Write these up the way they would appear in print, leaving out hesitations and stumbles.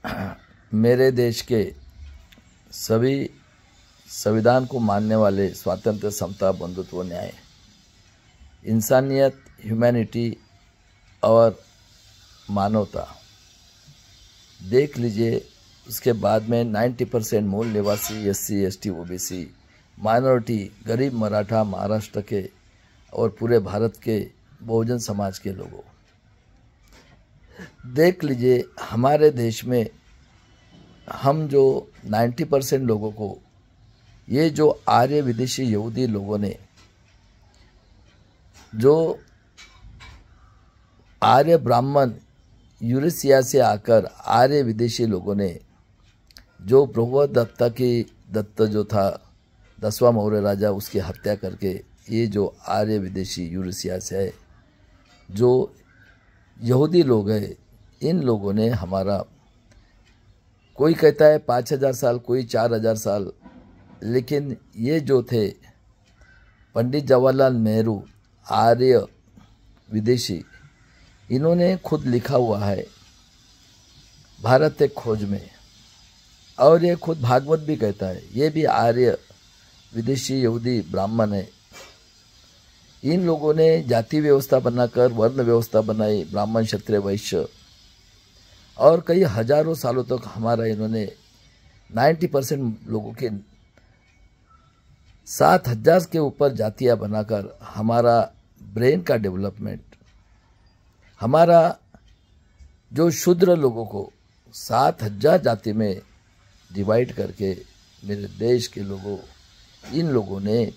मेरे देश के सभी संविधान को मानने वाले स्वातंत्र्य, समता, बंधुत्व, न्याय, इंसानियत, ह्यूमैनिटी और मानवता देख लीजिए। उसके बाद में 90% मूल निवासी, एससी, एसटी, ओबीसी, माइनॉरिटी, गरीब मराठा, महाराष्ट्र के और पूरे भारत के बहुजन समाज के लोगों देख लीजिए। हमारे देश में हम जो 90% लोगों को, ये जो आर्य विदेशी यहूदी लोगों ने, जो आर्य ब्राह्मण यूरेशिया से आकर आर्य विदेशी लोगों ने जो प्रभुवत दत्त जो था 10वां मौर्य राजा, उसकी हत्या करके, ये जो आर्य विदेशी यूरेशिया से है, जो यहूदी लोग हैं, इन लोगों ने हमारा, कोई कहता है 5000 साल, कोई 4000 साल, लेकिन ये जो थे पंडित जवाहरलाल नेहरू, आर्य विदेशी, इन्होंने खुद लिखा हुआ है भारत एक खोज में, और ये खुद भागवत भी कहता है, ये भी आर्य विदेशी यहूदी ब्राह्मण है। इन लोगों ने जाति व्यवस्था बनाकर वर्ण व्यवस्था बनाई, ब्राह्मण, क्षत्रिय, वैश्य, और कई हजारों सालों तक हमारा इन्होंने 90% लोगों के 7000 के ऊपर जातियां बनाकर हमारा ब्रेन का डेवलपमेंट, हमारा जो शूद्र लोगों को 7000 जाति में डिवाइड करके मेरे देश के लोगों, इन लोगों ने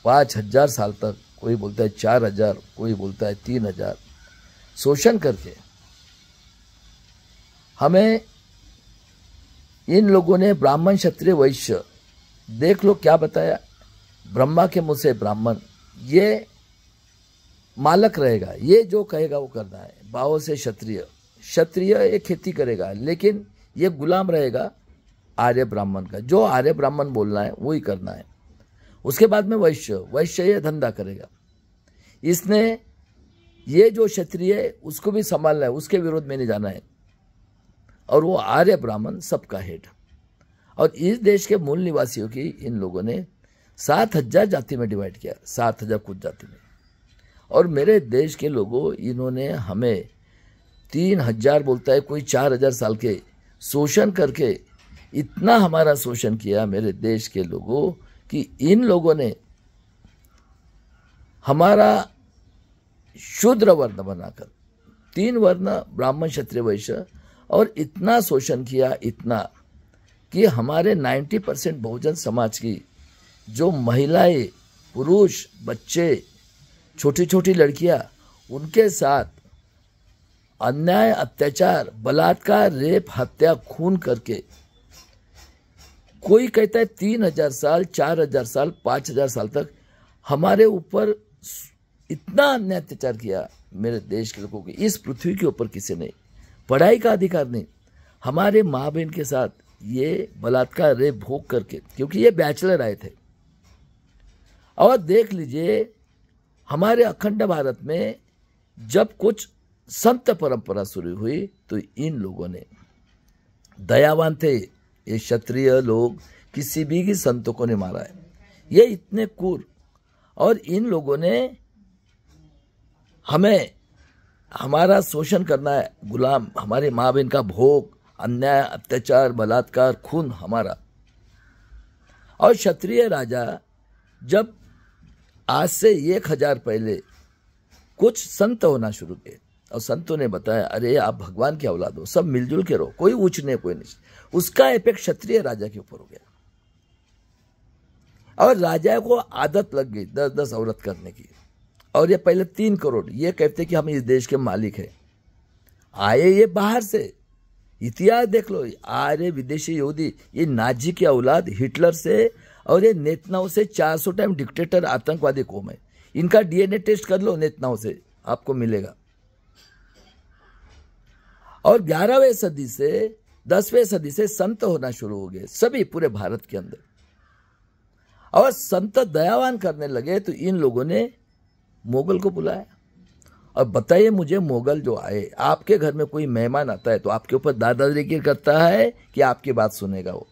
5000 साल तक, कोई बोलता है 4000, कोई बोलता है 3000, शोषण करके हमें, इन लोगों ने ब्राह्मण, क्षत्रिय, वैश्य, देख लो क्या बताया, ब्रह्मा के मुंह से ब्राह्मण, ये मालक रहेगा, ये जो कहेगा वो करना है। बाहों से क्षत्रिय, क्षत्रिय ये खेती करेगा, लेकिन ये गुलाम रहेगा आर्य ब्राह्मण का, जो आर्य ब्राह्मण बोलना है वही करना है। उसके बाद में वैश्य, वैश्य ये धंधा करेगा, इसने ये जो क्षत्रिय है उसको भी संभालना है, उसके विरोध में नहीं जाना है, और वो आर्य ब्राह्मण सबका हेड। और इस देश के मूल निवासियों की इन लोगों ने 7000 जाति में डिवाइड किया, 7000 कुछ जाति में। और मेरे देश के लोगों, इन्होंने हमें 3000 बोलता है, कोई 4000 साल के शोषण करके इतना हमारा शोषण किया मेरे देश के लोगों, कि इन लोगों ने हमारा शूद्र वर्ण बनाकर 3 वर्ण, ब्राह्मण, क्षत्रिय, वैश्य, और इतना शोषण किया, इतना कि हमारे 90% बहुजन समाज की जो महिलाएं, पुरुष, बच्चे, छोटी छोटी लड़कियां, उनके साथ अन्याय, अत्याचार, बलात्कार, रेप, हत्या, खून करके, कोई कहता है 3000 साल, 4000 साल, 5000 साल तक हमारे ऊपर इतना अन्याय अत्याचार किया मेरे देश के लोगों के। इस पृथ्वी के ऊपर किसी ने पढ़ाई का अधिकार नहीं, हमारे माँ बहन के साथ ये बलात्कार, रेप भोग करके, क्योंकि ये बैचलर आए थे। और देख लीजिए, हमारे अखंड भारत में जब कुछ संत परंपरा शुरू हुई, तो इन लोगों ने, दयावान थे ये क्षत्रिय लोग, किसी भी की संतों को नहीं मारा है, ये इतने क्रूर। और इन लोगों ने हमें, हमारा शोषण करना है, गुलाम, हमारी माँ बहन का भोग, अन्याय, अत्याचार, बलात्कार, खून हमारा। और क्षत्रिय राजा जब आज से 1000 पहले कुछ संत होना शुरू किए, और संतों ने बताया, अरे आप भगवान की औलाद हो, सब मिलजुल के रहो, कोई ऊंच नहीं, कोई नीच। उसका इफेक्ट क्षत्रिय राजा के ऊपर हो गया, और राजा को आदत लग गई 10-10 औरत करने की। और ये पहले 3 करोड़ ये कहते कि हम इस देश के मालिक हैं, आए ये बाहर से, इतिहास देख लो, आर्य विदेशी यहूदी, ये नाजी की औलाद, हिटलर से और ये नेतन्याहू से 400 टाइम डिक्टेटर, आतंकवादी कौम है। इनका डीएनए टेस्ट कर लो नेतन्याहू से, आपको मिलेगा। और 11वीं सदी से 10वीं सदी से संत होना शुरू हो गए सभी पूरे भारत के अंदर, और संत दयावान करने लगे, तो इन लोगों ने मुगल को बुलाया अब बताइए मुझे, मुगल जो आए, आपके घर में कोई मेहमान आता है तो आपके ऊपर दादागिरी करता है कि आपकी बात सुनेगा वो?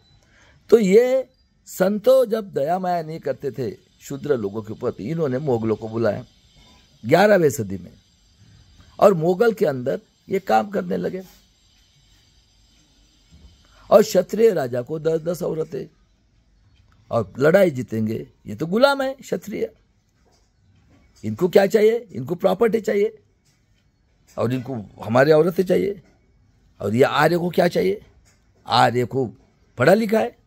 तो ये संतों जब दया माया नहीं करते थे शूद्र लोगों के ऊपर, तो इन्होंने मुगलों को बुलाया 11वीं सदी में, और मुगल के अंदर ये काम करने लगे। और क्षत्रिय राजा को 10-10 औरतें, और लड़ाई जीतेंगे। ये तो गुलाम है क्षत्रिय, इनको क्या चाहिए? इनको प्रॉपर्टी चाहिए, और इनको हमारी औरतें चाहिए। और ये आर्य को क्या चाहिए? आर्य को पढ़ा लिखा है।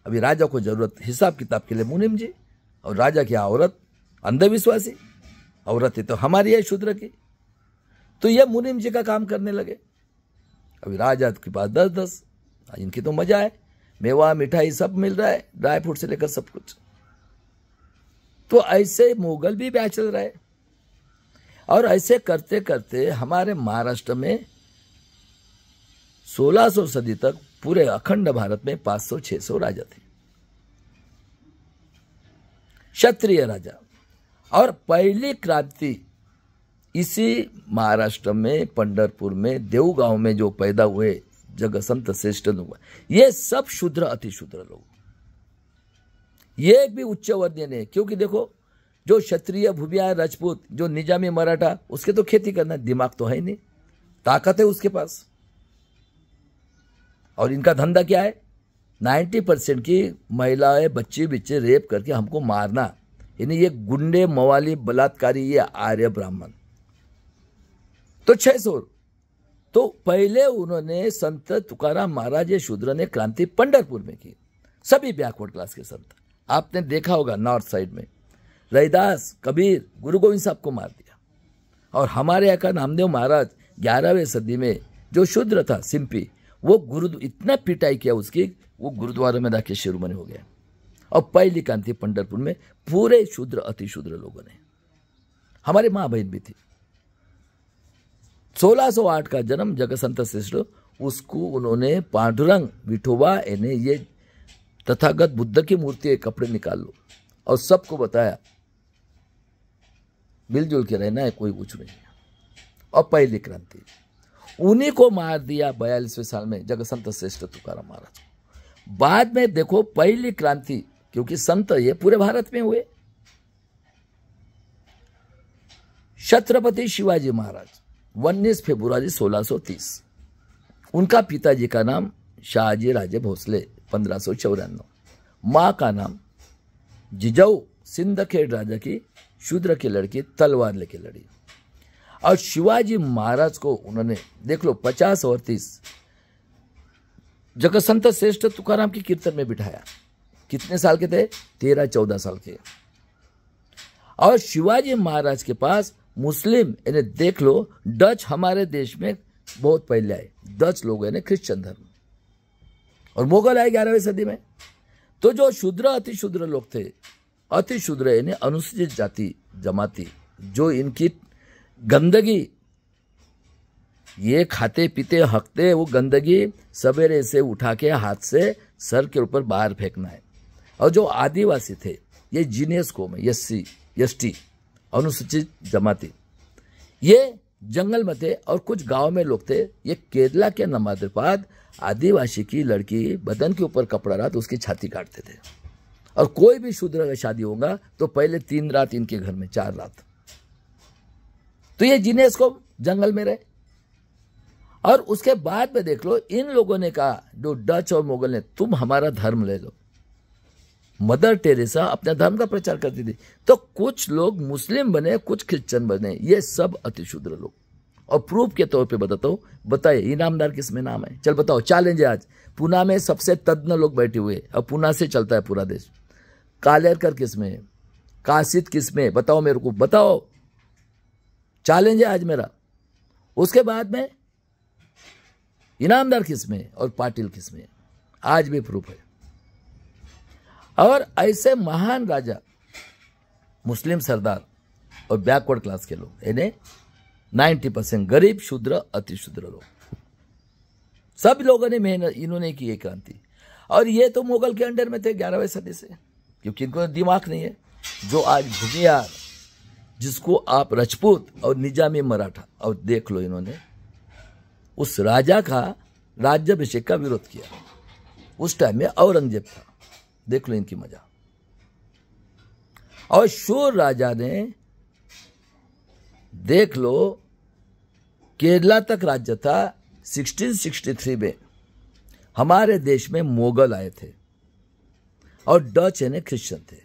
अभी राजा को जरूरत हिसाब किताब के लिए मुनिम जी, और राजा की औरत अंधविश्वासी, औरतें तो हमारी है शूद्र की। तो ये मुनिम जी का काम करने लगे। अभी राजा के पास 10-10, इनकी तो मजा है, मेवा मिठाई सब मिल रहा है, ड्राई फ्रूट से लेकर सब कुछ। तो ऐसे मुगल भी ब्याह चल रहा है। और ऐसे करते करते हमारे महाराष्ट्र में 1600 सदी तक पूरे अखंड भारत में 500-600 राजा थे, क्षत्रिय राजा। और पहली क्रांति इसी महाराष्ट्र में, पंढरपुर में, देवगांव में जो पैदा हुए जगसंत श्रेष्ठ लोग, ये सब शूद्र अति शूद्र लोग, ये एक भी उच्च वर्णीय नहीं। क्योंकि देखो, जो क्षत्रिय भूमिया राजपूत, जो निजामी मराठा, उसके तो खेती करना दिमाग तो है नहीं, ताकत है उसके पास। और इनका धंधा क्या है? 90% की महिलाएं, बच्चे रेप करके हमको मारना, यानी ये गुंडे, मवाली, बलात्कारी, ये आर्य ब्राह्मण। तो 600। तो पहले उन्होंने संत तुकाराम महाराज ये शूद्र ने क्रांति पंढरपुर में की, सभी बैकवर्ड क्लास के संत। आपने देखा होगा नॉर्थ साइड में रैदास, कबीर, गुरु गोविंद साहब को मार दिया। और हमारे यहाँ का नामदेव महाराज 11वीं सदी में जो शूद्र था सिंपी, वो गुरु इतना पिटाई किया उसकी, वो गुरुद्वारे में जाके शिरोमणि हो गया। और पहली क्रांति पंढरपुर में पूरे शूद्र अति शूद्र लोगों ने, हमारी माँ बहन भी थी। 1608 का जन्म जगसंत श्रेष्ठ, उसको उन्होंने पांडुरंग विठोबा, यानी ये तथागत बुद्ध की मूर्ति के कपड़े निकाल लो, और सबको बताया मिलजुल के रहना है, कोई कुछ नहीं है। और पहली क्रांति उन्हीं को मार दिया 42वें साल में जगसंत श्रेष्ठ तुकाराम महाराज। बाद में देखो पहली क्रांति, क्योंकि संत ये पूरे भारत में हुए। छत्रपति शिवाजी महाराज 19 फरवरी 1630, उनका पिताजी का नाम शाहजी राजे भोसले 1554, माँ का नाम जिजाऊ सिंदखेड़ राजा की शूद्र की लड़की तलवार लेके लड़ी। और शिवाजी महाराज को उन्होंने देख लो 50 और 30 जगसंत श्रेष्ठ तुकाराम की कीर्तन में बिठाया। कितने साल के थे? 13-14 साल के। और शिवाजी महाराज के पास मुस्लिम, यानी देख लो डच हमारे देश में बहुत पहले आए, डच लोग यानी क्रिश्चियन धर्म, और मुगल आए 11वीं सदी में। तो जो शूद्र अति शूद्र लोग थे, अति शूद्र यानी अनुसूचित जाति जमाती, जो इनकी गंदगी ये खाते पीते हकते, वो गंदगी सवेरे से उठा के हाथ से सर के ऊपर बाहर फेंकना है। और जो आदिवासी थे, ये जीनियस कौम है, एससी एसटी अनुसूचित जमाती, ये जंगल में थे। और कुछ गांव में लोग थे, ये केरला के नमाजपाद आदिवासी की लड़की बदन के ऊपर कपड़ा रहा तो उसकी छाती काटते थे। और कोई भी शूद्र का शादी होगा तो पहले 3 रात इनके घर में, 4 रात। तो ये जीनियस को जंगल में रहे। और उसके बाद में देख लो, इन लोगों ने कहा, जो डच और मुगल ने, तुम हमारा धर्म ले लो। मदर टेरेसा अपने धर्म का प्रचार करती थी। तो कुछ लोग मुस्लिम बने, कुछ क्रिश्चियन बने, ये सब अतिशूद्र लोग। और प्रूफ के तौर पे बताता हूँ, बताइए इनामदार किसमें नाम है? चल बताओ, चैलेंज है आज। पुणे में सबसे तज्ञ लोग बैठे हुए, अब पुणे से चलता है पूरा देश। कालेरकर किसमें है? कासिद किसमें? बताओ मेरे को, बताओ। चैलेंज है आज मेरा। उसके बाद में इनामदार किसमें और पाटिल किसमें? आज भी प्रूफ है। और ऐसे महान राजा, मुस्लिम सरदार और बैकवर्ड क्लास के लोग, यानी 90% गरीब शूद्र अति शूद्र लोग, सब लोगों ने मेहनत, इन्होंने की ये क्रांति। और ये तो मुगल के अंडर में थे 11वीं सदी से, क्योंकि इनको दिमाग नहीं है। जो आज भूमियार जिसको आप राजपूत और निजामी मराठा, और देख लो इन्होंने उस राजा का राज्याभिषेक का विरोध किया। उस टाइम में औरंगजेब था, देख लो इनकी मजा। और शूर राजा ने, देख लो, केरला तक राज्य था। 1663 में हमारे देश में मोगल आए थे और डच यानी क्रिश्चियन थे।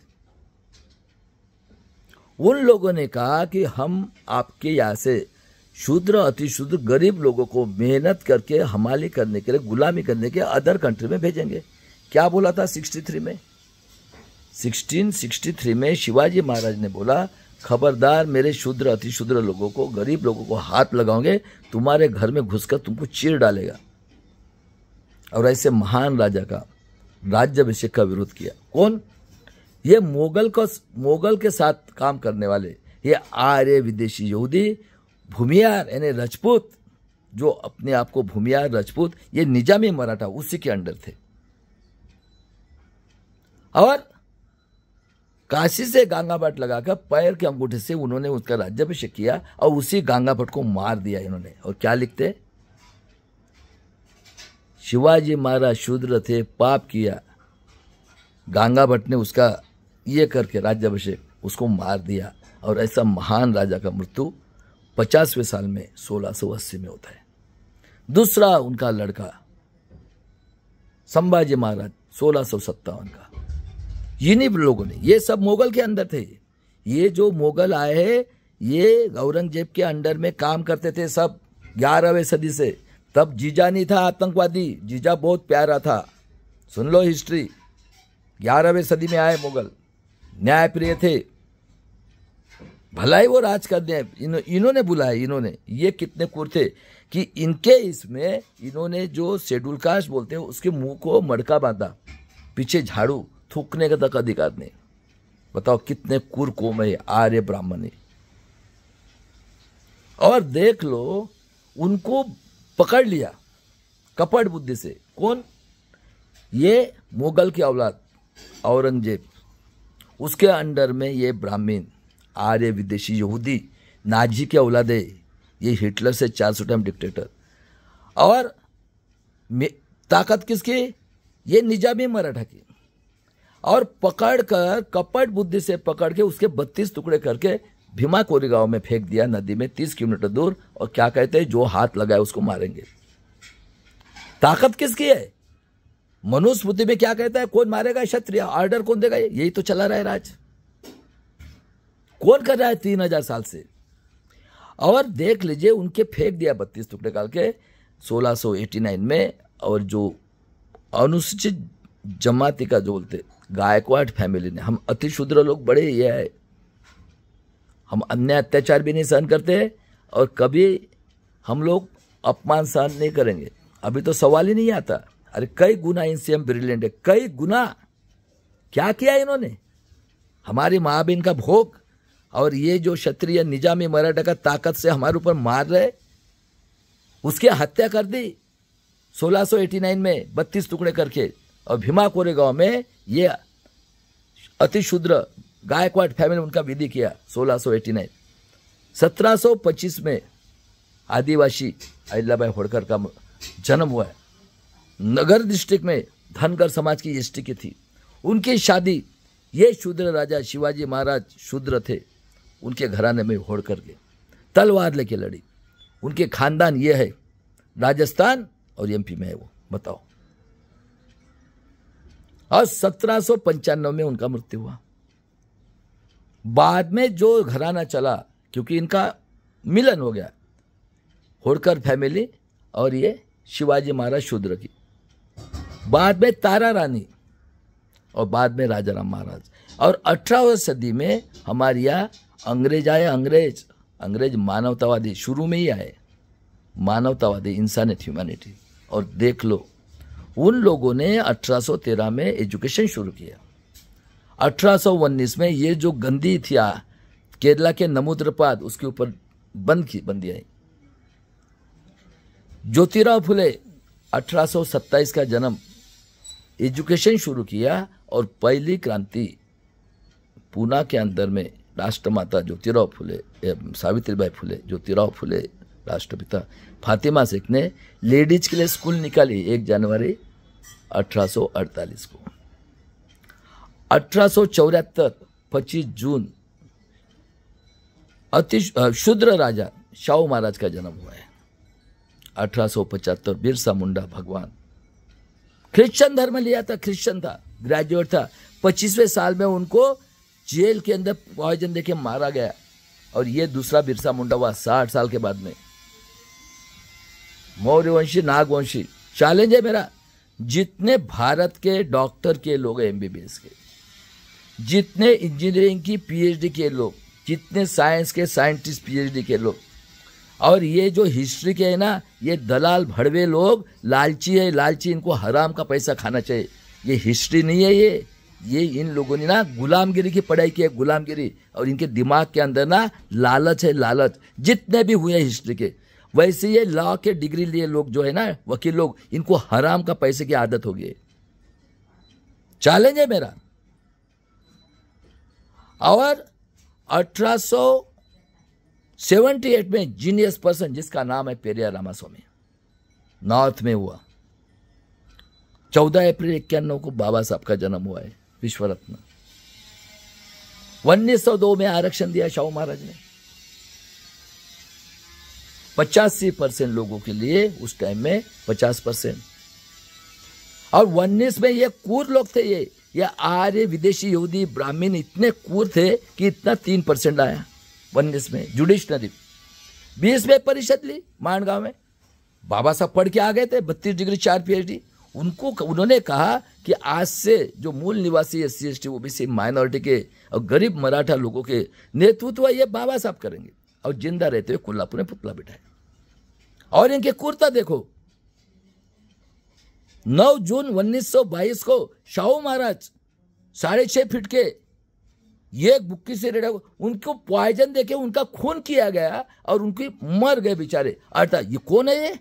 उन लोगों ने कहा कि हम आपके यहां से शूद्र अतिशूद्र गरीब लोगों को मेहनत करके हमाली करने के लिए, गुलामी करने के अदर कंट्री में भेजेंगे। क्या बोला था 63 में? 1663 में शिवाजी महाराज ने बोला, खबरदार मेरे शूद्र अतिशूद्र लोगों को, गरीब लोगों को हाथ लगाओगे, तुम्हारे घर में घुसकर तुमको चीर डालेगा। और ऐसे महान राजा का राज्याभिषेक का विरोध किया। कौन? ये मोगल के साथ काम करने वाले, ये आर्य विदेशी यहूदी भूमियार यानी राजपूत, जो अपने आप को भूमियार राजपूत, ये निजामी मराठा उसी के अंडर थे। और काशी से गांगाभट्ट लगाकर पैर के अंगूठे से उन्होंने उसका राज्याभिषेक किया और उसी गांगाभट्ट को मार दिया इन्होंने। और क्या लिखते? शिवाजी महाराज शूद्र थे, पाप किया, गांगाभट्ट ने उसका ये करके राज्याभिषेक उसको मार दिया। और ऐसा महान राजा का मृत्यु 50वें साल में 1680 में होता है। दूसरा उनका लड़का संभाजी महाराज 1657 का। इन्हीं लोगों ने, ये सब मुगल के अंदर थे। ये जो मुगल आए हैं ये औरंगजेब के अंडर में काम करते थे सब 11वीं सदी से। तब जीजा नहीं था आतंकवादी, जीजा बहुत प्यारा था। सुन लो हिस्ट्री, 11वीं सदी में आए मुगल, न्यायप्रिय थे, भलाई वो राज कर दे। इन्होंने बुलाया, इन्होंने, ये कितने क्रूर थे कि इनके इसमें इन्होंने जो शेड्यूल कास्ट बोलते हैं उसके मुंह को मड़का बांधा, पीछे झाड़ू, थूकने का तक अधिकार नहीं। बताओ कितने क्रूर कौम है आर्य ब्राह्मणी। और देख लो उनको पकड़ लिया कपट बुद्धि से। कौन? ये मुगल की औलाद औरंगजेब, उसके अंडर में ये ब्राह्मण आर्य विदेशी यहूदी नाजी के औलाद है। ये हिटलर से 400 टाइम डिक्टेटर। और ताकत किसकी? ये निजामी मराठा की। और पकड़कर कपट बुद्धि से पकड़ के उसके 32 टुकड़े करके भीमा कोरेगांव में फेंक दिया, नदी में 30 किलोमीटर दूर। और क्या कहते हैं? जो हाथ लगाए उसको मारेंगे। ताकत किसकी है? मनुस्मृति में क्या कहता है? कौन मारेगा क्षत्रिय? ऑर्डर कौन देगा? यही तो चला रहा है राज। कौन कर रहा है 3000 साल से? और देख लीजिए उनके फेंक दिया 32 टुकड़े करके 1689 में। और जो अनुसूचित जमाती का जो बोलते गायकवाड़ फैमिली ने, हम अतिशूद्र लोग बड़े ये है, हम अन्याय अत्याचार भी नहीं सहन करते और कभी हम लोग अपमान सहन नहीं करेंगे। अभी तो सवाल ही नहीं आता। अरे कई गुना इनसे हम ब्रिलियंट है, कई गुना। क्या किया इन्होंने? हमारी माँ बहन का भोग। और ये जो क्षत्रिय निजामी मराठा का ताकत से हमारे ऊपर मार रहे, उसकी हत्या कर दी 1689 में 32 टुकड़े करके। और भीमा कोरेगांव में ये अतिशूद्र गायकवाड़ फैमिली उनका विधि किया 1689। 1725 में आदिवासी अहिल्याबाई होळकर का जन्म हुआ है। नगर डिस्ट्रिक्ट में धनगर समाज की एसटी की थी। उनकी शादी ये शूद्र राजा शिवाजी महाराज शूद्र थे, उनके घराने में होळकर के तलवार लेके लड़ी। उनके खानदान ये है, राजस्थान और एमपी में है वो। बताओ। और 1795 में उनका मृत्यु हुआ। बाद में जो घराना चला, क्योंकि इनका मिलन हो गया होळकर फैमिली और ये शिवाजी महाराज शूद्र की, बाद में तारा रानी और बाद में राजा राम महाराज। और 18वीं सदी में हमारे यहाँ अंग्रेज आए। अंग्रेज मानवतावादी शुरू में ही आए, मानवतावादी, इंसानियत, ह्यूमैनिटी। और देख लो उन लोगों ने 1813 में एजुकेशन शुरू किया। 1819 में ये जो गंदी थी केरला के नमुद्रपाद, उसके ऊपर बंदी आई। ज्योतिराव फुले 1827 का जन्म, एजुकेशन शुरू किया। और पहली क्रांति पूना के अंदर में राष्ट्रमाता ज्योतिराव फुले, सावित्रीबाई फुले, ज्योतिराव फुले राष्ट्रपिता, फातिमा शेख ने लेडीज के लिए स्कूल निकाली 1 जनवरी 1848 को। 1874 25 जून शूद्र राजा शाहू महाराज का जन्म हुआ है। 1875 बिरसा मुंडा भगवान, क्रिश्चियन धर्म लिया था, क्रिश्चियन था, ग्रेजुएट था। 25वें साल में उनको जेल के अंदर पॉइजन देके मारा गया। और ये दूसरा बिरसा मुंडा हुआ 60 साल के बाद में। मौर्यवंशी नागवंशी, चैलेंज है मेरा, जितने भारत के डॉक्टर के लोग हैं MBBS के, जितने इंजीनियरिंग की PhD के लोग, जितने साइंस के साइंटिस्ट PhD के लोग, और ये जो हिस्ट्री के है ना, ये दलाल भड़वे लोग लालची है, लालची, इनको हराम का पैसा खाना चाहिए। ये हिस्ट्री नहीं है, ये इन लोगों ने ना गुलामगिरी की पढ़ाई की है, गुलामगिरी। और इनके दिमाग के अंदर ना लालच है, लालच। जितने भी हुए हिस्ट्री के, वैसे ये लॉ के डिग्री लिए लोग जो है ना, वकील लोग, इनको हराम का पैसे की आदत हो गई। चैलेंज है मेरा। और 1878 में जीनियस पर्सन जिसका नाम है पेरियार रामास्वामी, नॉर्थ में हुआ। 14 अप्रैल 1991 को बाबा साहब का जन्म हुआ है, विश्व रत्न। 1902 में आरक्षण दिया शाहू महाराज ने 85% लोगों के लिए, उस टाइम में 50%। और 19 में ये क्रूर लोग थे, ये आर्य विदेशी यहूदी ब्राह्मण इतने क्रूर थे कि इतना 3% आया 19 में जुडिशनरी। 20 में परिषद ली मांडगांव में, बाबा साहब पढ़ के आ गए थे, 32 डिग्री 4 PhD। उन्होंने कहा कि आज से जो मूल निवासी SC ST OBC माइनॉरिटी के और गरीब मराठा लोगों के नेतृत्व ये बाबा साहब करेंगे। और जिंदा रहते हुए कोल्हापुर में पुतला बिठाए। और इनके क्रूरता देखो, 9 जून 1922 को शाहू महाराज 6.5 फीट के ये बुक्की से रेड़ा, उनको पॉइजन देके उनका खून किया गया और उनकी मर गए बेचारे। अर्थात ये कौन है ये?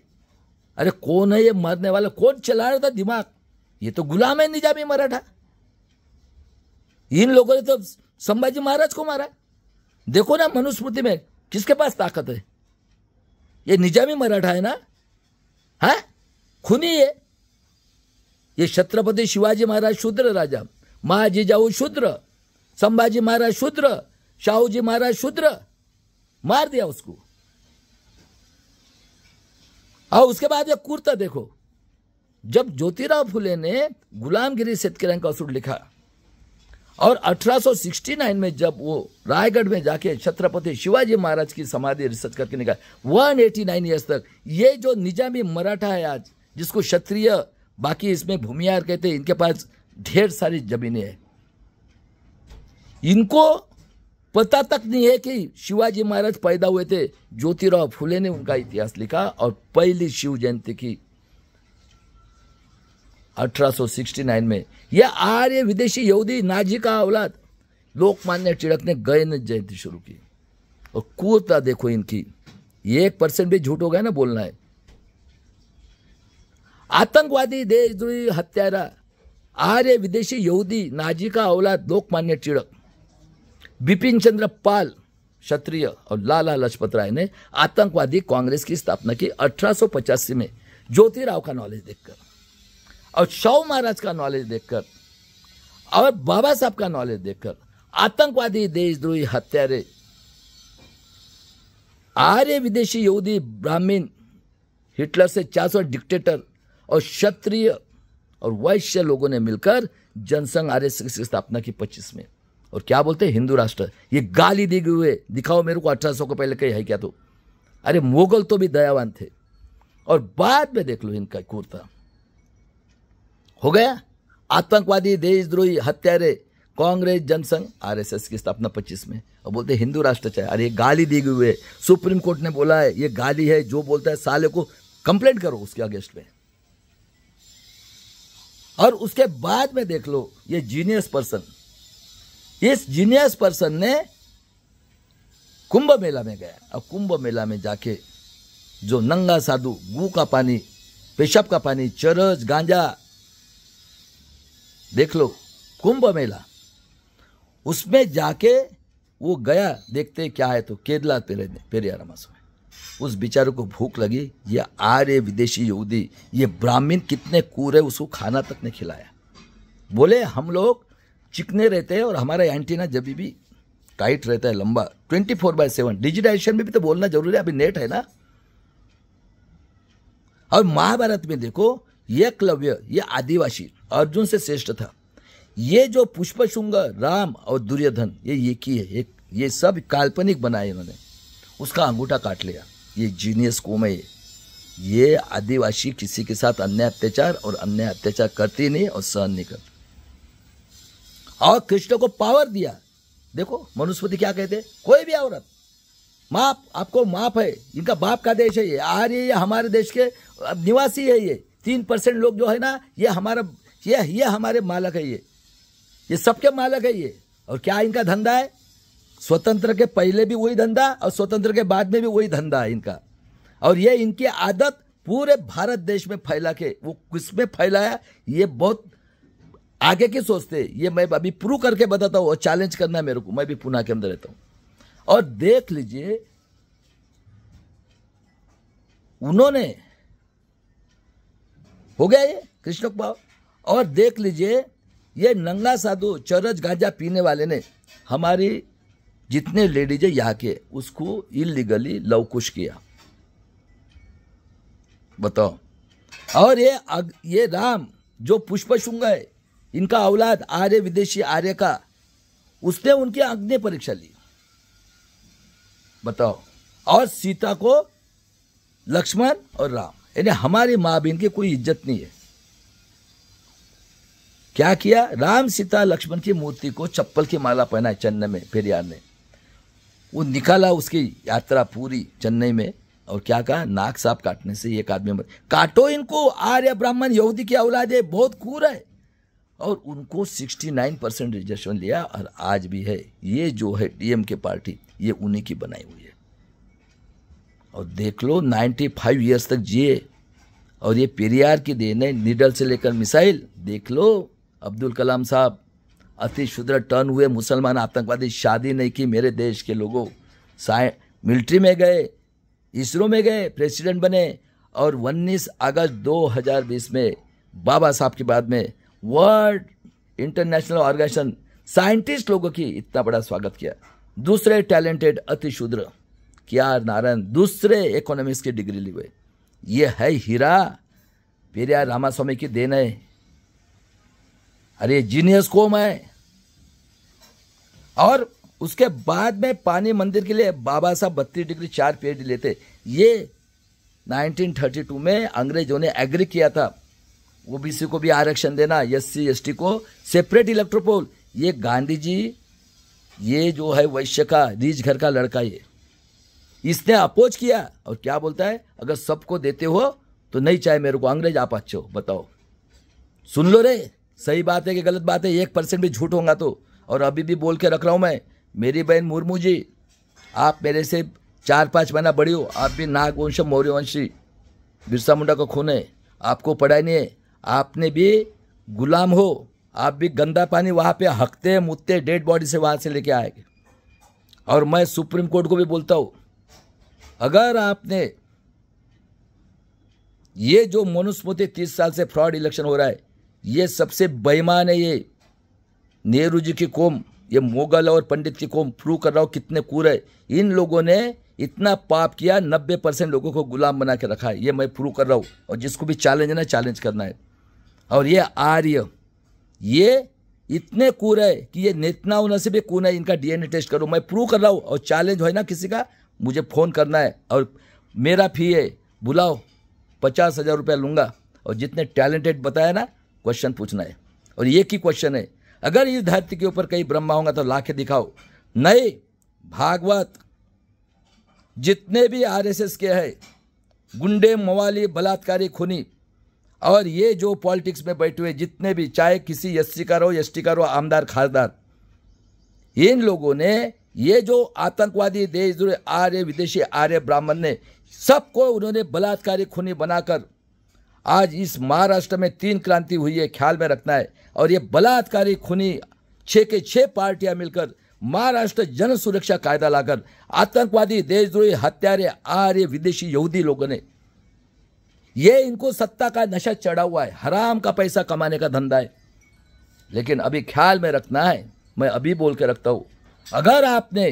अरे कौन है ये मरने वाला? कौन चला रहा था दिमाग? ये तो गुलाम है निजामी मराठा। इन लोगों ने तो संभाजी महाराज को मारा। देखो ना मनुस्मृति में किसके पास ताकत है? ये निजामी मराठा है ना, है खूनी है। ये छत्रपति शिवाजी महाराज शूद्र राजा, महाजीजाऊ शूद्र, संभाजी महाराज शूद्र, शाहू जी महाराज शूद्र, मार दिया उसको। और उसके बाद ये क्रूरता देखो, जब ज्योतिराव फुले ने गुलामगिरी शेतकऱ्यांका असूड लिखा और 1869 में जब वो रायगढ़ में जाके छत्रपति शिवाजी महाराज की समाधि रिसर्च करके निकाला 189 ईयर्स तक, ये जो निजामी मराठा है आज, जिसको क्षत्रिय बाकी इसमें भूमियार कहते हैं, इनके पास ढेर सारी जमीनें हैं, इनको पता तक नहीं है कि शिवाजी महाराज पैदा हुए थे। ज्योतिराव फुले ने उनका इतिहास लिखा और पहली शिव जयंती की 1869 में। यह आर्य विदेशी यहूदी नाजी का औलाद लोकमान्य टिळक ने गयन जयंती शुरू की। और क्रूरता देखो इनकी, 1% भी झूठ हो गया ना बोलना है। आतंकवादी, देशद्रोही, हत्यारा, आर्य विदेशी यहूदी नाजी का औलाद लोकमान्य टिळक, बिपिन चंद्र पाल क्षत्रिय और लाला लजपत राय ने आतंकवादी कांग्रेस की स्थापना की 1885 में ज्योतिराव का नॉलेज देखकर और शाहू महाराज का नॉलेज देखकर और बाबा साहब का नॉलेज देखकर। आतंकवादी, देशद्रोही, हत्यारे, आर्य विदेशी यहूदी ब्राह्मण, हिटलर से 400 डिक्टेटर और क्षत्रिय और वैश्य लोगों ने मिलकर जनसंघ RSS की स्थापना की 25 में। और क्या बोलते हैं? हिंदू राष्ट्र। ये गाली दी हुए दिखाओ मेरे को 1800 को पहले कहीं है क्या? तो अरे मुगल तो भी दयावान थे। और बाद में देख लो इनका क्रूरता हो गया। आतंकवादी, देशद्रोही, हत्यारे, कांग्रेस, जनसंघ RSS की स्थापना 25 में। और बोलते हिंदू राष्ट्र चाहे। अरे ये गाली दी हुई है, सुप्रीम कोर्ट ने बोला है ये गाली है, जो बोलता है साले को कंप्लेंट करो उसके अगेंस्ट में। और उसके बाद में देख लो ये जीनियस पर्सन, इस जीनियस पर्सन ने कुंभ मेला में गया और कुंभ मेला में जाके जो नंगा साधु गू का पानी, पेशाब का पानी, चरस, गांजा, देख लो कुंभ मेला, उसमें जाके वो गया देखते क्या है तो केरला पेरियार रामास्वामी। उस बेचारे को भूख लगी, ये आर्य विदेशी यहूदी, ये ब्राह्मण कितने कूर है, उसको खाना तक नहीं खिलाया। बोले हम लोग चिकने रहते हैं और हमारा एंटीना जब भी टाइट रहता है, लंबा 24/7। डिजिटाइजेशन में भी तो बोलना जरूरी है, अभी नेट है ना। और महाभारत में देखो, ये एकलव्य, ये आदिवासी अर्जुन से श्रेष्ठ था। ये जो पुष्पशुंग, राम और दुर्योधन, ये एक ही है। ये सब काल्पनिक बनाए इन्होंने, उसका अंगूठा काट लिया। ये जीनियस कौम है। ये आदिवासी किसी के साथ अन्याय अत्याचार और अन्याय अत्याचार करती नहीं और सहन नहीं करती। और कृष्ण को पावर दिया। देखो मनुस्मृति क्या कहते हैं, कोई भी औरत माफ, आपको माफ है। इनका बाप का देश है ये, आर्य, ये हमारे देश के निवासी है। ये 3% लोग जो है ना, ये हमारा, ये हमारे मालक है। ये सबके मालक है ये। और क्या इनका धंधा है, स्वतंत्र के पहले भी वही धंधा और स्वतंत्र के बाद में भी वही धंधा है इनका। और ये इनकी आदत पूरे भारत देश में फैला के, वो किसमें फैलाया ये बहुत आगे की सोचते। ये मैं अभी प्रूव करके बताता हूँ और चैलेंज करना है मेरे को, मैं भी पुणे के अंदर रहता हूँ। और देख लीजिए उन्होंने, हो गया ये कृष्ण भाव। और देख लीजिए ये नंगा साधु चरस गांजा पीने वाले ने हमारी जितने लेडीज है यहाँ के, उसको इलीगली लवकुश किया, बताओ। और ये राम जो पुष्पशुंग है, इनका औलाद आर्य विदेशी आर्य का, उसने उनकी अग्नि परीक्षा ली, बताओ। और सीता को लक्ष्मण और राम, यानी हमारी माँ बहन की कोई इज्जत नहीं है। क्या किया, राम सीता लक्ष्मण की मूर्ति को चप्पल की माला पहनाई चेन्नई में, पेरियार ने वो निकाला उसकी यात्रा पूरी चेन्नई में। और क्या कहा, नाक सांप काटने से एक आदमी मर, काटो इनको, आर्य ब्राह्मण यहूदी की औलाद है, बहुत क्रूर है। और उनको 69% रिजर्वेशन लिया और आज भी है। ये जो है डीएमके पार्टी, ये उन्हीं की बनाई हुई है। और देख लो 95 ईयर्स तक जिए। और ये पेरियार की देन है, नीडल से लेकर मिसाइल। देख लो अब्दुल कलाम साहब अति शुद्र टर्न हुए, मुसलमान आतंकवादी, शादी नहीं की मेरे देश के लोगों, मिलिट्री में गए, इसरो में गए, प्रेसिडेंट बने। और 19 अगस्त 2020 में बाबा साहब के बाद में वर्ल्ड इंटरनेशनल ऑर्गेनाइजेशन साइंटिस्ट लोगों की इतना बड़ा स्वागत किया। दूसरे टैलेंटेड अति शूद्र KR नारायण, दूसरे इकोनॉमिक्स की डिग्री ली हुए। ये है हीरा, पेरियार रामास्वामी की देन है। अरे जीनियस कौम है। और उसके बाद में पानी मंदिर के लिए बाबा साहब 32 डिग्री 4 PhD लेते। ये 1932 में अंग्रेजों ने एग्री किया था, ओबीसी को भी आरक्षण देना, SC ST को सेपरेट इलेक्ट्रोपोल। ये गांधी जी, ये जो है वैश्य का रीच घर का लड़का, ये इसने अपोज किया। और क्या बोलता है, अगर सबको देते हो तो नहीं चाहे मेरे को, अंग्रेज आप अच्छे हो, बताओ। सुन लो रे, सही बात है कि गलत बात है, 1% भी झूठ होगा तो। और अभी भी बोल के रख रहा हूं मैं, मेरी बहन मुर्मू जी, आप मेरे से 4-5 महीना बड़ी हो, आप भी नागवंश मौर्य वंशी, बिरसा मुंडा का खून है, आपको पढ़ाई नहीं है, आपने भी गुलाम हो, आप भी गंदा पानी वहाँ पे हकते मुतते डेड बॉडी से वहाँ से लेके आएंगे। और मैं सुप्रीम कोर्ट को भी बोलता हूँ, अगर आपने ये जो मनुस्मृति 30 साल से फ्रॉड इलेक्शन हो रहा है, ये सबसे बेईमान है। ये नेहरू जी की कौम, ये मुगल और पंडित की कौम, प्रूव कर रहा हूँ कितने कूर है। इन लोगों ने इतना पाप किया, 90% लोगों को गुलाम बना के रखा है, ये मैं प्रूव कर रहा हूँ। और जिसको भी चैलेंज है ना, चैलेंज करना है। और ये आर्य, ये इतने कूर है कि ये नेतना होने से भी कून है। इनका DNA टेस्ट करो, मैं प्रूव कर रहा हूँ। और चैलेंज है ना किसी का, मुझे फ़ोन करना है और मेरा फी है, बुलाओ, 50,000 रुपया लूँगा। और जितने टैलेंटेड बताया ना, क्वेश्चन पूछना है। और ये की क्वेश्चन है, अगर इस धरती के ऊपर कहीं ब्रह्मा होगा तो लाके दिखाओ। नहीं, भागवत जितने भी RSS के हैं, गुंडे, मवाली, बलात्कारी, खूनी, और ये जो पॉलिटिक्स में बैठे हुए जितने भी, चाहे किसी SC का रहो, ST का रहो, आमदार खासदार, इन लोगों ने ये जो आतंकवादी देशद्रोही आर्य विदेशी आर्य ब्राह्मण ने, सबको उन्होंने बलात्कारी खूनी बनाकर आज इस महाराष्ट्र में 3 क्रांति हुई है, ख्याल में रखना है। और ये बलात्कारी खूनी 6 के 6 पार्टियां मिलकर महाराष्ट्र जन सुरक्षा कायदा लाकर आतंकवादी, देशद्रोही, हत्यारे, आर्य, विदेशी, यहूदी लोगों ने, ये इनको सत्ता का नशा चढ़ा हुआ है, हराम का पैसा कमाने का धंधा है। लेकिन अभी ख्याल में रखना है, मैं अभी बोल के रखता हूं, अगर आपने,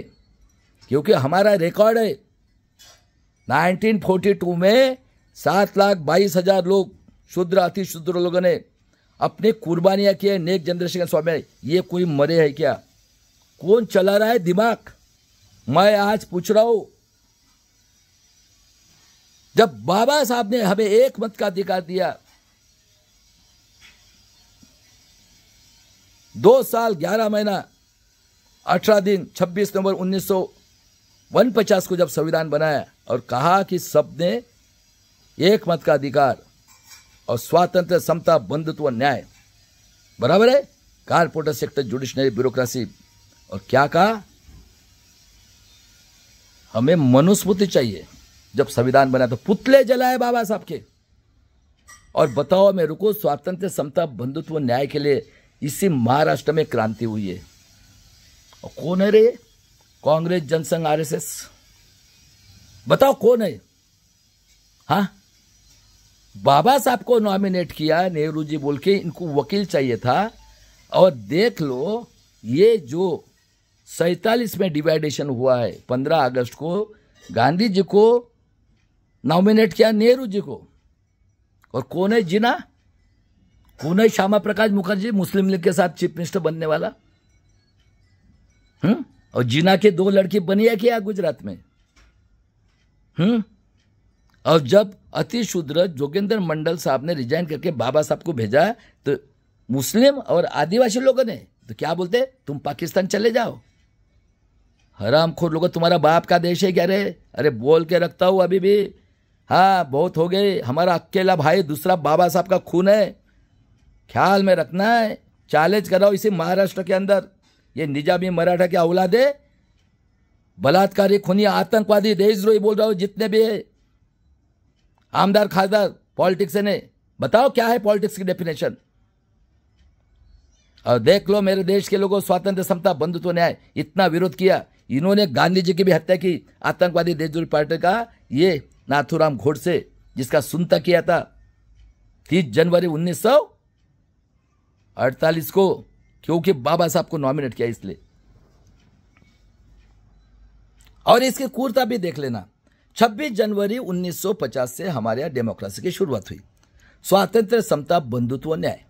क्योंकि हमारा रिकॉर्ड है 1942 में 7,22,000 लोग शुद्र अति शुद्र लोगों ने अपनी कुर्बानियां की है नेक जनरेशन के स्वामी। ये कोई मरे है क्या? कौन चला रहा है दिमाग? मैं आज पूछ रहा हूं, जब बाबा साहब ने हमें एक मत का अधिकार दिया, 2 साल 11 महीना 18 दिन 26 नवंबर 1949 को जब संविधान बनाया और कहा कि सबने एक मत का अधिकार और स्वातंत्र, समता, बंधुत्व, न्याय, बराबर है, कारपोरेटर सेक्टर, जुडिशनरी, ब्यूरोक्रेसी, और क्या कहा? हमें मनुस्मृति चाहिए। जब संविधान बना तो पुतले जलाए बाबा साहब के, और बताओ मेरे को, स्वातंत्र, समता, बंधुत्व, न्याय के लिए इसी महाराष्ट्र में क्रांति हुई है। और कौन है रे? कांग्रेस, जनसंघ, आरएसएस, बताओ कौन है? हाँ, बाबा साहब को नॉमिनेट किया नेहरू जी बोल के, इनको वकील चाहिए था। और देख लो, ये जो 47 में डिवाइडेशन हुआ है, 15 अगस्त को गांधी जी को नॉमिनेट किया नेहरू जी को। और कौन है जिना? कौन है श्यामा प्रकाश मुखर्जी, मुस्लिम लीग के साथ चीफ मिनिस्टर बनने वाला? और जिना के 2 लड़की बनी है क्या गुजरात में? और जब अति शूद्र जोगेंद्र मंडल साहब ने रिजाइन करके बाबा साहब को भेजा, तो मुस्लिम और आदिवासी लोगों ने तो क्या बोलते? तुम पाकिस्तान चले जाओ। हरामखोर लोगों, तुम्हारा बाप का देश है क्या रे? अरे बोल के रखता हूं अभी भी। हाँ, बहुत हो गए, हमारा अकेला भाई दूसरा बाबा साहब का खून है, ख्याल में रखना है। चैलेंज कर रहा हूं इसी महाराष्ट्र के अंदर, ये निजामी मराठा के औलादे, बलात्कारी, खूनी, आतंकवादी, देशद्रोही बोल रहा हूं, जितने भी है आमदार खासदार पॉलिटिक्स ने, बताओ क्या है पॉलिटिक्स की डेफिनेशन? और देख लो मेरे देश के लोगों, स्वातंत्र, समता, बंधुत्व, न्याय, इतना विरोध किया। इन्होंने गांधी जी की भी हत्या की, आतंकवादी देशद्रोही पार्टी का ये नाथूराम गोडसे, जिसका सुनता किया था 30 जनवरी 1948 को, क्योंकि बाबा साहब को नॉमिनेट किया इसलिए। और इसकी क्रूरता भी देख लेना। 26 जनवरी 1950 से हमारे यहां डेमोक्रेसी की शुरुआत हुई। स्वातंत्र, समता, बंधुत्व, न्याय,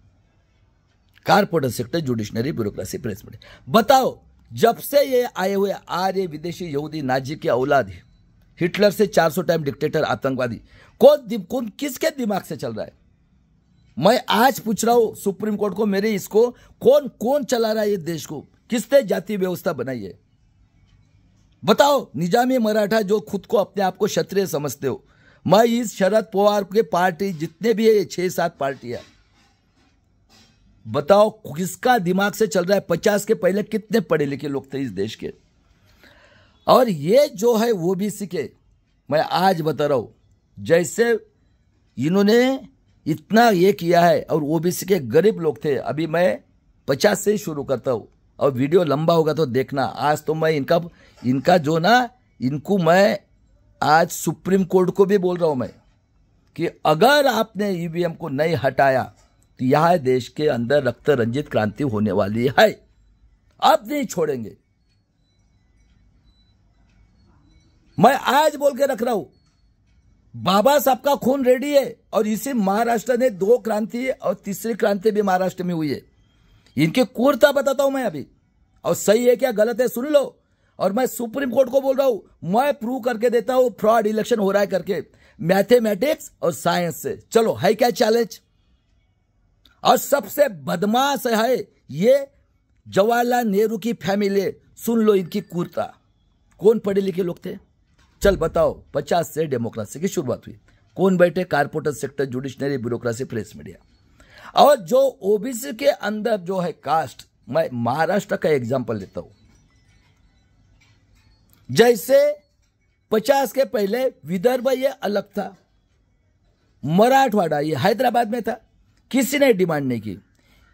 corporate sector, judiciary, bureaucracy, press media. बताओ, जब से ये आए हुए आर्य, विदेशी, यहूदी, नाजी के औलाद है, हिटलर से 400 टाइम डिक्टेटर, आतंकवादी, कौन किसके दिमाग से चल रहा है? मैं आज पूछ रहा हूं सुप्रीम कोर्ट को, मेरे इसको कौन चला रहा है ये देश को? किसने जाति व्यवस्था बनाई है? बताओ। निजामी मराठा जो खुद को अपने आप को क्षत्रिय समझते हो, मैं इस शरद पवार के पार्टी जितने भी है 6-7 पार्टियां, बताओ किसका दिमाग से चल रहा है? 50 के पहले कितने पढ़े लिखे लोग थे इस देश के? और ये जो है ओबीसी के, मैं आज बता रहा हूं, जैसे इन्होंने इतना ये किया है, और ओबीसी के गरीब लोग थे। अभी मैं 50 से ही शुरू करता हूं, और वीडियो लंबा होगा तो देखना। आज तो मैं इनका जो ना, इनको मैं आज सुप्रीम कोर्ट को भी बोल रहा हूं मैं, कि अगर आपने ईवीएम को नहीं हटाया तो यह देश के अंदर रक्त रंजित क्रांति होने वाली है। अब नहीं छोड़ेंगे। मैं आज बोल के रख रहा हूं, बाबा साहब का खून रेडी है। और इसी महाराष्ट्र ने 2 क्रांति और तीसरी क्रांति भी महाराष्ट्र में हुई है। इनकी क्रूरता बताता हूं मैं अभी, और सही है क्या गलत है सुन लो। और मैं सुप्रीम कोर्ट को बोल रहा हूं, मैं प्रूव करके देता हूं फ्रॉड इलेक्शन हो रहा है करके, मैथमेटिक्स और साइंस से। चलो, है क्या चैलेंज? और सबसे बदमाश है ये जवाहरलाल नेहरू की फैमिली। सुन लो इनकी क्रूरता। कौन पढ़े लिखे लोग थे? चल बताओ। 50 से डेमोक्रेसी की शुरुआत हुई। कौन बैठे? Corporate sector, judiciary, bureaucracy, press media. और जो ओबीसी के अंदर जो है कास्ट, मैं महाराष्ट्र का एग्जांपल लेता हूं। जैसे 50 के पहले विदर्भ ये अलग था, मराठवाड़ा ये हैदराबाद में था, किसी ने डिमांड नहीं की।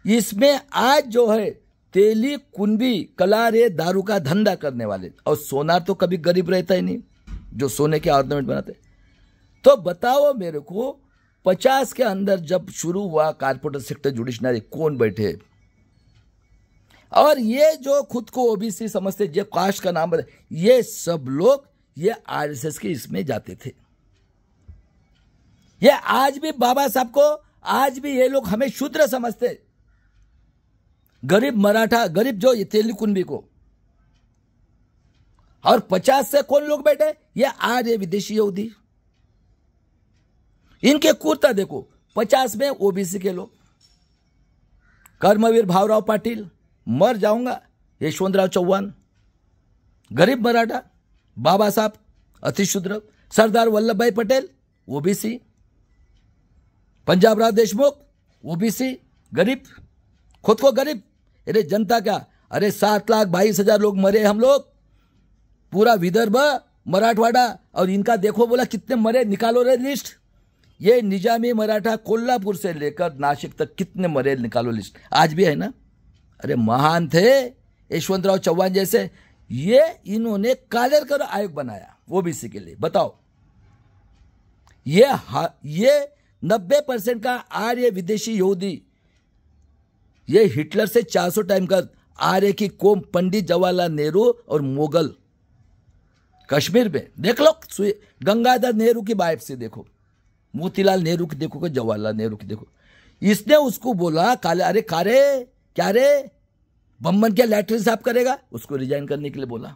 इसमें आज जो है तेली कुंभी कलार ये दारू का धंधा करने वाले, और सोनार तो कभी गरीब रहता ही नहीं जो सोने के ऑर्नामेंट बनाते। तो बताओ मेरे को 50 के अंदर जब शुरू हुआ कारपोरेटर सेक्टर जुडिशनरी, कौन बैठे? और ये जो खुद को ओबीसी समझते, जो कास्ट का नाम बता, ये सब लोग ये आरएसएस के इसमें जाते थे। ये आज भी बाबा साहब को, आज भी ये लोग हमें शूद्र समझते, गरीब मराठा, गरीब जो तेली कुंभी को। और 50 से कौन लोग बैठे? ये आर्य विदेशी यहूदी। इनके कुर्ता देखो, 50 में ओबीसी के लोग, कर्मवीर भावराव पाटिल, मर जाऊंगा, यशवंतराव चौहान, गरीब मराठा, बाबा साहब अतिशूद्र, सरदार वल्लभ भाई पटेल ओबीसी, पंजाबराव देशमुख ओबीसी, गरीब, खुद को गरीब। अरे जनता क्या, अरे 7,22,000 लोग मरे हम लोग, पूरा विदर्भ, मराठवाड़ा, और इनका देखो बोला कितने मरे, निकालो रे लिस्ट। ये निजामी मराठा कोल्हापुर से लेकर नासिक तक कितने मरे, निकालो लिस्ट। आज भी है ना। अरे महान थे यशवंतराव चौहान जैसे। ये इन्होंने कालेरकर आयोग बनाया ओबीसी के लिए। बताओ, ये 90% का आर्य विदेशी यहूदी, ये हिटलर से 400 टाइम का आर्य की कौम, पंडित जवाहरलाल नेहरू और मुगल कश्मीर में देख लो, गंगाधर नेहरू की बायोप्सी देखो, मोतीलाल नेहरू की देखो, जवाहरलाल नेहरू की देखो। इसने उसको बोला काले, अरे कारे क्या रे, बम्बन क्या लैट्रिन साफ करेगा, उसको रिजाइन करने के लिए बोला।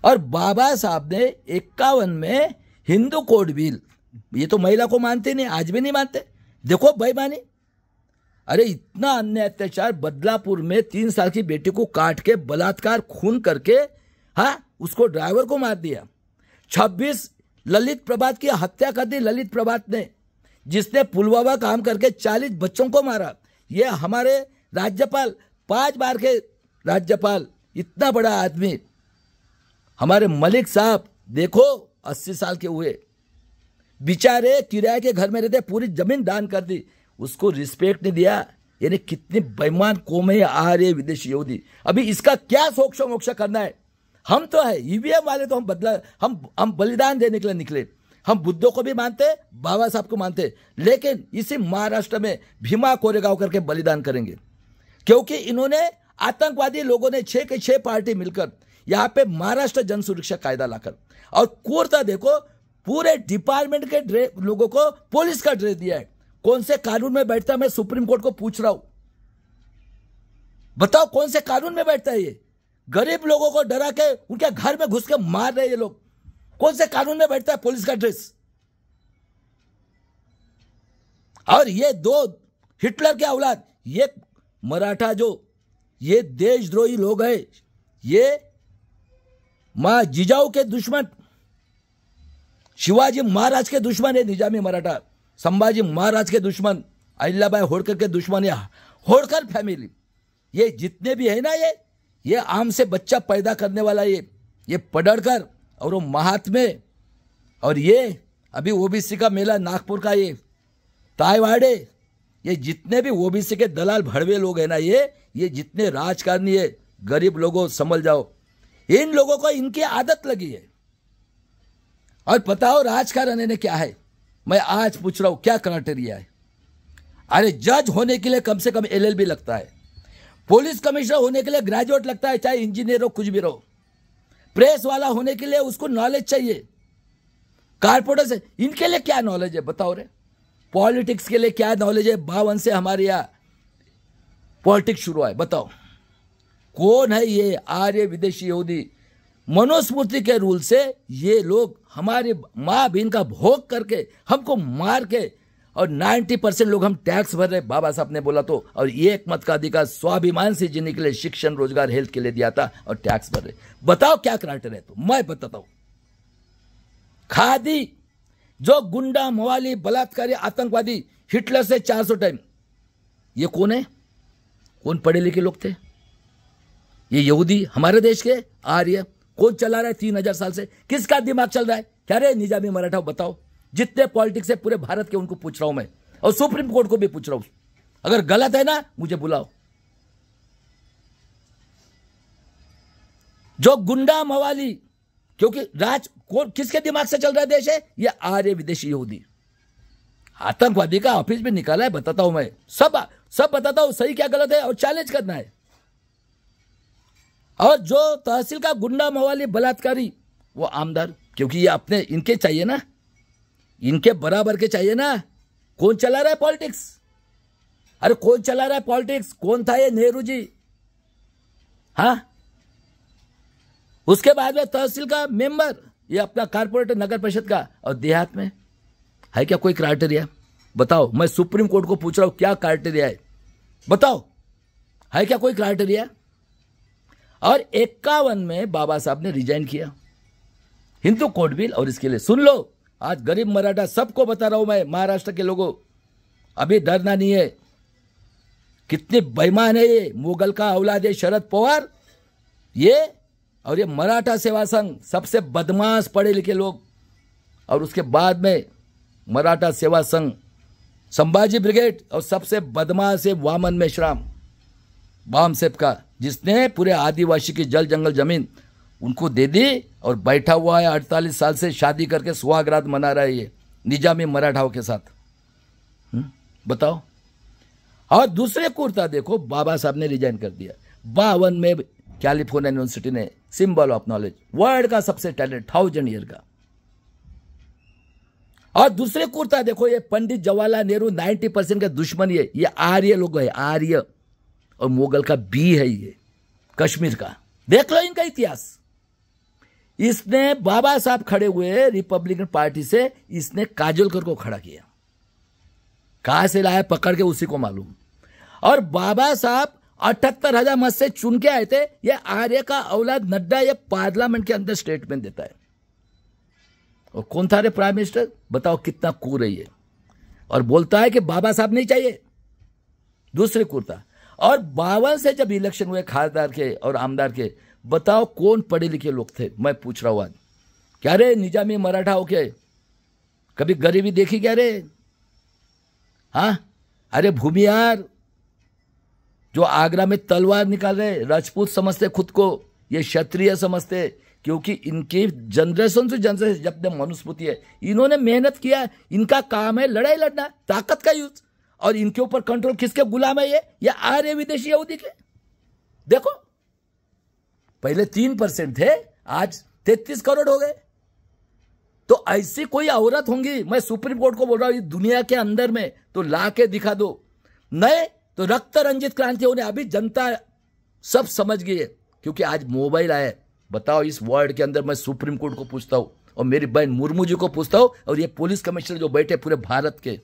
और बाबा साहब ने 51 में हिंदू कोड बिल, ये तो महिला को मानते नहीं, आज भी नहीं मानते, देखो बेईमानी। अरे इतना अन्याय अत्याचार, बदलापुर में 3 साल की बेटी को काट के बलात्कार खून करके, हाँ, उसको ड्राइवर को मार दिया। 26 ललित प्रभात की हत्या कर दी, ललित प्रभात ने, जिसने पुलवामा काम करके 40 बच्चों को मारा। ये हमारे राज्यपाल, 5 बार के राज्यपाल, इतना बड़ा आदमी, हमारे मलिक साहब देखो 80 साल के हुए, बेचारे किराए के घर में रहते, पूरी जमीन दान कर दी, उसको रिस्पेक्ट नहीं दिया। यानी कितनी बेईमान कौम है आर्य विदेशी यहूदी। अभी इसका क्या सोक्ष मोक्ष करना है? हम तो है ईवीएम वाले, तो हम बलिदान देने के लिए निकले। हम बुद्धों को भी मानते, बाबा साहब को मानते, लेकिन इसी महाराष्ट्र में भीमा कोरेगांव करके बलिदान करेंगे, क्योंकि इन्होंने आतंकवादी लोगों ने 6 के 6 पार्टी मिलकर यहां पे महाराष्ट्र जन सुरक्षा कायदा लाकर, और कोरता देखो, पूरे डिपार्टमेंट के लोगों को पुलिस का ड्रेस दिया है। कौन से कानून में बैठता है? मैं सुप्रीम कोर्ट को पूछ रहा हूं, बताओ कौन से कानून में बैठता है? ये गरीब लोगों को डरा के उनके घर में घुस के मार रहे ये लोग, कौन से कानून में बैठता है पुलिस का ड्रेस? और ये 2 हिटलर के औलाद, ये मराठा जो ये देशद्रोही लोग हैं, ये मां जिजाऊ के दुश्मन, शिवाजी महाराज के दुश्मन है निजामी मराठा, संभाजी महाराज के दुश्मन, अहिल्याबाई होळकर के दुश्मन, या होळकर फैमिली, ये जितने भी है ना, ये आम से बच्चा पैदा करने वाला, ये पडड़कर और वो महात्मे, और ये अभी ओबीसी का मेला नागपुर का, ये तायवाड़े, ये जितने भी ओबीसी के दलाल भड़वे लोग हैं ना, ये जितने राजकारणी है, गरीब लोगों संभल जाओ, इन लोगों को इनकी आदत लगी है। और बताओ राजकारण ने क्या है? मैं आज पूछ रहा हूं क्या क्राइटेरिया है? अरे जज होने के लिए कम से कम LLB लगता है, पुलिस कमिश्नर होने के लिए ग्रेजुएट लगता है, चाहे इंजीनियर हो कुछ भी रहो, प्रेस वाला होने के लिए उसको नॉलेज चाहिए, कारपोरेटर से, इनके लिए क्या नॉलेज है बताओ रे? पॉलिटिक्स के लिए क्या नॉलेज है? 52 से हमारे यहाँ पॉलिटिक्स शुरू है। बताओ कौन है ये आर्य विदेशी यहूदी? मनुस्मृति के रूल से ये लोग हमारे माँ बहन का भोग करके हमको मार के, और 90% लोग हम टैक्स भर रहे, बाबा साहब ने बोला तो, और एक मत का अधिकार स्वाभिमान से जीने के लिए शिक्षण, रोजगार, हेल्थ के लिए दिया था, और टैक्स भर रहे। बताओ क्या क्राइटेरिया है? तो मैं बताता हूं। खादी, जो गुंडा, मवाली, बलात्कारी, आतंकवादी, हिटलर से 400 टाइम, ये कौन है? कौन पढ़े लिखे लोग थे? ये यहूदी, हमारे देश के आर्य। कौन चला रहा है 3000 साल से? किसका दिमाग चल रहा है? क्या रे निजामी मराठा? बताओ, जितने पॉलिटिक्स है पूरे भारत के, उनको पूछ रहा हूं मैं, और सुप्रीम कोर्ट को भी पूछ रहा हूं। अगर गलत है ना, मुझे बुलाओ, जो गुंडा मवाली, क्योंकि राज कौन किसके दिमाग से चल रहा देश है, ये आर्य विदेशी यहूदी आतंकवादी का ऑफिस भी निकाला है। बताता हूं मैं, सब बताता हूं, सही क्या गलत है और चैलेंज करना है। और जो तहसील का गुंडा मवाली बलात्कारी वो आमदार, क्योंकि ये अपने इनके चाहिए ना, इनके बराबर के चाहिए ना। कौन चला रहा है पॉलिटिक्स? अरे कौन चला रहा है पॉलिटिक्स? कौन था ये? नेहरू जी। हाँ, उसके बाद में तहसील का मेंबर, ये अपना कारपोरेटर नगर परिषद का। और देहात में है क्या कोई क्राइटेरिया? बताओ, मैं सुप्रीम कोर्ट को पूछ रहा हूं, क्या क्राइटेरिया है? बताओ, है क्या कोई क्राइटेरिया? और 51 में बाबा साहब ने रिजाइन किया, हिंदू कोड बिल। और इसके लिए सुन लो, आज गरीब मराठा सबको बता रहा हूं मैं, महाराष्ट्र के लोगों, अभी डरना नहीं है। कितने बेईमान है ये, मुगल का औलाद है शरद पवार ये, और ये मराठा सेवा संघ, सबसे बदमाश पढ़े लिखे लोग। और उसके बाद में मराठा सेवा संघ, संभाजी ब्रिगेड, और सबसे बदमाश है वामन मेश्राम, बाम सेप का, जिसने पूरे आदिवासी की जल जंगल जमीन उनको दे दी और बैठा हुआ है 48 साल से, शादी करके सुहागरात मना रहा है ये निजामी मराठाओं के साथ। बताओ। और दूसरे कुर्ता देखो, बाबा साहब ने रिजाइन कर दिया 52 में। कैलिफोर्निया यूनिवर्सिटी ने सिंबल ऑफ नॉलेज, वर्ल्ड का सबसे टैलेंट, 1000 ईयर का। और दूसरे कुर्ता देखो, ये पंडित जवाहरलाल नेहरू 90% के दुश्मन, ये आर्य लोग है, आर्य। और मुगल का बी है ये, कश्मीर का। देख लो इनका इतिहास। इसने बाबा साहब खड़े हुए रिपब्लिकन पार्टी से, इसने काजोलकर को खड़ा किया। कहां से लाया पकड़ के, उसी को मालूम। और बाबा साहब 78,000 मत से चुन के आए थे। ये आर्य का औलाद नड्डा, ये पार्लियामेंट के अंदर स्टेटमेंट देता है। और कौन था रे प्राइम मिनिस्टर? बताओ कितना कूर है ये। और बोलता है कि बाबा साहब नहीं चाहिए। दूसरे कुर्ता। और 52 से जब इलेक्शन हुए खासदार के और आमदार के, बताओ कौन पढ़े लिखे लोग थे? मैं पूछ रहा हूं आज। क्या रे निजामी मराठा होके कभी गरीबी देखी क्या रे? हाँ, अरे भूमियार जो आगरा में तलवार निकाल रहे, राजपूत समझते खुद को, ये क्षत्रिय समझते, क्योंकि इनकी जनरेशन से जनरेशन जब मनुस्मृति है, इन्होंने मेहनत किया। इनका काम है लड़ाई लड़ना, ताकत का यूज। और इनके ऊपर कंट्रोल किसके गुलाम है? ये आर्य विदेशी यहूदी के। देखो, पहले 3% थे, आज 33 करोड़ हो गए। तो ऐसी कोई औरत होंगी, मैं सुप्रीम कोर्ट को बोल रहा हूं, दुनिया के अंदर में तो ला के दिखा दो। नहीं तो रक्त रंजित क्रांति होने। अभी जनता सब समझ गई है, क्योंकि आज मोबाइल आया है। बताओ, इस वर्ल्ड के अंदर मैं सुप्रीम कोर्ट को पूछता हूं, और मेरी बहन मुर्मू जी को पूछता हूं, और ये पुलिस कमिश्नर जो बैठे पूरे भारत के,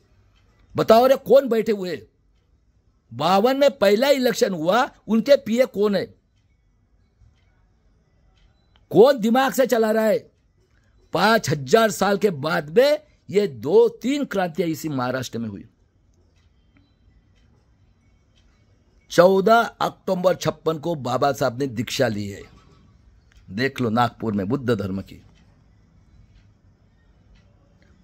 बताओ रे कौन बैठे हुए? 52 में पहला इलेक्शन हुआ, उनके पीए कौन है? कौन दिमाग से चला रहा है? 5000 साल के बाद में ये 2-3 क्रांतियां इसी महाराष्ट्र में हुई। 14 अक्टूबर 56 को बाबा साहब ने दीक्षा ली है। देख लो, नागपुर में बुद्ध धर्म की।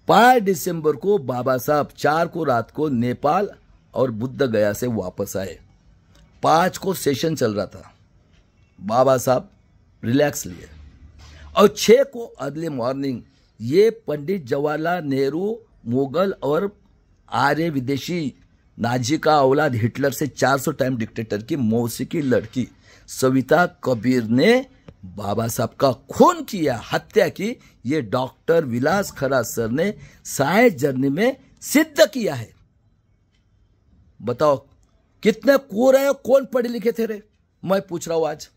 5 दिसंबर को बाबा साहब 4 को रात को नेपाल और बुद्ध गया से वापस आए। 5 को सेशन चल रहा था, बाबा साहब रिलैक्स लिए। और 6 को अर्ली मॉर्निंग ये पंडित जवाहरलाल नेहरू, मुगल और आर्य विदेशी नाजी का औलाद हिटलर से 400 टाइम डिक्टेटर की मौसी की लड़की सविता कबीर ने बाबा साहब का खून किया, हत्या की। ये डॉक्टर विलास खरा सर ने साइंस जर्नी में सिद्ध किया है। बताओ कितने कूर है, कौन पढ़े लिखे थे रे? मैं पूछ रहा हूं आज,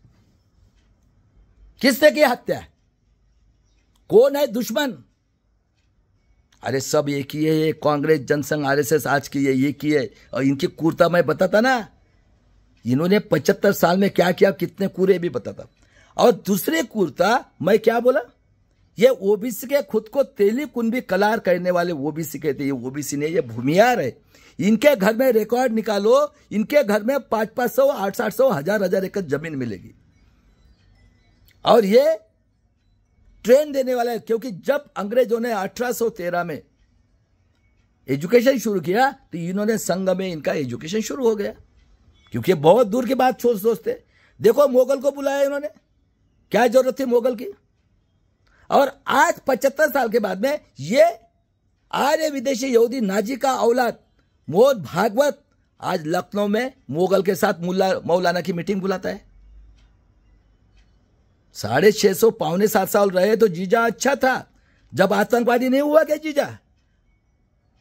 किसने की हत्या? कौन है दुश्मन? अरे सब एक ही है, ये कांग्रेस, जनसंघ, आरएसएस आज की है, ये की है। और इनकी कूरता मैं बताता ना, इन्होंने 75 साल में क्या किया, कितने कूरे भी बताता। और दूसरे कूरता मैं क्या बोला, ये ओबीसी के खुद को तेली कुंभी कलार कहने वाले ओबीसी कहते, ये ओबीसी नहीं, ये भूमियार है। इनके घर में रिकॉर्ड निकालो, इनके घर में 500, 800, 1000 एकड़ जमीन मिलेगी। और ये ट्रेन देने वाला है, क्योंकि जब अंग्रेजों ने 1813 में एजुकेशन शुरू किया, तो इन्होंने संघ में इनका एजुकेशन शुरू हो गया, क्योंकि बहुत दूर की बात सोचते। देखो मुगल को बुलाया इन्होंने, क्या जरूरत थी मुगल की? और आज 75 साल के बाद में ये आर्य विदेशी यहूदी नाजी का औलाद मोहन भागवत आज लखनऊ में मुगल के साथ मौलाना की मीटिंग बुलाता है। 650 पौने 7 साल रहे तो जीजा अच्छा था, जब आतंकवादी नहीं हुआ क्या जीजा?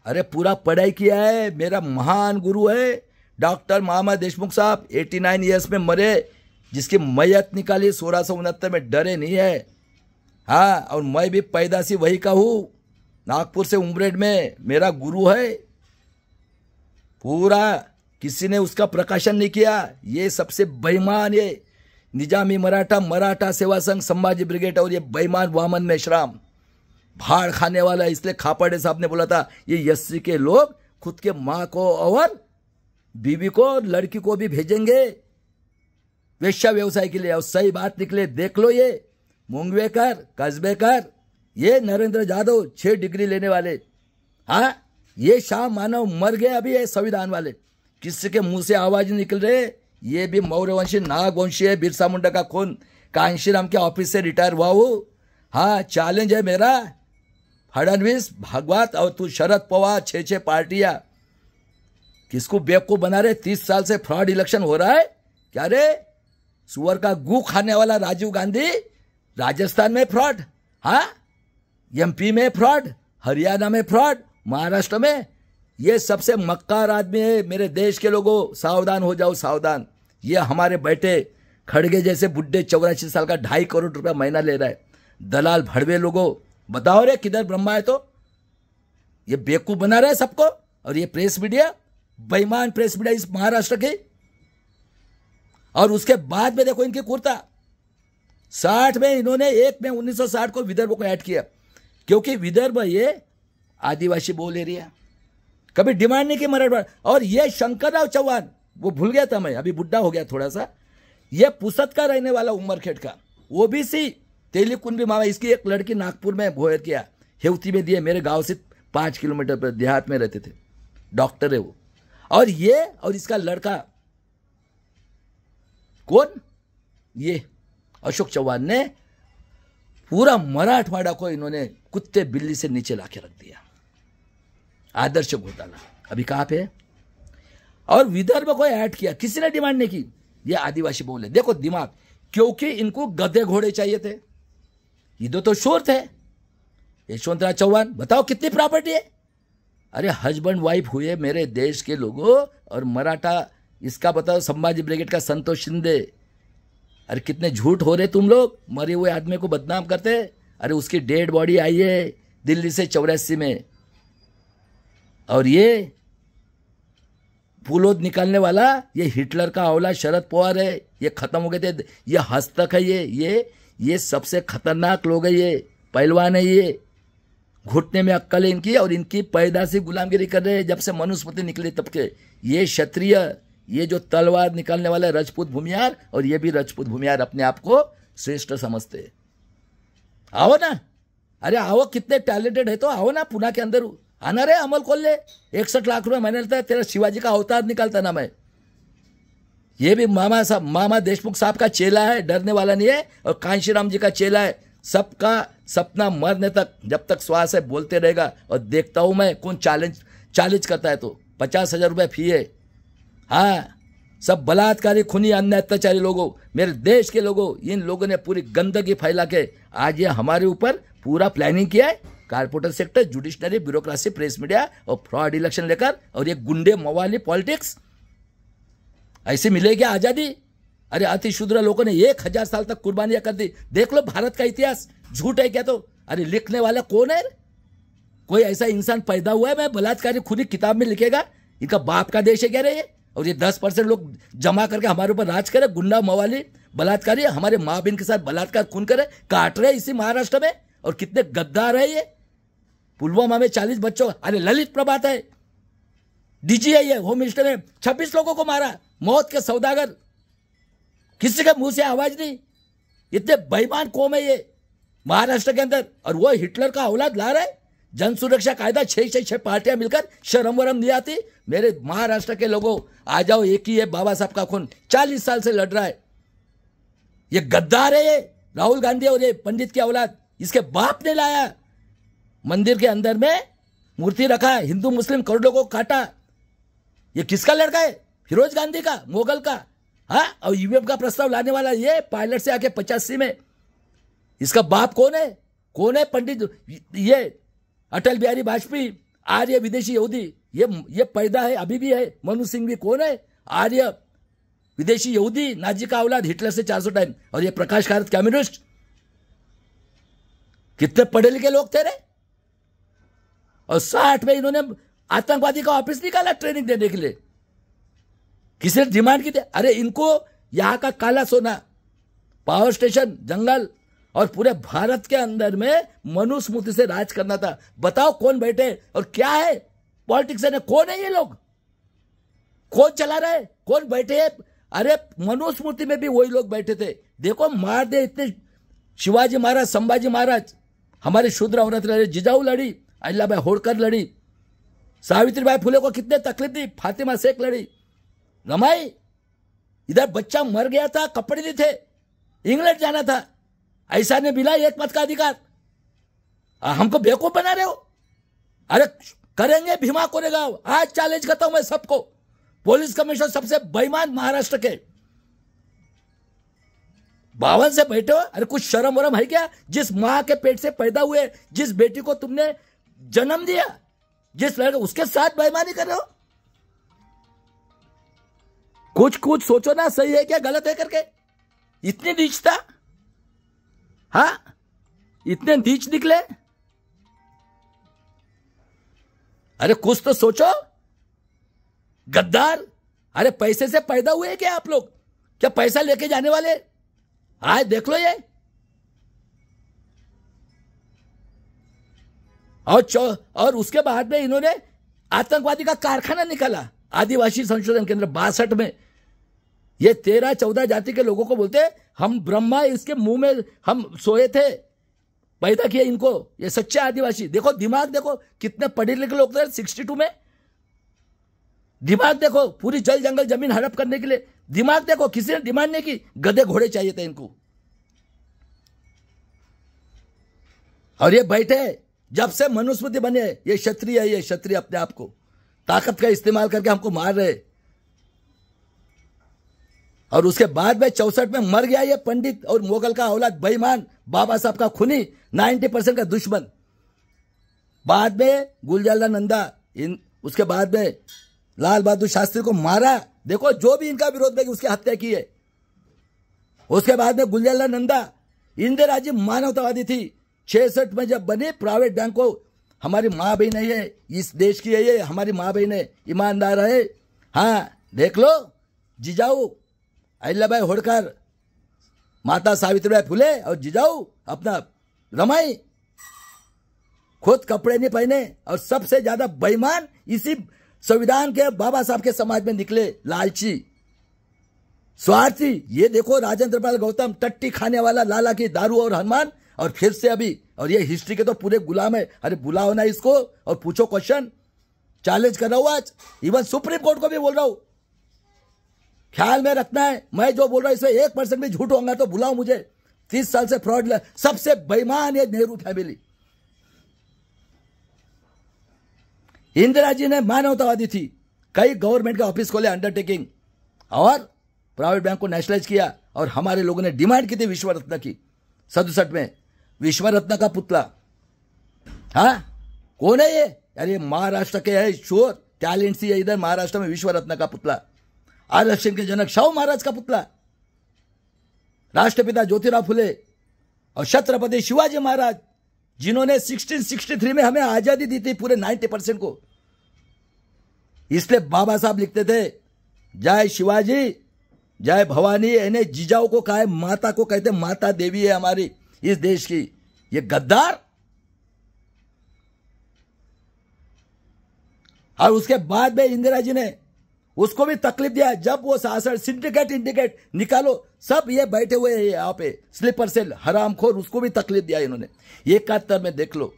अरे पूरा पढ़ाई किया है, मेरा महान गुरु है डॉक्टर मोहम्मद देशमुख साहब, 89 ईयर्स में मरे, जिसकी मैयत निकाली 1669 में, डरे नहीं है। हाँ, और मैं भी पैदाशी वही का हूं, नागपुर से उमरेड में मेरा गुरु है। पूरा किसी ने उसका प्रकाशन नहीं किया। ये सबसे बेईमान, ये निजामी मराठा सेवा संघ, संभाजी ब्रिगेड और ये बेईमान वामन मेश्राम भाड़ खाने वाला। इसलिए खापड़े साहब ने बोला था ये एससी के लोग खुद के माँ को और बीवी को और लड़की को भी भेजेंगे वेश्या व्यवसाय के लिए, और सही बात निकले। देख लो ये मुंगवेकर, कस्बेकर, ये नरेंद्र यादव 6 डिग्री लेने वाले, हाँ ये शाह मानव मर गए अभी, ये संविधान वाले, किसी के मुंह से आवाज निकल रहे। ये भी मौर्यवंशी नागवंशी है, बिरसा मुंडा का खून, कांशीराम के ऑफिस से रिटायर हुआ वो। हाँ, चैलेंज है मेरा, फडणवीस, भागवत और तू शरद पवार, 6 पार्टियां किसको बेवकूफ बना रहे? 30 साल से फ्रॉड इलेक्शन हो रहा है क्या रे? सुअर का गू खाने वाला राजीव गांधी राजस्थान में फ्रॉड, हाँ एमपी में फ्रॉड, हरियाणा में फ्रॉड, महाराष्ट्र में। ये सबसे मक्कार आदमी है। मेरे देश के लोगों, सावधान हो जाओ, सावधान। ये हमारे बेटे खड़गे जैसे बुड्ढे 84 साल का 2.5 करोड़ रुपया महीना ले रहा है। दलाल भड़वे लोगों, बताओ रे किधर ब्रह्मा है? तो ये बेवकूफ बना रहे सबको। और ये प्रेस मीडिया, बेईमान प्रेस मीडिया इस महाराष्ट्र की। और उसके बाद में देखो इनकी कुर्ता, 60 में इन्होंने 1 में 1960 को विदर्भ को ऐड किया, क्योंकि विदर्भ ये आदिवासी बोल एरिया, कभी डिमांड नहीं की मराठवाड़ा। और ये शंकरराव चौहान, वो भूल गया था मैं, अभी बुढ़ा हो गया थोड़ा सा, ये पुसद का रहने वाला, उमरखेड़ का, ओबीसी, तेलीकुंडी मामा। इसकी एक लड़की नागपुर में भोयर किया, हेवती में दिए, मेरे गांव से 5 किलोमीटर पर देहात में रहते थे, डॉक्टर है वो। और ये और इसका लड़का कौन? ये अशोक चौहान ने पूरा मराठवाड़ा को इन्होंने कुत्ते बिल्ली से नीचे लाके रख दिया। आदर्श घोटाला अभी कहां पे है? और विदर्भ को ऐड किया, किसी ने डिमांड नहीं की। ये आदिवासी बोले, देखो दिमाग, क्योंकि इनको गधे घोड़े चाहिए थे। ये तो शोर थे। यशवंतराव चौहान, बताओ कितनी प्रॉपर्टी है? अरे हस्बैंड वाइफ हुए मेरे देश के लोगों। और मराठा, इसका बताओ संभाजी ब्रिगेड का संतोष शिंदे। अरे कितने झूठ हो रहे तुम लोग, मरे हुए आदमी को बदनाम करते। अरे उसकी डेड बॉडी आई है दिल्ली से 84 में। और ये फूलोद निकालने वाला ये हिटलर का औलाद शरद पवार है। ये खत्म हो गए थे, ये हस्तक है, ये सबसे खतरनाक लोग है। ये पहलवान है, ये घुटने में अक्कल है इनकी, और इनकी पैदाशी गुलामगिरी कर रहे हैं जब से मनुस्मृति निकली तब के। ये क्षत्रिय, ये जो तलवार निकालने वाला राजपूत भूमियार, और ये भी राजपूत भूमियार अपने आप को श्रेष्ठ समझते। आओ ना, अरे आओ, कितने टैलेंटेड है तो आओ ना, पुणे के अंदर आना रे, अमल खोल ले। 61 लाख रुपए मैंने लेता है, तेरा शिवाजी का अवतार निकालता ना मैं। ये भी मामा देशमुख साहब का चेला है, डरने वाला नहीं है। और कांशीराम जी का चेला है। सबका सपना मरने तक, जब तक श्वास है, बोलते रहेगा। और देखता हूं मैं कौन चैलेंज करता है। तो 50,000 रुपये फी है। हाँ, सब बलात्कारी, खूनी, अन्य अत्याचारी लोगों, मेरे देश के लोगों, इन लोगों ने पूरी गंदगी फैला के आज ये हमारे ऊपर पूरा प्लानिंग किया है। Corporate sector, judiciary, bureaucracy, press media और फ्रॉड इलेक्शन लेकर, और ये गुंडे मवाली पॉलिटिक्स, ऐसे मिलेगी आजादी? अरे अति शूद्र लोगों ने 1000 साल तक कुर्बानियां कर दी। देख लो भारत का इतिहास, झूठ है क्या? तो अरे लिखने वाला कौन है? कोई ऐसा इंसान पैदा हुआ है मैं बलात्कारी खुद ही किताब में लिखेगा? इनका बाप का देश है क्या रे? और ये 10% लोग जमा करके हमारे ऊपर राज करे, गुंडा मवाली बलात्कारी, हमारे माँ बहन के साथ बलात्कार खून करे, काट रहे इसी महाराष्ट्र में। और कितने गद्दार है ये। पुलवामा में 40 बच्चों, अरे ललित प्रभात है, डीजी है ये, होम मिनिस्टर ने 26 लोगों को मारा, मौत के सौदागर, किसी के मुंह से आवाज नहीं। इतने बेईमान कौम है ये महाराष्ट्र के अंदर। और वो हिटलर का औलाद ला रहा है। जन सुरक्षा कायदा 6 पार्टियां मिलकर, शर्म वरम नहीं आती? मेरे महाराष्ट्र के लोगों आ जाओ, एक ही है बाबा साहब का खून, 40 साल से लड़ रहा है। ये गद्दार है ये, राहुल गांधी और ये पंडित की औलाद, इसके बाप ने लाया, मंदिर के अंदर में मूर्ति रखा, हिंदू मुस्लिम करोड़ों को काटा। ये किसका लड़का है? फिरोज गांधी का, मोगल का। हाँ, और ईवीएम का प्रस्ताव लाने वाला ये पायलट से आके 85 में। इसका बाप कौन है? कौन है? पंडित ये अटल बिहारी वाजपेयी, आर्य विदेशी यहूदी। ये पैदा है, अभी भी है। मनु सिंह भी कौन है? आर्य विदेशी यहूदी, नाजी का औलाद, हिटलर से 400 टाइम। और ये प्रकाश कारात कम्युनिस्ट, कितने पढ़े लिखे लोग थे रे। और 60 में इन्होंने आतंकवादी का ऑफिस निकाला ट्रेनिंग देने के लिए। किसी ने डिमांड की थी? अरे इनको यहां का काला सोना, पावर स्टेशन, जंगल और पूरे भारत के अंदर में मनुस्मृति से राज करना था। बताओ कौन बैठे और क्या है पॉलिटिक्स है? कौन है ये लोग? कौन चला रहा है? कौन बैठे है? अरे मनुस्मृति में भी वही लोग बैठे थे। देखो मार दे इतने, शिवाजी महाराज, संभाजी महाराज, हमारे शूद्र औरत लड़ी, जिजाऊ लड़ी, अहिल्याबाई होळकर लड़ी, सावित्रीबाई फुले को कितने तकलीफ दी, फातिमा शेख लड़ी, रमाई। इधर बच्चा मर गया था, कपड़े नहीं थे, इंग्लैंड जाना था, ऐसा ने मिला एक मत का अधिकार। हमको बेवकूफ बना रहे हो? अरे करेंगे, भीमा कोरेगा। आज चैलेंज करता हूं मैं सबको। पुलिस कमिश्नर सबसे बेईमान महाराष्ट्र के 52 से बैठे हो। अरे कुछ शर्म वरम है क्या? जिस मां के पेट से पैदा हुए, जिस बेटी को तुमने जन्म दिया, जिस लड़के, उसके साथ बेईमानी कर रहे हो। कुछ सोचो ना, सही है क्या गलत है करके। इतनी नीचता, हाँ, इतने नीच निकले। अरे कुछ तो सोचो, गद्दार। अरे पैसे से पैदा हुए क्या आप लोग? क्या पैसा लेके जाने वाले? आज देख लो ये। और उसके बाद में इन्होंने आतंकवादी का कारखाना निकाला, आदिवासी संशोधन केंद्र 62 में। ये 13-14 जाति के लोगों को बोलते हम ब्रह्मा, इसके मुंह में हम सोए थे, पैदा किए इनको। ये सच्चे आदिवासी। देखो दिमाग, देखो कितने पढ़े लिखे लोग थे 62 में। दिमाग देखो, पूरी जल जंगल जमीन हड़प करने के लिए दिमाग देखो। किसी ने डिमांड नहीं की, गधे घोड़े चाहिए थे इनको। और ये बैठे, जब से मनुस्मृति बने, ये क्षत्रिय है, ये क्षत्रिय अपने आप को ताकत का इस्तेमाल करके हमको मार रहे। और उसके बाद में 64 में मर गया ये पंडित और मोगल का औलाद, बेईमान, बाबा साहब का खूनी, 90% का दुश्मन। बाद में गुलजाला नंदा, उसके बाद में लाल बहादुर शास्त्री को मारा। देखो जो भी इनका विरोध में उसकी हत्या की है। उसके बाद में गुलजाला नंदा, इंदिरा जी मानवतावादी थी। 66 में जब बनी, प्राइवेट बैंक को हमारी माँ बहन है, इस देश की है ये, हमारी माँ बहन है, ईमानदार है। हाँ देख लो, जिजाऊ अहिल्याबाई होळकर, माता सावित्रीबाई फुले और जिजाऊ अपना रमाई, खुद कपड़े नहीं पहने। और सबसे ज्यादा बेईमान इसी संविधान के बाबा साहब के समाज में निकले, लालची, स्वार्थी। ये देखो राजेंद्र पाल गौतम, टट्टी खाने वाला, लाला की दारू और हनुमान, और फिर से अभी, और ये हिस्ट्री के तो पूरे गुलाम है। अरे बुलाओ ना इसको और पूछो क्वेश्चन। चैलेंज कर रहा हूं आज, इवन सुप्रीम कोर्ट को भी बोल रहा हूं। ख्याल में रखना है, मैं जो बोल रहा हूं इसमें 1% भी झूठ होगा तो बुलाओ मुझे। 30 साल से फ्रॉड, सबसे बेईमान ये नेहरू फैमिली। इंदिरा जी ने मानवतावादी थी, कई गवर्नमेंट के ऑफिस खोले, अंडरटेकिंग, और प्राइवेट बैंक को नेशनलाइज किया। और हमारे लोगों ने डिमांड की थी विश्व रत्न की 67 में, विश्व रत्न का पुतला। हाँ कौन है ये? अरे महाराष्ट्र के है, शोर टैलेंट सी है इधर महाराष्ट्र में, विश्व रत्न का पुतला। आरक्षण के जनक शाहू महाराज का पुतला, राष्ट्रपिता ज्योतिराव फुले और छत्रपति शिवाजी महाराज, जिन्होंने 1663 में हमें आजादी दी थी पूरे 90% को। इसलिए बाबा साहब लिखते थे, जय शिवाजी जय भवानी। इन्हें जिजाऊ को कहा है, माता को कहते, माता देवी है हमारी इस देश की। ये गद्दार। और उसके बाद में इंदिरा जी ने उसको भी तकलीफ दिया। जब वो शासन सिंडिकेट इंडिकेट निकालो, सब ये बैठे हुए हैं यहाँ पे स्लीपर सेल, हरामखोर, उसको भी तकलीफ दिया इन्होंने। 71 में देख लो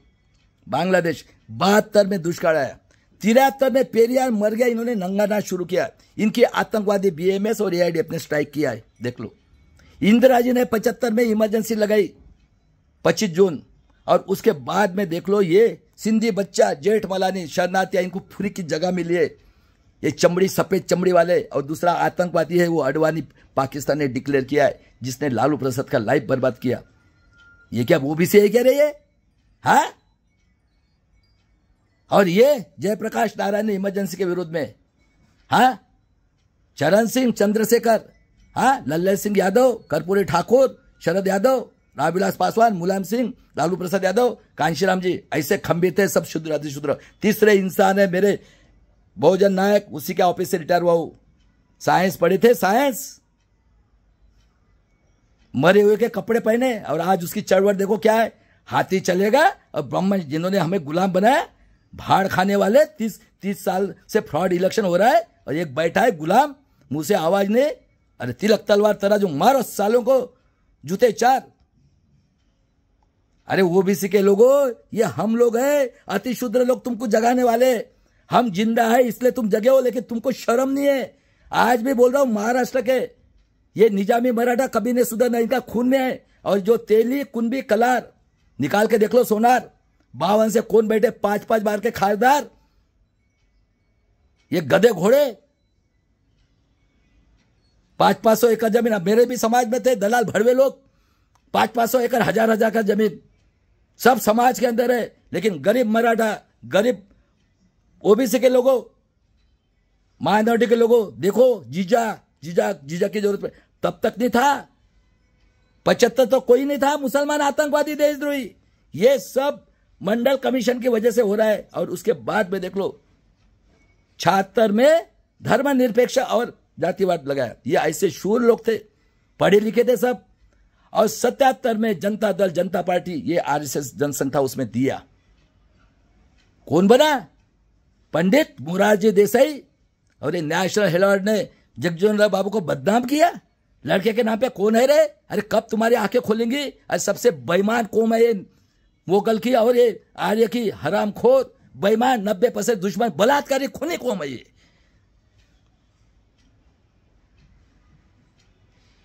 बांग्लादेश, 72 में दुष्काल आया, 73 में पेरियार मर गया, इन्होंने नंगा नाच शुरू किया। इनकी आतंकवादी बीएमएस और एआईडीएफ ने स्ट्राइक किया है, देख लो। इंदिरा जी ने 75 में इमरजेंसी लगाई 25 जून, और उसके बाद में देख लो ये सिंधी बच्चा जेठमलानी शरणार्थी इनको फ्री की जगह मिली है, ये चमड़ी सफेद चमड़ी वाले। और दूसरा आतंकवादी है वो अडवाणी, पाकिस्तान ने डिक्लेयर किया है, जिसने लालू प्रसाद का लाइफ बर्बाद किया। ये क्या वो भी से कह रही है? हाँ, और ये जयप्रकाश नारायण ने इमरजेंसी के विरोध में, हाँ, चरण सिंह, चंद्रशेखर, हाँ, लल्ले सिंह यादव, कर्पूरी ठाकुर, शरद यादव, रामविलास पासवान, मुलायम सिंह, लालू प्रसाद यादव, कांशीराम जी, ऐसे खंबित है सब शुद्र अतिशूद्र। तीसरे इंसान है मेरे बहुजन नायक, उसी के ऑफिस से रिटायर हुआ हूं। साइंस पढ़े थे, साइंस, मरे हुए के कपड़े पहने, और आज उसकी चढ़वट देखो क्या है, हाथी चलेगा। और ब्रह्म जिन्होंने हमें गुलाम बनाया, भाड़ खाने वाले, 30 साल से फ्रॉड इलेक्शन हो रहा है, और एक बैठा है गुलाम, मुंह से आवाज नहीं। अरे तिलक तलवार तरह जो मारो सालों को, जूते 4। अरे ओबीसी के लोगों, ये हम लोग हैं, अतिशूद्र लोग तुमको जगाने वाले। हम जिंदा है इसलिए तुम जगे हो, लेकिन तुमको शर्म नहीं है। आज भी बोल रहा हूं, महाराष्ट्र के ये निजामी मराठा कभी नहीं सुधरना, इनका खून में है। और जो तेली कुंभी कलार निकाल के देख लो, सोनार 52 से कौन बैठे, 5-5 बार के खासदार, ये गधे घोड़े, 500-500 एकड़ जमीन। अब मेरे भी समाज में थे दलाल भड़वे लोग, 500-500 एकड़, 1000-1000 का जमीन, सब समाज के अंदर है। लेकिन गरीब मराठा, गरीब ओबीसी के लोगों, माइनॉरिटी के लोगों, देखो जीजा की जरूरत पे तब तक नहीं था। 75 तो कोई नहीं था मुसलमान आतंकवादी देशद्रोही। ये सब मंडल कमीशन की वजह से हो रहा है। और उसके बाद में देख लो 76 में धर्मनिरपेक्ष और जातिवाद लगाया। ये ऐसे शूर लोग थे, पढ़े लिखे थे सब। और 77 में जनता दल, जनता पार्टी, ये आरएसएस जनसंघ उसमें दिया। कौन बना? पंडित मोरारजी देसाई। और ये नेशनल हेराल्ड ने जगजीवन राम बाबू को बदनाम किया लड़के के नाम पे। कौन है रे? अरे कब तुम्हारी आंखें खोलेंगी? अरे सबसे बेईमान कौम है ये मोगल की और ये आर्य की, हरामखोर बेईमान, 90% दुश्मन, बलात्कारी, खूनी कौम है ये।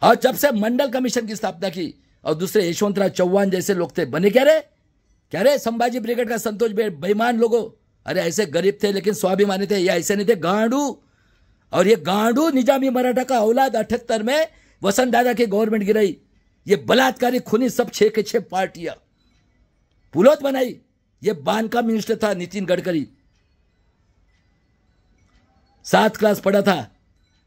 और जब से मंडल कमीशन की स्थापना की, और दूसरे यशवंतराव चौहान जैसे लोग थे, बने क्या रे संभाजी ब्रिगेड का संतोष बेईमान लोगों। अरे ऐसे गरीब थे लेकिन स्वाभिमानी थे, ये ऐसे नहीं थे गांडू। और ये गांडू निजामी मराठा का औलाद 78 में वसंत दादा की गवर्नमेंट गिराई। ये बलात्कारी खूनी सब 6 के 6 पार्टियां पुलोत बनाई। ये बान का मिनिस्टर था नितिन गडकरी, 7 क्लास पढ़ा था।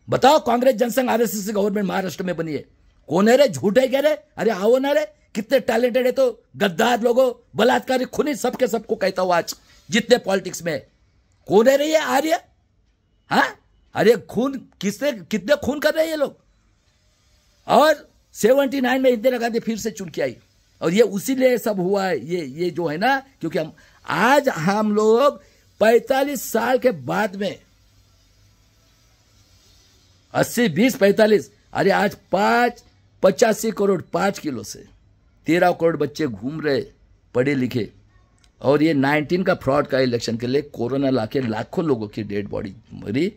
बताओ कांग्रेस जनसंघ आरएसएस की गवर्नमेंट महाराष्ट्र में बनी है। कौन है रे? झूठे कह रहे? अरे आओ ना रे, कितने टैलेंटेड है। तो गद्दार लोगों, बलात्कारी खूनी, सबके सबको कहता हूं आज जितने पॉलिटिक्स में। कौन है रे ये आर्य? हाँ, अरे खून कितने खून कर रहे हैं ये लोग। और 79 में इंदिरा गांधी फिर से चुन के आई। और ये उसी लिए सब हुआ है ये जो है ना, क्योंकि हम लोग 45 साल के बाद में 80, 20, 45, अरे आज 85 करोड़ 5 किलो से 13 करोड़ बच्चे घूम रहे पढ़े लिखे। और ये 19 का फ्रॉड का इलेक्शन के लिए कोरोना लाके लाखों लोगों की डेड बॉडी मरी।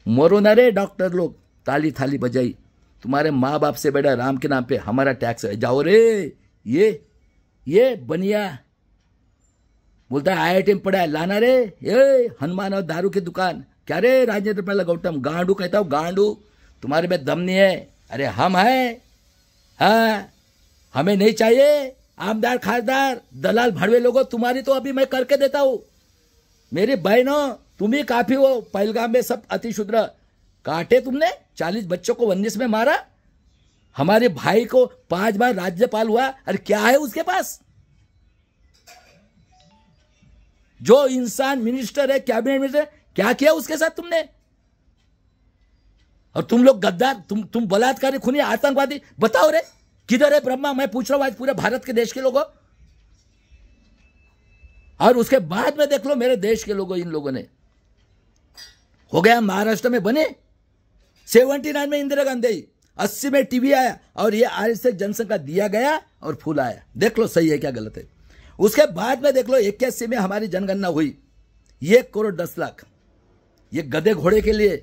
मरो ना रे डॉक्टर लोग, ताली थाली बजाई। तुम्हारे माँ बाप से बेटा राम के नाम पे हमारा टैक्स है, जाओ रे। ये बनिया बोलता है IIT में पढ़ा है, लाना रे। ये हनुमान और दारू की दुकान, क्या रे राजेंद्र प्रहलाद गौतम, गांडू कहता हूं, गांडू। तुम्हारे में दम नहीं है। अरे हम हैं, हाँ, हमें नहीं चाहिए आमदार खासदार दलाल भड़वे लोगों तुम्हारी तो अभी मैं करके देता हूं। मेरी बहनों, तुम ही काफी हो। पहलगाम में सब अतिशूद्र काटे तुमने, 40 बच्चों को 19 में मारा। हमारे भाई को 5 बार राज्यपाल हुआ। अरे क्या है उसके पास? जो इंसान मिनिस्टर है, कैबिनेट मिनिस्टर, क्या किया उसके साथ तुमने? और तुम लोग गद्दार, तुम बलात्कारी, खूनी, आतंकवादी। बताओ रे किधर है ब्रह्मा? मैं पूछ रहा हूं आज पूरे भारत के देश के लोगों। और उसके बाद में देख लो मेरे देश के लोगों, इन लोगों ने हो गया महाराष्ट्र में बने। 79 में इंदिरा गांधी, 80 में टीवी आया, और ये आरएसएस जनसंघ का दिया गया और फूल आया। देख लो सही है क्या गलत है। उसके बाद में देख लो 81 में हमारी जनगणना हुई, 1 करोड़ 10 लाख। ये गधे घोड़े के लिए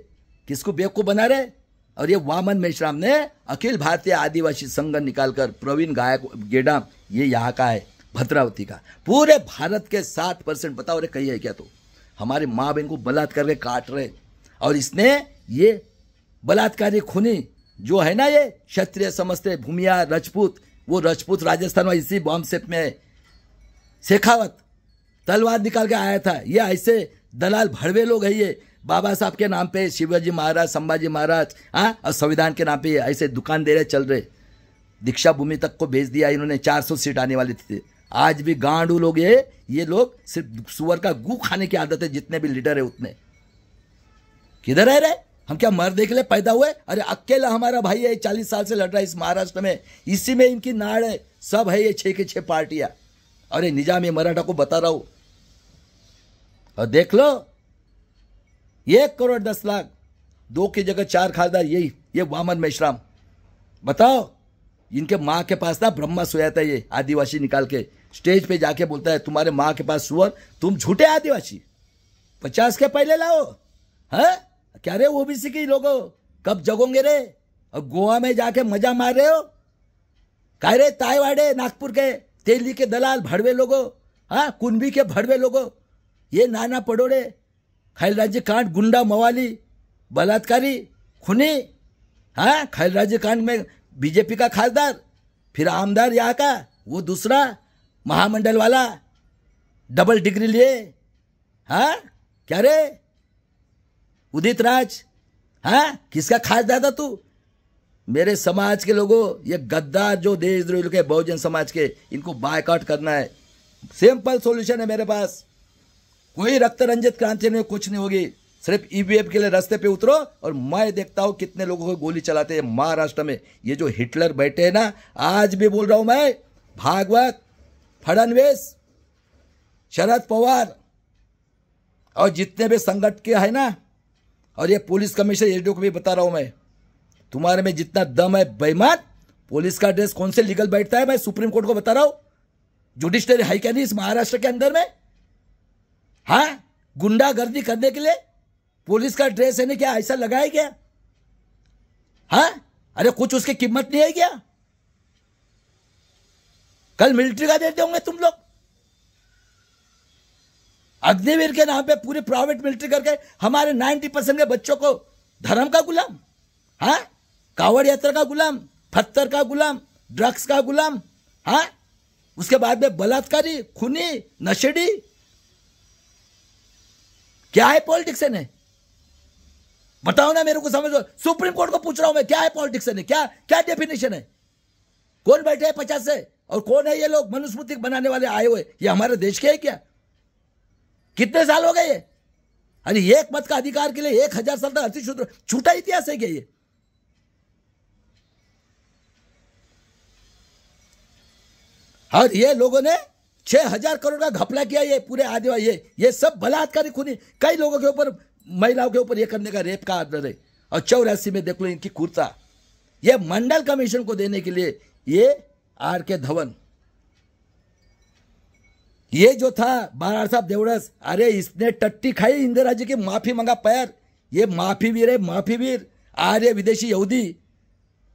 किसको बेवकूफ बना रहे? और ये वामन मेश्राम ने अखिल भारतीय आदिवासी संघ निकालकर प्रवीण गायक गेडाम, ये यहाँ का है, भद्रावती का, पूरे भारत के 60%, बताओ रे कही है क्या? तो हमारी माँ बहन को बलात्कार करके काट रहे, और इसने ये बलात्कारी खूनी जो है ना, ये क्षत्रिय समझते भूमिया राजपूत, वो राजपूत राजस्थान में इसी बॉम्ब सेट में शेखावत तलवार निकाल के आया था। ये ऐसे दलाल भड़वे लोग है, ये बाबा साहब के नाम पे शिवाजी महाराज, संभाजी महाराज, हाँ, और संविधान के नाम पे ऐसे दुकान दे रहे चल रहे। दीक्षा भूमि तक को भेज दिया इन्होंने, 400 सीट आने वाली थी। आज भी गांडू लोग ये लोग सिर्फ सुअर का गू खाने की आदत है, जितने भी लीडर है उतने। किधर है रे? हम क्या मर देख ले पैदा हुए? अरे अकेला हमारा भाई है, 40 साल से लड़ रहा है इस महाराष्ट्र में, इसी में इनकी नाड़ है, सब है ये 6 के 6 पार्टियां। अरे निजाम मराठा को बता रहा हूं, और देख लो 1 करोड़ 10 लाख, 2 की जगह 4 खासदार, यही ये वामन मेश्राम। बताओ, इनके माँ के पास ना ब्रह्मा सोया था, ये आदिवासी निकाल के स्टेज पे जाके बोलता है तुम्हारे माँ के पास सुअर, तुम झूठे आदिवासी, 50 के पहले लाओ। है क्या रे ओबीसी के लोगों, कब जगोगे रे? और गोवा में जाके मजा मार रहे हो? कह रे ताईवाड़े, नागपुर के तेली के दलाल भड़वे लोगों, हाँ, कुंभी के भड़वे लोगों, ये नाना पड़ोड़े, खैल राज्य कांड, गुंडा मवाली, बलात्कारी, खूनी, हाँ, खैल राज्य कांड में बीजेपी का खासदार, फिर आमदार यहाँ का, वो दूसरा महामंडल वाला, डबल डिग्री लिए, हाँ, क्या रे उदित राज, हाँ, किसका खासदार था तू? मेरे समाज के लोगों, ये गद्दार जो देशद्रोही के बहुजन समाज के, इनको बायकॉट करना है। सिंपल सॉल्यूशन है मेरे पास, कोई रक्त रंजित क्रांति नहीं, कुछ नहीं होगी, सिर्फ ईवीएम के लिए रास्ते पे उतरो। और मैं देखता हूं कितने लोगों को गोली चलाते हैं महाराष्ट्र में, ये जो हिटलर बैठे हैं ना, आज भी बोल रहा हूं मैं, भागवत, फडणवीस, शरद पवार और जितने भी संगठन के है ना, और ये पुलिस कमिश्नर एडीओ को भी बता रहा हूं मैं, तुम्हारे में जितना दम है बेईमान, पुलिस का ड्रेस कौन से लीगल बैठता है, मैं सुप्रीम कोर्ट को बता रहा हूं, जुडिशरी है क्या नहीं इस महाराष्ट्र के अंदर में? हाँ, गुंडागर्दी करने के लिए पुलिस का ड्रेस है ना, क्या ऐसा लगाया क्या? हाँ, अरे कुछ उसकी कीमत नहीं है क्या? कल मिलिट्री का देते होंगे तुम लोग, अग्निवीर के नाम पे पूरी प्राइवेट मिलिट्री करके हमारे 90% के बच्चों को धर्म का गुलाम, हाँ, कावड़ यात्रा का गुलाम, पत्थर का गुलाम, ड्रग्स का गुलाम, हाँ, उसके बाद में बलात्कारी, खूनी, नशेड़ी, क्या है पॉलिटिक्स है? बताओ ना मेरे को, समझो, सुप्रीम कोर्ट को पूछ रहा हूं मैं, क्या है पॉलिटिक्स है? क्या क्या डेफिनेशन है? कौन बैठे हैं 50 से, और कौन है ये लोग मनुस्मृति बनाने वाले आए हुए? ये हमारे देश के है क्या? कितने साल हो गए ये? अरे एक मत का अधिकार के लिए 1000 साल तक अतिशूद्र, झूठा इतिहास है क्या ये? और ये लोगों ने 6000 करोड़ का घपला किया, ये पूरे आदिवासी, ये सब बलात्कारी खूनी, कई लोगों के ऊपर, महिलाओं के ऊपर ये करने का, रेप का आदर है। और 84 में देख लो इनकी कुर्ता, ये मंडल कमीशन को देने के लिए ये आर.के. धवन, ये जो था बाराड़ साहब देवड़स, अरे इसने टट्टी खाई इंदिरा जी की, माफी मांगा पैर, ये माफी वीर है, माफी वीर, आर्य विदेशी यहूदी,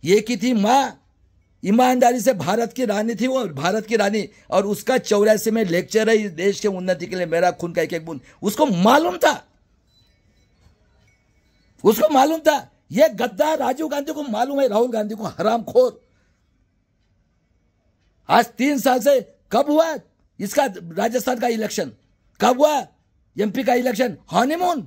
ये की थी माँ, ईमानदारी से भारत की रानी थी वो, भारत की रानी, और उसका 84 में लेक्चर है, इस देश के उन्नति के लिए मेरा खून का एक एक बूंद, उसको मालूम था, उसको मालूम था। ये गद्दार राजीव गांधी को मालूम है, राहुल गांधी को, हरामखोर। आज 3 साल से कब हुआ इसका राजस्थान का इलेक्शन, कब हुआ एमपी का इलेक्शन, हनीमून,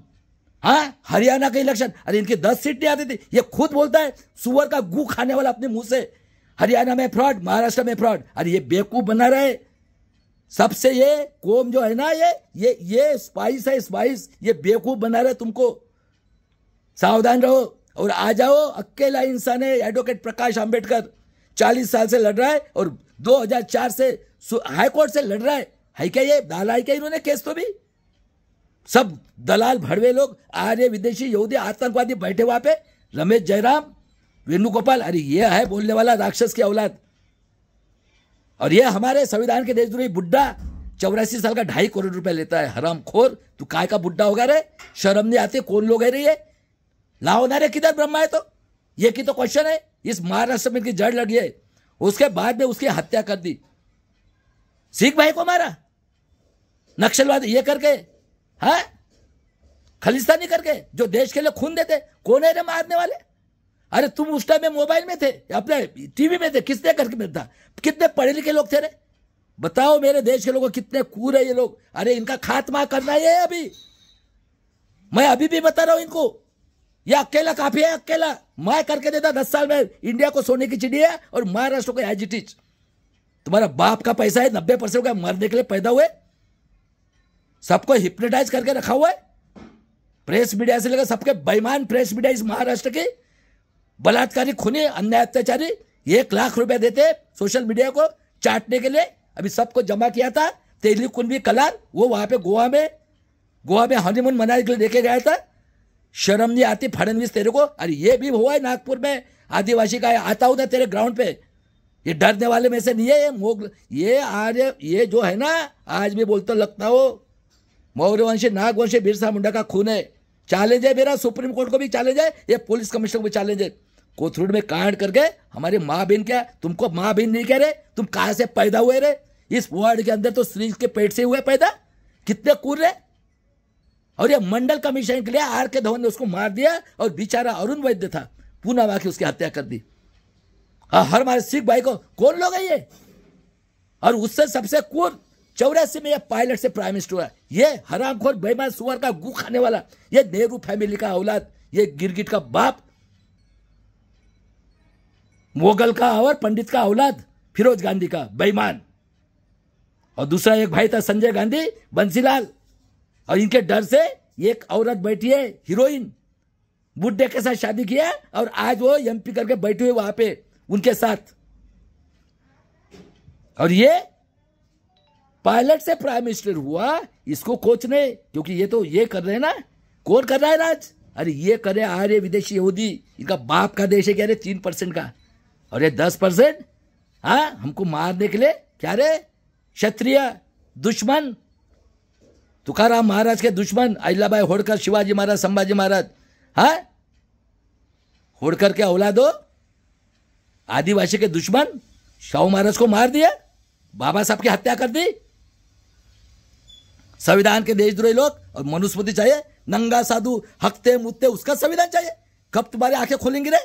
हाँ, हरियाणा का इलेक्शन, अरे इनकी 10 सीट नहीं आती थी। ये खुद बोलता है, सुअर का गू खाने वाला अपने मुंह से, हरियाणा में फ्रॉड, महाराष्ट्र में फ्रॉड। अरे ये बेवकूफ बना रहे सबसे, ये कोम जो है ना, ये स्पाइस है, स्पाइस, ये बेवकूफ बना रहे तुमको, सावधान रहो। और आ जाओ, अकेला इंसान है एडवोकेट प्रकाश आंबेडकर, 40 साल से लड़ रहा है, और 2004 से हाई कोर्ट से लड़ रहा है क्या ये? डाला है क्या इन्होंने केस? तो भी सब दलाल भड़वे लोग, आर्य विदेशी यहूदी आतंकवादी बैठे वहां पे, रमेश जयराम, वेणुगोपाल, अरे ये है बोलने वाला राक्षस की औलाद। और ये हमारे संविधान के देशद्रोही बुड्ढा 84 साल का 2.5 करोड़ रुपए लेता है, हरामखोर। तू काय का बुड्ढा होगा रे? शर्म नहीं आती? कौन लोग है रे ये? लाओ ना रे, किधर ब्रह्मा है तो? ये की तो क्वेश्चन है। इस महाराष्ट्र में की जड़ लगी है, उसके बाद में उसकी हत्या कर दी, सिख भाई को मारा नक्सलवाद ये करके, हाँ खालिस्तानी करके, जो देश के लिए खून देते। कौन है रे मारने वाले? अरे तुम उस टाइम में मोबाइल में थे, अपने टीवी में थे, किसने करके में था? कितने पढ़े लिखे लोग थे रे? बताओ मेरे देश के लोगों कितने कूर है ये लोग। अरे इनका खात्मा करना है अभी, मैं अभी भी बता रहा हूं इनको। ये अकेला काफी है, अकेला मैं करके देता 10 साल में इंडिया को सोने की चिड़िया और महाराष्ट्र को एज इट इज। तुम्हारा बाप का पैसा है, 90% का मरने के लिए पैदा हुए, सबको हिप्नोटाइज करके रखा हुआ है। प्रेस मीडिया से लेकर सबके बेईमान प्रेस मीडिया इस महाराष्ट्र के बलात्कारी, खूनी, अन्याय, अत्याचारी 1 लाख रुपए देते सोशल मीडिया को चाटने के लिए। अभी सबको जमा किया था तेली कुंभी कलार, वो वहां पे गोवा में हनीमून मनाने के लिए लेके गया था। शर्म नहीं आती फडणवीस तेरे को? अरे ये भी हुआ है नागपुर में, आदिवासी का आता हूं ना तेरे ग्राउंड पे। ये डरने वाले में से नहीं है, ये मोग, ये आर्य, ये जो है ना, आज भी बोलता लगता हो मौर्यवंशी नागवंशी बिरसा मुंडा का खून है। चैलेंज है मेरा, सुप्रीम कोर्ट को भी चैलेंज है, ये पुलिस कमिश्नर को भी चैलेंज है। कोथरूड में कांड करके हमारी माँ बहन, क्या तुमको माँ बहन नहीं कह रहे? तुम कहां से पैदा हुए रे? इस वार्ड के अंदर तो स्त्री के पेट से हुए पैदा, कितने कूद रहे। और ये मंडल कमीशन के लिए आर के धवन ने उसको मार दिया, और बेचारा अरुण वैद्य था, पुनः आके उसकी हत्या कर दी। हर हमारे सिख भाई को कौन लोग है ये? और उससे सबसे कूद 84 में ये पायलट से प्राइम मिनिस्टर हुआ। ये हरामखोर बेईमान सुअर का गू खाने वाला, ये नेहरू फैमिली का औलाद, ये गिरगिट का बाप, मोगल का और पंडित का औलाद, फिरोज गांधी का बेईमान। और दूसरा एक भाई था संजय गांधी, बंसीलाल। और इनके डर से एक औरत बैठी है हीरोइन, बुड्ढे के साथ शादी किया, और आज वो एमपी करके बैठी हुई वहां पे उनके साथ। और ये पायलट से प्राइम मिनिस्टर हुआ, इसको कोच ने, क्योंकि ये तो ये कर रहे हैं ना, कौन कर रहा है राज? अरे ये कर रहे आर्य विदेशी यहूदी, इनका बाप का देश है क्या रे 3% का, और ये 10%। हाँ हमको मारने के लिए क्या रे? क्षत्रिय दुश्मन, तुकाराम महाराज के दुश्मन, अहिल्याबाई होड़कर, शिवाजी महाराज, संभाजी महाराज, हाँ होड़कर के औलादो, आदिवासी के दुश्मन, शाहू महाराज को मार दिया, बाबा साहब की हत्या कर दी। संविधान के देशद्रोही लोग, और मनुस्मृति चाहिए, नंगा साधु हकते मुत्ते, उसका संविधान चाहिए। कब तुम्हारी आंखें खोलेंगी रे?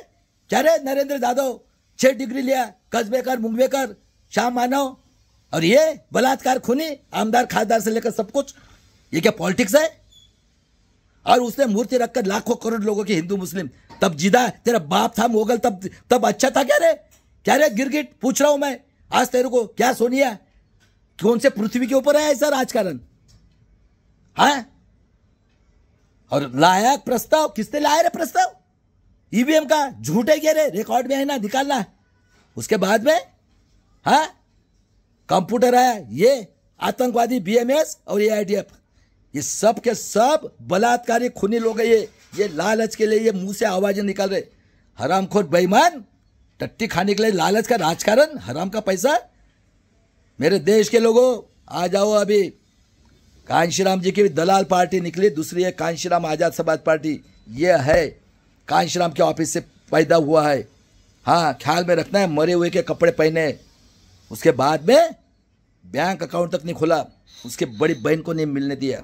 क्या रे नरेंद्र यादव 6 डिग्री लिया, कस्बेकर, मुंगवेकर, श्याम मानव, और ये बलात्कार, खूनी, आमदार खासदार से लेकर सब कुछ, ये क्या पॉलिटिक्स है? और उसने मूर्ति रखकर लाखों करोड़ लोगों की हिंदू मुस्लिम, तब जिदा तेरा बाप था मोगल, तब अच्छा था क्या रे? क्या रे गिरगिट, पूछ रहा हूं मैं आज तेरे को, क्या सोनिया कौन से पृथ्वी के ऊपर है ऐसा राजकारण? हाँ और लाया प्रस्ताव, किसने लाया रे प्रस्ताव? ईवीएम का, झूठे क्या रे? रिकॉर्ड में है ना, निकालना। उसके बाद में हाँ कंप्यूटर आया, ये आतंकवादी बीएमएस और एआईडीएफ, ये सब के सब बलात्कारी खूनी लोग हैं। ये लालच के लिए ये मुंह से आवाजें निकाल रहे, हरामखोर बेईमान, टट्टी खाने के लिए लालच का राजकारण, हराम का पैसा। मेरे देश के लोगों आ जाओ, अभी कांशीराम जी की दलाल पार्टी निकली, दूसरी है कांशीराम आजाद समाज पार्टी। ये है कांशीराम के ऑफिस से पैदा हुआ है। हाँ ख्याल में रखना है, मरे हुए के कपड़े पहने, उसके बाद में बैंक अकाउंट तक नहीं खोला, उसके बड़ी बहन को नहीं मिलने दिया।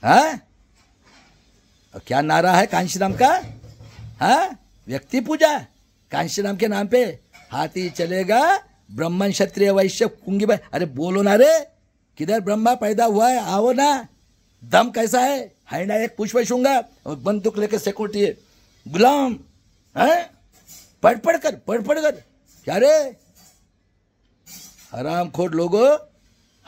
हाँ और क्या नारा है कांशीराम का? हाँ व्यक्ति पूजा, कांशीराम के नाम पे हाथी चलेगा, ब्राह्मण क्षत्रिय वैश्य कुंगी भाई। अरे बोलो ना रे, किधर ब्रह्मा पैदा हुआ है? आओ ना, दम कैसा है ना? एक पुष्प छूंगा और बंदूक लेकर सिक्योरिटी है, गुलाम है, पढ़ पढ़ कर क्या रे हरामखोर लोगों,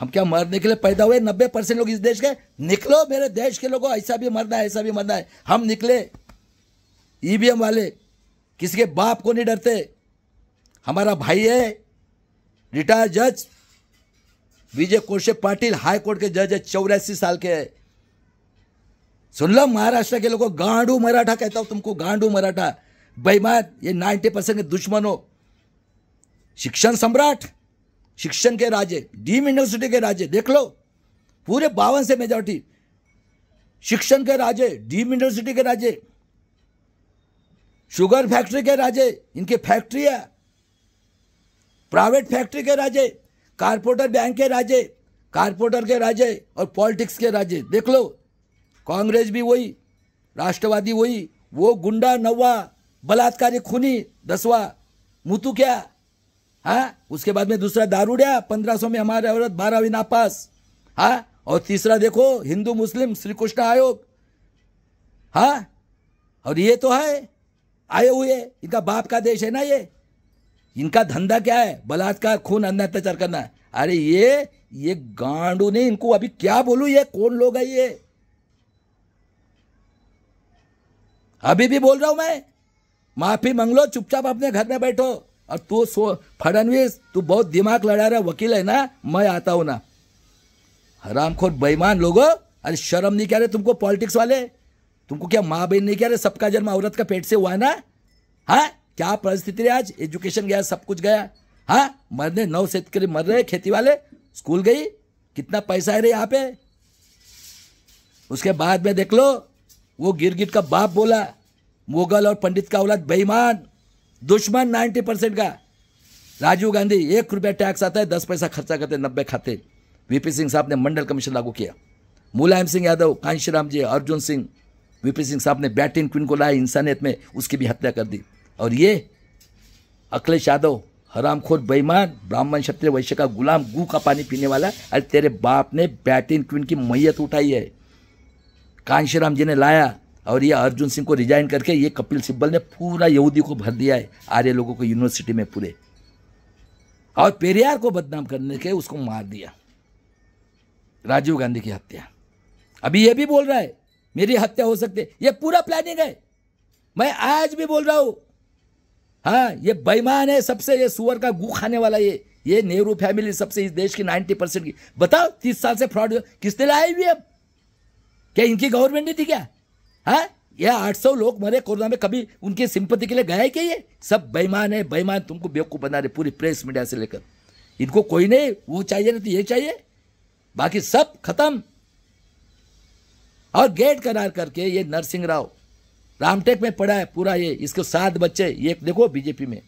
हम क्या मरने के लिए पैदा हुए? 90% लोग इस देश के, निकलो मेरे देश के लोगों, ऐसा भी मरना है, ऐसा भी मरना है। हम निकले ईवीएम वाले, किसी के बाप को नहीं डरते। हमारा भाई है रिटायर्ड जज विजय कौशिक पाटिल, हाई कोर्ट के जज है, 84 साल के है। सुन लो महाराष्ट्र के लोगों, गांडू मराठा कहता हूं तुमको, गांडू मराठा बेईमान, ये 90% के दुश्मन हो। शिक्षण सम्राट, शिक्षण के राजे, डीम यूनिवर्सिटी के राजे, देख लो पूरे 52 से मेजॉरिटी, शिक्षण के राजे, डीम यूनिवर्सिटी के राजे। शुगर फैक्ट्री के राजे, इनकी फैक्ट्री है, प्राइवेट फैक्ट्री के राजे, कारपोरेटर बैंक के राजे, कारपोरेटर के राजे और पॉलिटिक्स के राजे। देख लो, कांग्रेस भी वही, राष्ट्रवादी वही, वो गुंडा 9वां, बलात्कारी खूनी 10वां, मुतु क्या, हाँ। उसके बाद में दूसरा दारूडिया, 1500 में हमारे औरत 12वीं नापास, हाँ। और तीसरा देखो हिंदू मुस्लिम श्री कृष्ण आयोग, हाँ। और ये तो है आए हुए, इनका बाप का देश है ना ये, इनका धंधा क्या है, बलात्कार खून अन्य अत्याचार करना। अरे ये गांडू ने, इनको अभी क्या बोलूं, ये कौन लोग है ये, अभी भी बोल रहा हूं मैं, माफी मांग लो, चुपचाप अपने घर में बैठो। और तू फडणवीस, तू बहुत दिमाग लड़ा रहा वकील है ना, मैं आता हूं ना। हरामखोर बेईमान लोगों, अरे शर्म नहीं क्या रहे तुमको पॉलिटिक्स वाले, तुमको क्या माँ बहन नहीं क्या रहे, सबका जन्म औरत का पेट से हुआ है ना, हाँ। क्या परिस्थिति है आज, एजुकेशन गया, सब कुछ गया, हाँ। मरने 9 शेतकरी मर रहे, खेती वाले, स्कूल गई, कितना पैसा है रे यहाँ पे। उसके बाद में देख लो, वो गिरगिट का बाप बोला, मुगल और पंडित का औलाद, बेईमान, दुश्मन 90% का। राजीव गांधी 1 रुपया टैक्स आता है, 10 पैसा खर्चा करते, 90 खाते। वीपी सिंह साहब ने मंडल कमीशन लागू किया, मुलायम सिंह यादव, कांशीराम जी, अर्जुन सिंह, वीपी सिंह साहब ने बैटिन क्वीन को लाया इंसानियत में, उसकी भी हत्या कर दी। और ये अखिलेश यादव हरामखोर बेईमान, ब्राह्मण क्षत्रिय वैश्य का गुलाम, गू का पानी पीने वाला। अरे तेरे बाप ने बैटिन क्वीन की मैयत उठाई है, कांशीराम जी ने लाया। और ये अर्जुन सिंह को रिजाइन करके ये कपिल सिब्बल ने पूरा यहूदी को भर दिया है, आर्य लोगों को यूनिवर्सिटी में पूरे। और पेरियार को बदनाम करने के उसको मार दिया, राजीव गांधी की हत्या। अभी ये भी बोल रहा है मेरी हत्या हो सकती है, ये पूरा प्लानिंग है। मैं आज भी बोल रहा हूं, हाँ, ये बेईमान है सबसे, ये सुअर का गू खाने वाला, ये नेहरू फैमिली सबसे इस देश की 90% की। बताओ 30 साल से फ्रॉड किसने लाए हुए, अब क्या इनकी गवर्नमेंट नहीं थी क्या, हाँ। ये 800 लोग मरे कोरोना में, कभी उनकी सिंपत्ति के लिए गया है क्या, ये सब बेईमान है, बेईमान। तुमको बेवकूफ बना रहे पूरी प्रेस मीडिया से लेकर, इनको कोई नहीं, वो चाहिए नहीं तो ये चाहिए, बाकी सब खत्म। और गेट करार करके ये नरसिंह राव रामटेक में पड़ा है पूरा, ये इसके 7 बच्चे, ये देखो बीजेपी में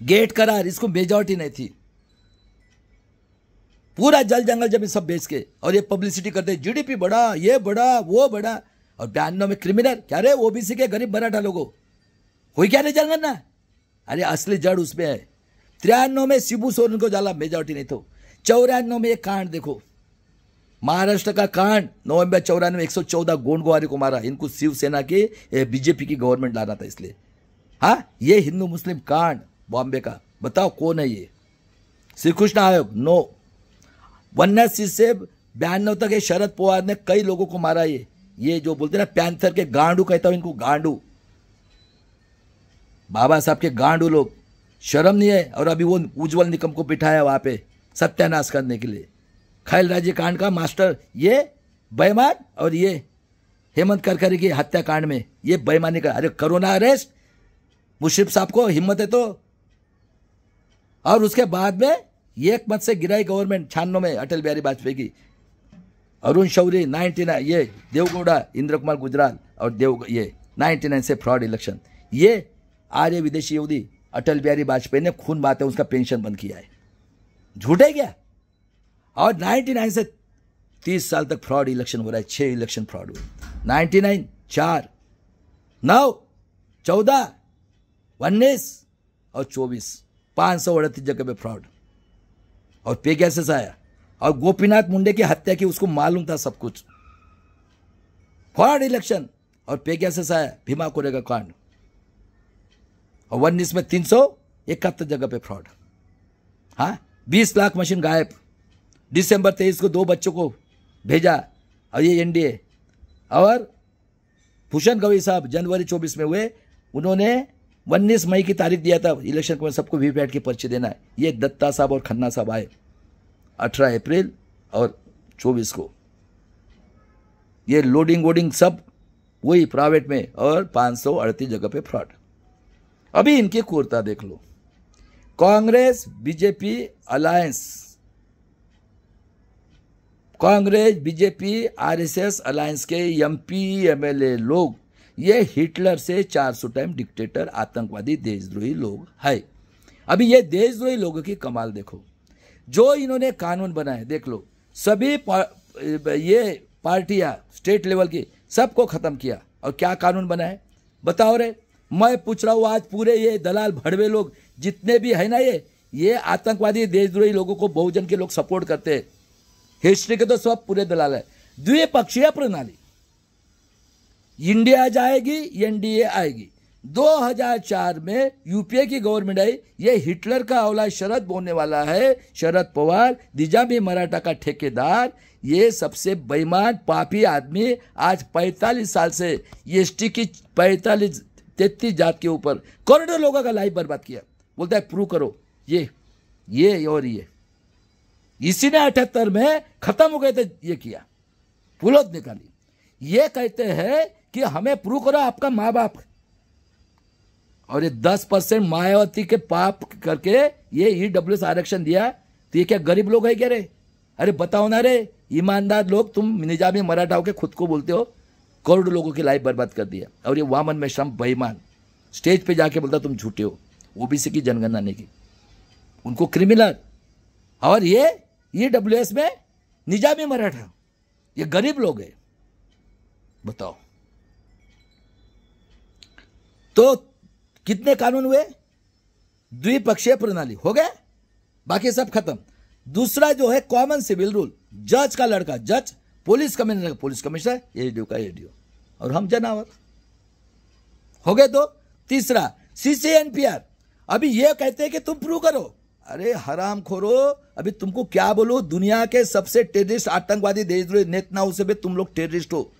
गेट करार, इसको मेजॉरिटी नहीं थी, पूरा जल जंगल जमीन सब बेच के। और ये पब्लिसिटी करते, जीडीपी बढ़ा, ये बढ़ा, वो बढ़ा। और 92 में क्रिमिनल, क्या रे ओबीसी के गरीब मराठा लोगों कोई क्या नहीं जंगल ना, अरे असली जड़ उसमें है। 93 में शिबू सोरेन को डाला, मेजॉरिटी नहीं तो। 94 में एक कांड देखो, महाराष्ट्र का कांड, नवंबर 94 में 114 गोंडगोवारी को मारा, इनको शिवसेना की बीजेपी की गवर्नमेंट लाना था इसलिए, हाँ। ये हिंदू मुस्लिम कांड बॉम्बे का, बताओ कौन है ये, श्री कृष्ण आयोग, नो। 19 से 92 तक ये शरद पवार ने कई लोगों को मारा, ये जो बोलते ना पैंथर के गांडू, कहता हूं इनको गांडू, बाबा साहब के गांडू लोग, शर्म नहीं है। और अभी वो उज्जवल निकम को बिठाया वहां पे सत्यानाश करने के लिए, खैल राज्य कांड का मास्टर ये बेईमान। और ये हेमंत करकरे की हत्या कांड में ये बेईमानी का, अरे कोरोना अरेस्ट, मुशर्रफ साहब को हिम्मत है तो। और उसके बाद में एक मत से गिराई गवर्नमेंट 96 में अटल बिहारी वाजपेयी की, अरुण शौरी 99, ये देवगौड़ा, इंद्र कुमार गुजराल और ये 99 से फ्रॉड इलेक्शन। ये आर्य विदेशी यहूदी अटल बिहारी वाजपेयी ने खून बहाते उसका पेंशन बंद किया है, झूठ है क्या। और 99 से 30 साल तक फ्रॉड इलेक्शन हो रहा है, 6 इलेक्शन फ्रॉड हुए, 99, 4, 9, 14, 19 और 24, 538 जगह पे फ्रॉड। और पे कैसे से आया, और गोपीनाथ मुंडे की हत्या की उसको मालूम था सब कुछ, फ्रॉड इलेक्शन। और पे कैसे से आया, भीमा कोरेगा कांड। और 19 में 371 जगह पे फ्रॉड, हाँ। 20 लाख मशीन गायब, दिसंबर 23 को 2 बच्चों को भेजा, और ये एनडीए। और भूषण गवई साहब जनवरी 24 में हुए, उन्होंने 19 मई की तारीख दिया था इलेक्शन को सबको वीवीपैट के पर्चे देना है। ये दत्ता साहब और खन्ना साहब आए 18 अप्रैल और 24 को, ये लोडिंग वोडिंग सब वही प्राइवेट में, और 538 जगह पे फ्रॉड। अभी इनकी क्रूरता देख लो, Congress BJP alliance, Congress BJP RSS alliance के एमपी एमएलए लोग ये हिटलर से 400 टाइम डिक्टेटर आतंकवादी देशद्रोही लोग है। अभी ये देशद्रोही लोगों की कमाल देखो, जो इन्होंने कानून बनाए देख लो, सभी ये पार्टियां स्टेट लेवल की सबको खत्म किया और क्या कानून बनाए बताओ रे। मैं पूछ रहा हूँ आज पूरे ये दलाल भड़वे लोग जितने भी है ना, ये आतंकवादी देशद्रोही लोगों को बहुजन के लोग सपोर्ट करते हैं। हिस्ट्री के तो सब पूरे दलाल है। द्विपक्षीय प्रणाली, इंडिया जाएगी, एनडीए आएगी। 2004 में यूपीए की गवर्नमेंट आई, ये हिटलर का औलाद शरद बोलने वाला है, शरद पवार, निजामी मराठा का ठेकेदार, ये सबसे बेईमान पापी आदमी आज 45 साल से एसटी की 33 जात के ऊपर करोड़ों लोगों का लाइफ बर्बाद किया। बोलता है प्रूव करो ये और ये। इसी ने 78 में खत्म हो गए थे, ये किया पुलोद निकाली। ये कहते हैं कि हमें प्रूव करो आपका माँ बाप, और ये 10% मायावती के पाप करके ये ईडब्ल्यूएस आरक्षण दिया, तो ये क्या गरीब लोग है क्या रे? अरे बताओ ना रे, ईमानदार लोग, तुम निजामी मराठा होके खुद को बोलते हो, करोड़ों लोगों की लाइफ बर्बाद कर दिया। और ये वामन मेश्राम बेईमान स्टेज पे जाके बोलता तुम झूठे हो, ओबीसी की जनगणना नहीं की, उनको क्रिमिनल। और ये ईडब्ल्यूएस में निजामी मराठा, ये गरीब लोग है, बताओ। तो कितने कानून हुए? द्विपक्षीय प्रणाली हो गया, बाकी सब खत्म। दूसरा जो है कॉमन सिविल रूल, जज का लड़का जज, पुलिस कमिश्नर का पुलिस कमिश्नर, एडीओ का एडीओ, और हम जनावर हो गए। तो तीसरा सीसीएनपीआर, अभी ये कहते हैं कि तुम प्रूव करो। अरे हराम खोरो, अभी तुमको क्या बोलो, दुनिया के सबसे टेररिस्ट आतंकवादी देशद्रोही नेताओं से भी तुम लोग टेररिस्ट हो,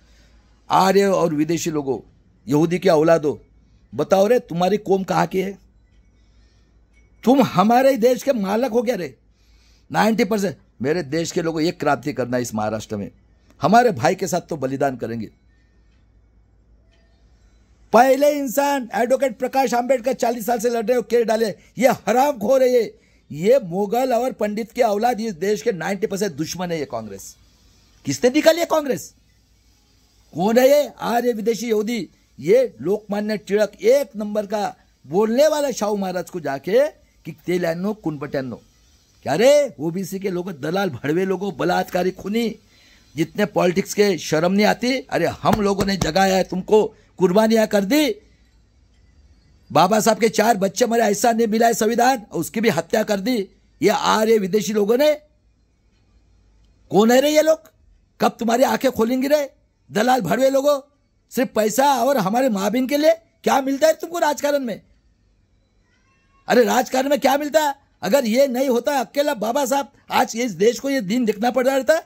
आर्य और विदेशी लोगों, यहूदी के औलाद हो। बताओ रे, तुम्हारी कौम कहाँ की है? तुम हमारे देश के मालक हो क्या रे? 90% मेरे देश के लोगों एक क्रांति करना इस महाराष्ट्र में, हमारे भाई के साथ तो बलिदान करेंगे। पहले इंसान एडवोकेट प्रकाश आंबेडकर 40 साल से लड़ रहे हो, केस डाले, ये हराम खोर है, ये मुगल और पंडित के औलाद इस देश के 90% दुश्मन है। ये कांग्रेस किसने निकाली है? कांग्रेस कौन है ये? आर्य विदेशी यहूदी, ये लोकमान्य टिळक एक नंबर का बोलने वाला शाहू महाराज को जाके कि तेलैनो कुनपट्यानो, क्या रे ओबीसी के लोग दलाल भड़वे लोगों, बलात्कारी खूनी, जितने पॉलिटिक्स के शर्म नहीं आती। अरे हम लोगों ने जगाया है तुमको, कुर्बानियां कर दी, बाबा साहब के 4 बच्चे मरे, ऐसा नहीं मिला है संविधान, उसकी भी हत्या कर दी ये आर्य विदेशी लोगों ने। कौन है रे ये लोग? कब तुम्हारी आंखें खोलेंगी रे दलाल भड़वे लोगों? सिर्फ पैसा और हमारे माँ बहन के लिए क्या मिलता है तुमको राजकारण में? अरे राजकारण में क्या मिलता है? अगर ये नहीं होता अकेला बाबा साहब, आज इस देश को ये दिन दिखना पड़ रहा था।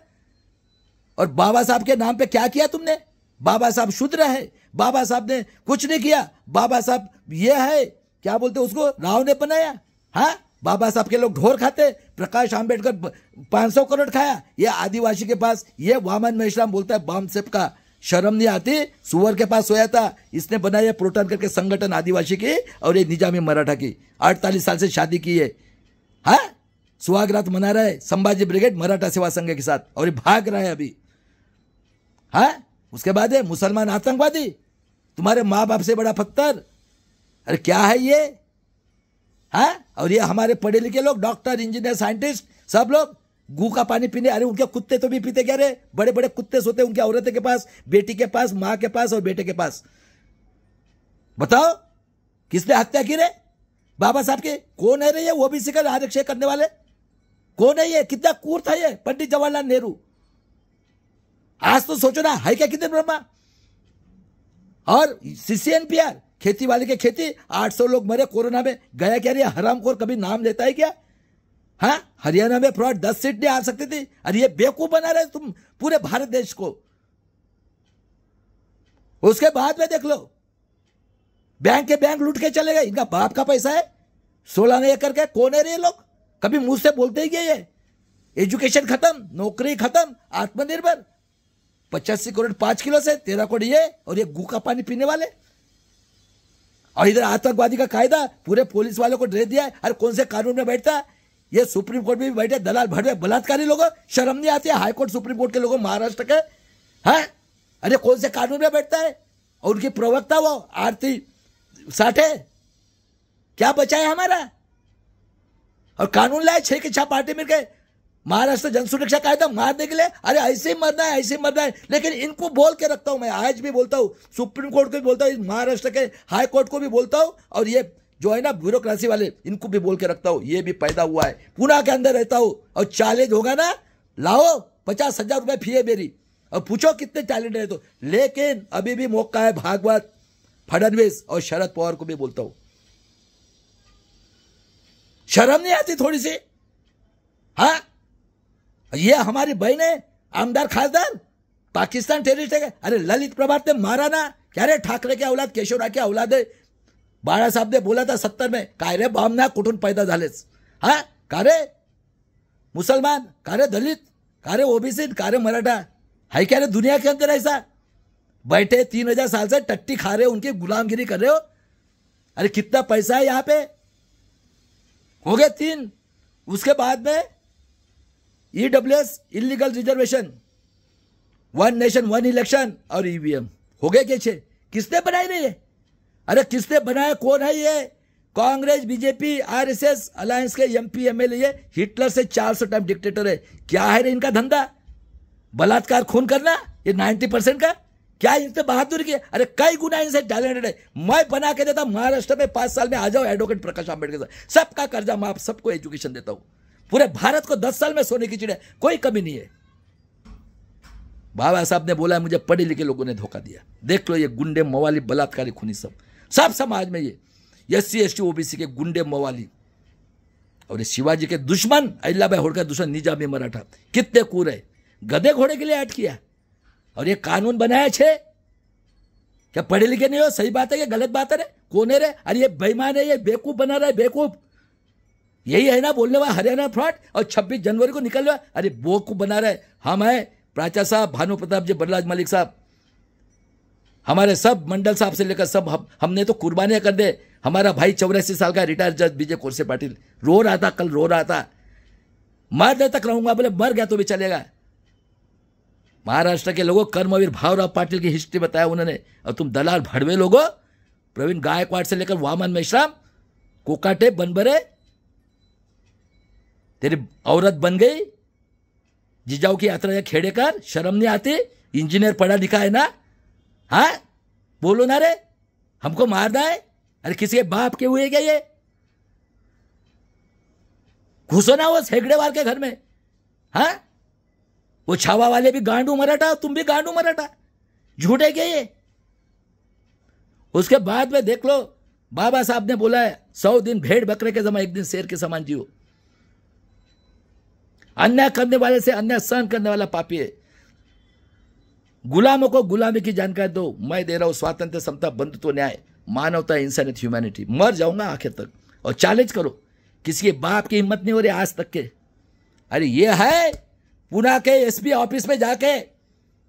और बाबा साहब के नाम पे क्या किया तुमने? बाबा साहब शूद्र है, बाबा साहब ने कुछ नहीं किया, बाबा साहब ये है, क्या बोलते उसको, राव ने बनाया। हाँ, बाबा साहब के लोग ढोर खाते, प्रकाश आंबेडकर 500 करोड़ खाया, ये आदिवासी के पास, ये वामन मेश्राम बोलता है बाम सेप का, शर्म नहीं आती? सुअर के पास सोया था, इसने बनाया प्रोटॉन करके संगठन आदिवासी की, और ये निजामी मराठा की 48 साल से शादी की है। हाँ, सुहागरात मना रहा है संभाजी ब्रिगेड मराठा सेवा संघ के साथ, और ये भाग रहा है अभी। हाँ, उसके बाद है मुसलमान आतंकवादी, तुम्हारे माँ बाप से बड़ा पत्थर। अरे क्या है ये? हाँ, और ये हमारे पढ़े लिखे लोग, डॉक्टर, इंजीनियर, साइंटिस्ट, सब लोग गू का पानी पीने। अरे उनके कुत्ते तो भी पीते क्या रे? बड़े बड़े कुत्ते सोते उनकी औरतें के पास, बेटी के पास, माँ के पास और बेटे के पास। बताओ किसने हत्या की रे बाबा साहब के? कौन है रे ये ओबीसी का आरक्षण करने वाले? कौन है ये? कितना कूर था ये पंडित जवाहरलाल नेहरू। आज तो सोचो ना, है क्या कितने ब्रह्मा? और सीसीएनपीआर, खेती वाले के खेती, 800 लोग मरे कोरोना में, गया क्या रे? हरामखोर कभी नाम लेता है क्या? हाँ, हरियाणा में फ्रॉड 10 सीट नहीं आ सकती थी। अरे ये बेवकूफ बना रहे तुम पूरे भारत देश को। उसके बाद में देख लो, बैंक के बैंक लूट के चले गए, इनका बाप का पैसा है 16 एकड़ के। कौन है ये लोग? कभी मुंह से बोलते ही ये एजुकेशन खत्म, नौकरी खत्म, आत्मनिर्भर, 85 करोड़ 5 किलो से 13 करोड़ ये, और ये गू का पानी पीने वाले। और इधर आतंकवादी का कायदा, पूरे पुलिस वालों को दे दिया है। अरे कौन से कानून में बैठता है ये? सुप्रीम कोर्ट में भी बैठे दलाल भड़वे बलात्कारी लोग, शर्म नहीं आती है? हाईकोर्ट सुप्रीम कोर्ट के लोगों महाराष्ट्र के, हैं? अरे कौन से कानून में बैठता है? और उनकी प्रवक्ता वो आरती साठे, क्या बचा है हमारा? और कानून लाए 6 की 6 पार्टी मिलकर महाराष्ट्र जन सुरक्षा कायदा मारने के लिए। अरे ऐसे ही मरना है, ऐसे ही मरना है। लेकिन इनको बोल के रखता हूं, मैं आज भी बोलता हूं, सुप्रीम कोर्ट को भी बोलता हूं, महाराष्ट्र के हाई कोर्ट को भी बोलता हूं, और ये जो है ना ब्यूरोक्रेसी वाले, इनको भी बोल के रखता हूं। ये भी पैदा हुआ है, पुणे के अंदर रहता हूं, और चैलेंज होगा ना, लाओ 50,000 रुपए फी है मेरी, और पूछो कितने टैलेंट है। तो लेकिन अभी भी मौका है भागवत, फडणवीस और शरद पवार को भी बोलता हूं, शर्म नहीं आती थोड़ी सी? हाँ, ये हमारी बहन है, आमदार खासदार, पाकिस्तान टेररिस्ट है। अरे ललित प्रभात ने मारा ना, क्या रे ठाकरे की औलाद, केशवराव की औलाद है। बाळासाहेब ने बोला था 70 में, काय रे बामना कुठून पैदा झालेस? हाँ, का रे मुसलमान, का रे दलित, का रे ओबीसी, का रे मराठा, है क्या रे दुनिया के अंदर ऐसा? बैठे 3000 साल से टट्टी खा रहे हो, उनकी गुलामगिरी कर रहे हो। अरे कितना पैसा है यहां पे? हो गए 3। उसके बाद में EWS, illegal reservation, 1 nation 1 election और EVM हो गए क्या 6? किसने बनाए नहीं? अरे किसने बनाया? कौन है ये? कांग्रेस, बीजेपी, RSS अलायंस के MP MLA, ये हिटलर से 400 टाइम डिक्टेटर है। क्या है रे इनका धंधा? बलात्कार, खून करना, ये 90% का क्या इनसे बहादुर की? अरे कई गुना इनसे टैलेंटेड है। मैं बना के देता महाराष्ट्र में 5 साल में आ जाओ एडवोकेट प्रकाश आंबेडकर साहब, सबका कर्जा माफ, सबको एजुकेशन देता हूं, पूरे भारत को 10 साल में सोने की चिड़िया, कोई कमी नहीं है। बाबा साहब ने बोला मुझे पढ़े लिखे लोगों ने धोखा दिया। देख लो ये गुंडे मवाली बलात्कारी खूनी सब समाज में ये SC ST OBC के गुंडे मवाली, और ये शिवाजी के दुश्मन अहिल्याबाई होळकर दुश्मन निजामी मराठा, कितने कूर है, गधे घोड़े के लिए ऐड किया। और ये कानून बनाया 6, क्या पढ़े लिखे नहीं हो? सही बात है, ये गलत बात है रे? कौन है रे? अरे ये बेईमान है, ये बेवकूफ बना रहा है, बेवकूफ यही है ना बोलने वाला, हरियाणा फ्रॉड। और 26 जनवरी को निकल रहा, अरे बेवकूफ बना रहा है। हम है प्राचा साहब, भानु प्रताप जी, बलराज मलिक साहब, हमारे सब मंडल साहब से लेकर सब हमने तो कुर्बानियां कर दे। हमारा भाई 84 साल का रिटायर्ड जज विजय कोरसे पाटिल रो रहा था, कल रो रहा था, मरने तक रहूंगा, बोले मर गया तो भी चलेगा। महाराष्ट्र के लोगों, कर्मवीर भावराव पाटिल की हिस्ट्री बताया उन्होंने, और तुम दलाल भड़वे लोगों, प्रवीण गायकवाड़ से लेकर वामन मेश्राम, कोकाटे, बनबरे, तेरी औरत बन गई, जिजाऊ की यात्रा खेड़ेकर, शर्म नहीं आती? इंजीनियर पढ़ा लिखा है ना? हाँ बोलो ना रे, हमको मारना है? अरे किसी के बाप के हुए क्या ये? घुसो ना वो हेगड़ेवाल के घर में। हाँ, वो छावा वाले भी गांडू मराठा, तुम भी गांडू मराठा, झूठे क्या ये? उसके बाद में देख लो, बाबा साहब ने बोला है 100 दिन भेड़ बकरे के समान, 1 दिन शेर के समान जियो। अन्याय करने वाले से अन्याय सहन करने वाला पापी है। गुलामों को गुलामी की जानकारी दो। मैं दे रहा हूं स्वातंत्र, समता, बंधुत्व, न्याय, मानवता, इंसानियत, ह्यूमैनिटी। मर जाऊंगा आखिर तक, और चैलेंज करो, किसी के बाप की हिम्मत नहीं हो रही आज तक के। अरे ये है पुणे के SP ऑफिस में जाके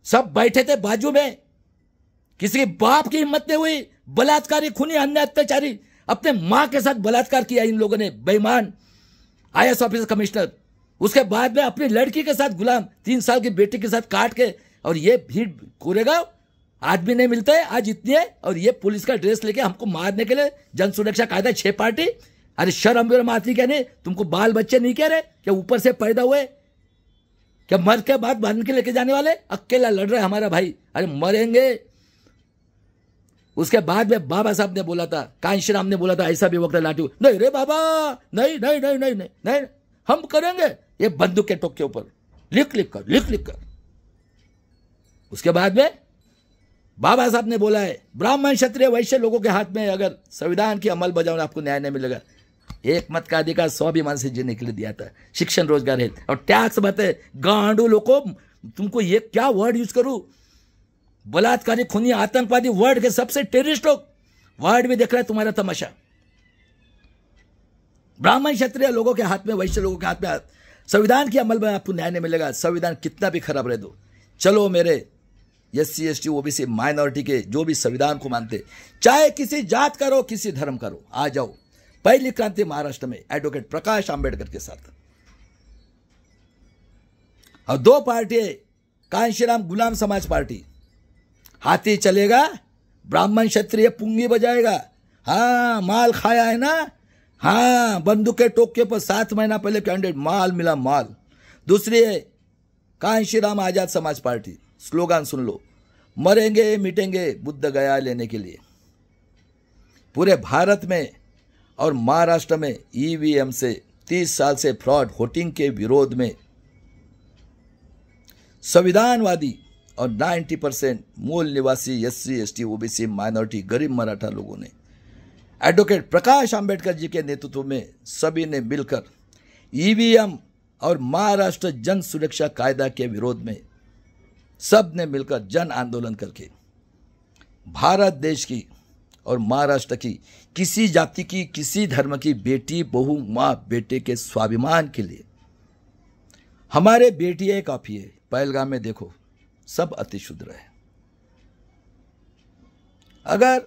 सब बैठे थे बाजू में, किसी के बाप की हिम्मत नहीं हुई। बलात्कारी, खूनी, अन्य अत्याचारी, अपने मां के साथ बलात्कार किया इन लोगों ने, बेईमान IAS ऑफिसर कमिश्नर। उसके बाद में अपनी लड़की के साथ गुलाम, 3 साल की बेटी के साथ काट के, और ये भीड़ कोरेगांव आज भी नहीं मिलते आज इतनी है, और ये पुलिस का ड्रेस लेके हमको मारने के लिए, जन सुरक्षा कायदा 6 पार्टी। अरे शर्म आती क्या नहीं? तुमको बाल बच्चे नहीं कह रहे क्या? ऊपर से पैदा हुए क्या? मर के बाद बांध के लेके जाने वाले? अकेला लड़ रहा है हमारा भाई, अरे मरेंगे। उसके बाद में बाबा साहब ने बोला था, कांशीराम ने बोला था, ऐसा भी वक्त लाठी, नहीं रे बाबा, नहीं नहीं नहीं नहीं नहीं, नहीं हम करेंगे। ये बंदूक के टोक के ऊपर लिख लिख कर। उसके बाद में बाबा साहब ने बोला है, ब्राह्मण क्षत्रिय वैश्य लोगों के हाथ में अगर संविधान की अमल बजाओ, आपको न्याय नहीं मिलेगा। एक मत का अधिकार स्वाभिमान से जीने के लिए दिया था, शिक्षण, रोजगार है, और टैक्स बते गांडू लोगों। तुमको ये क्या वर्ड यूज करूं? बलात्कारी, खूनी, आतंकवादी वर्ड के सबसे टेररिस्ट लोग वर्ड भी देख रहा है तुम्हारा तमाशा। ब्राह्मण क्षत्रिय लोगों के हाथ में, वैश्य लोगों के हाथ में संविधान की अमल में आपको न्याय नहीं मिलेगा। संविधान कितना भी खराब रह दो, चलो मेरे SC ST OBC माइनॉरिटी के जो भी संविधान को मानते, चाहे किसी जात का रो, किसी धर्म का रो, आ जाओ। पहली क्रांति महाराष्ट्र में एडवोकेट प्रकाश आंबेडकर के साथ, और 2 पार्टी, कांशीराम गुलाम समाज पार्टी, हाथी चलेगा ब्राह्मण क्षत्रिय पुंगी बजाएगा। हाँ, माल खाया है ना। हाँ, बंदूक के टोके पर 7 महीना पहले कैंडिडेट माल मिला, माल। दूसरी है कांशी राम आजाद समाज पार्टी, स्लोगन सुन लो, मरेंगे मिटेंगे बुद्ध गया लेने के लिए। पूरे भारत में और महाराष्ट्र में ईवीएम से 30 साल से फ्रॉड वोटिंग के विरोध में संविधानवादी और 90% मूल निवासी SC ST OBC माइनॉरिटी गरीब मराठा लोगों ने एडवोकेट प्रकाश आंबेडकर जी के नेतृत्व में सभी ने मिलकर ईवीएम और महाराष्ट्र जन सुरक्षा कायदा के विरोध में सब ने मिलकर जन आंदोलन करके भारत देश की और महाराष्ट्र की किसी जाति की, किसी धर्म की बेटी, बहू, माँ, बेटे के स्वाभिमान के लिए हमारे बेटियां काफी है। पहलगाम में देखो, सब अतिशूद्र है। अगर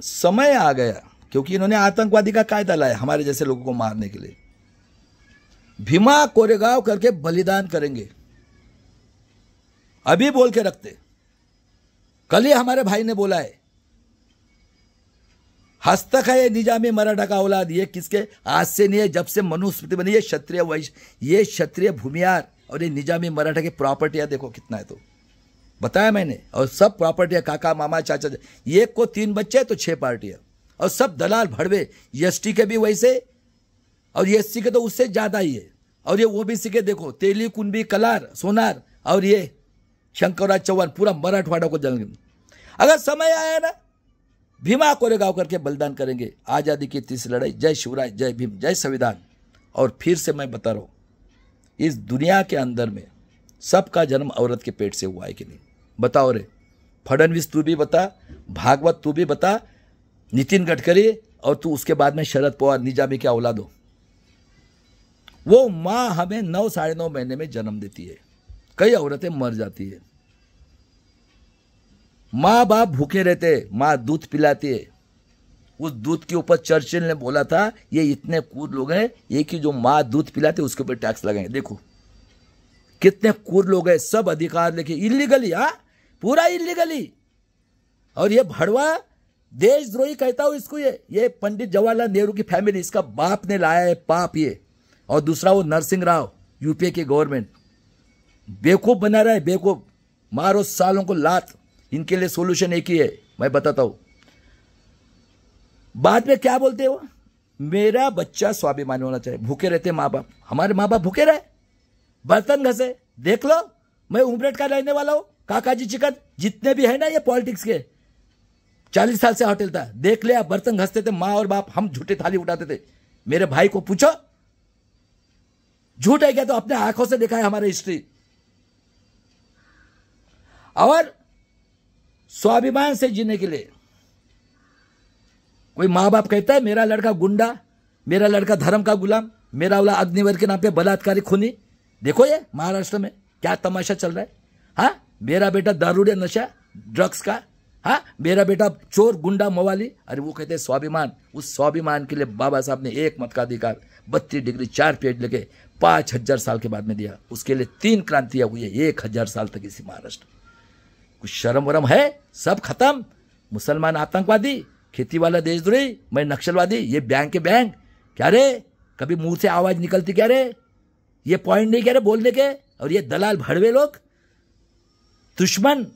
समय आ गया, क्योंकि इन्होंने आतंकवादी का कायदा लाया हमारे जैसे लोगों को मारने के लिए, भीमा कोरेगांव करके बलिदान करेंगे। अभी बोल के रखते, कल ही हमारे भाई ने बोला है, हस्तक है ये निजामी मराठा का औलाद। ये किसके? आज से नहीं है, जब से मनुस्मृति बनी है क्षत्रिय वैश्य, ये क्षत्रिय भूमियार और ये निजामी मराठा की प्रॉपर्टियां देखो कितना है, तो बताया मैंने। और सब प्रॉपर्टियां काका मामा चाचा, एक को 3 बच्चे तो 6 पार्टियां, और सब दलाल भड़वे। एसटी के भी वैसे और एससी के तो उससे ज्यादा ही है। और ये ओबीसी के देखो, तेली, कुंभी, कलार, सोनार और ये शंकरराज चौहान, पूरा मराठवाड़ा को जल। अगर समय आया ना, भीमा कोरेगांव करके बलिदान करेंगे। आजादी की तीसरी लड़ाई। जय शिवराज, जय भीम, जय संविधान। और फिर से मैं बता रहा हूं, इस दुनिया के अंदर में सबका जन्म औरत के पेट से हुआ है कि नहीं? बताओ रे। फडणवीस तू भी बता, भागवत तू भी बता, नितिन गडकरी, और तू उसके बाद में शरद पवार, निजामी क्या औलाद हो। वो मां हमें 9 साढ़े 9 महीने में जन्म देती है, कई औरतें मर जाती है। माँ बाप भूखे रहते, माँ दूध पिलाती है। उस दूध के ऊपर चर्चिल ने बोला था, ये इतने कूर लोग हैं, एक ही जो माँ दूध पिलाते उसके ऊपर टैक्स लगाएंगे। देखो कितने कूर लोग हैं, सब अधिकार लेके इलीगली, हाँ पूरा इलीगली। और ये भड़वा देशद्रोही कहता हूं इसको। ये पंडित जवाहरलाल नेहरू की फैमिली, इसका बाप ने लाया है पाप ये। और दूसरा वो नरसिंह राव, यूपीए की गवर्नमेंट बेवकूफ बना रहा है, बेवकूफ। मारो सालों को लात। इनके लिए सॉल्यूशन एक ही है, मैं बताता हूं। बाद में क्या बोलते हो, मेरा बच्चा स्वाभिमानी होना चाहिए। भूखे रहते माँ बाप, हमारे माँ बाप भूखे रहे, बर्तन घसे। देख लो, मैं उमरेट का रहने वाला हूं, काका जी चिकन जितने भी है ना ये पॉलिटिक्स के, 40 साल से होटल था। देख लिया, बर्तन घसते थे माँ और बाप, हम झूठे थाली उठाते थे। मेरे भाई को पूछो, झूठ है क्या? तो अपने आंखों से देखा है हमारी हिस्ट्री। और स्वाभिमान से जीने के लिए कोई माँ बाप कहता है मेरा लड़का गुंडा, मेरा लड़का धर्म का गुलाम, मेरा वाला अग्निवीर के नाम पे बलात्कारी खूनी। देखो ये महाराष्ट्र में क्या तमाशा चल रहा है। हाँ, मेरा बेटा दारूड़े नशा ड्रग्स का, हाँ मेरा बेटा चोर गुंडा मवाली। अरे वो कहते हैं स्वाभिमान। उस स्वाभिमान के लिए बाबा साहब ने एक मत का अधिकार 32 डिग्री 4 पेज लेके 5000 साल के बाद में दिया। उसके लिए 3 क्रांतियां हुई है 1000 साल तक इसी महाराष्ट्र। कुछ शर्म वरम है? सब खत्म। मुसलमान आतंकवादी, खेती वाला देशद्रोही, मैं नक्सलवादी, ये बैंक के बैंक। क्या रे, कभी मुंह से आवाज निकलती क्या रे? ये पॉइंट नहीं क्या रे बोलने के? और ये दलाल भड़वे लोग, दुश्मन,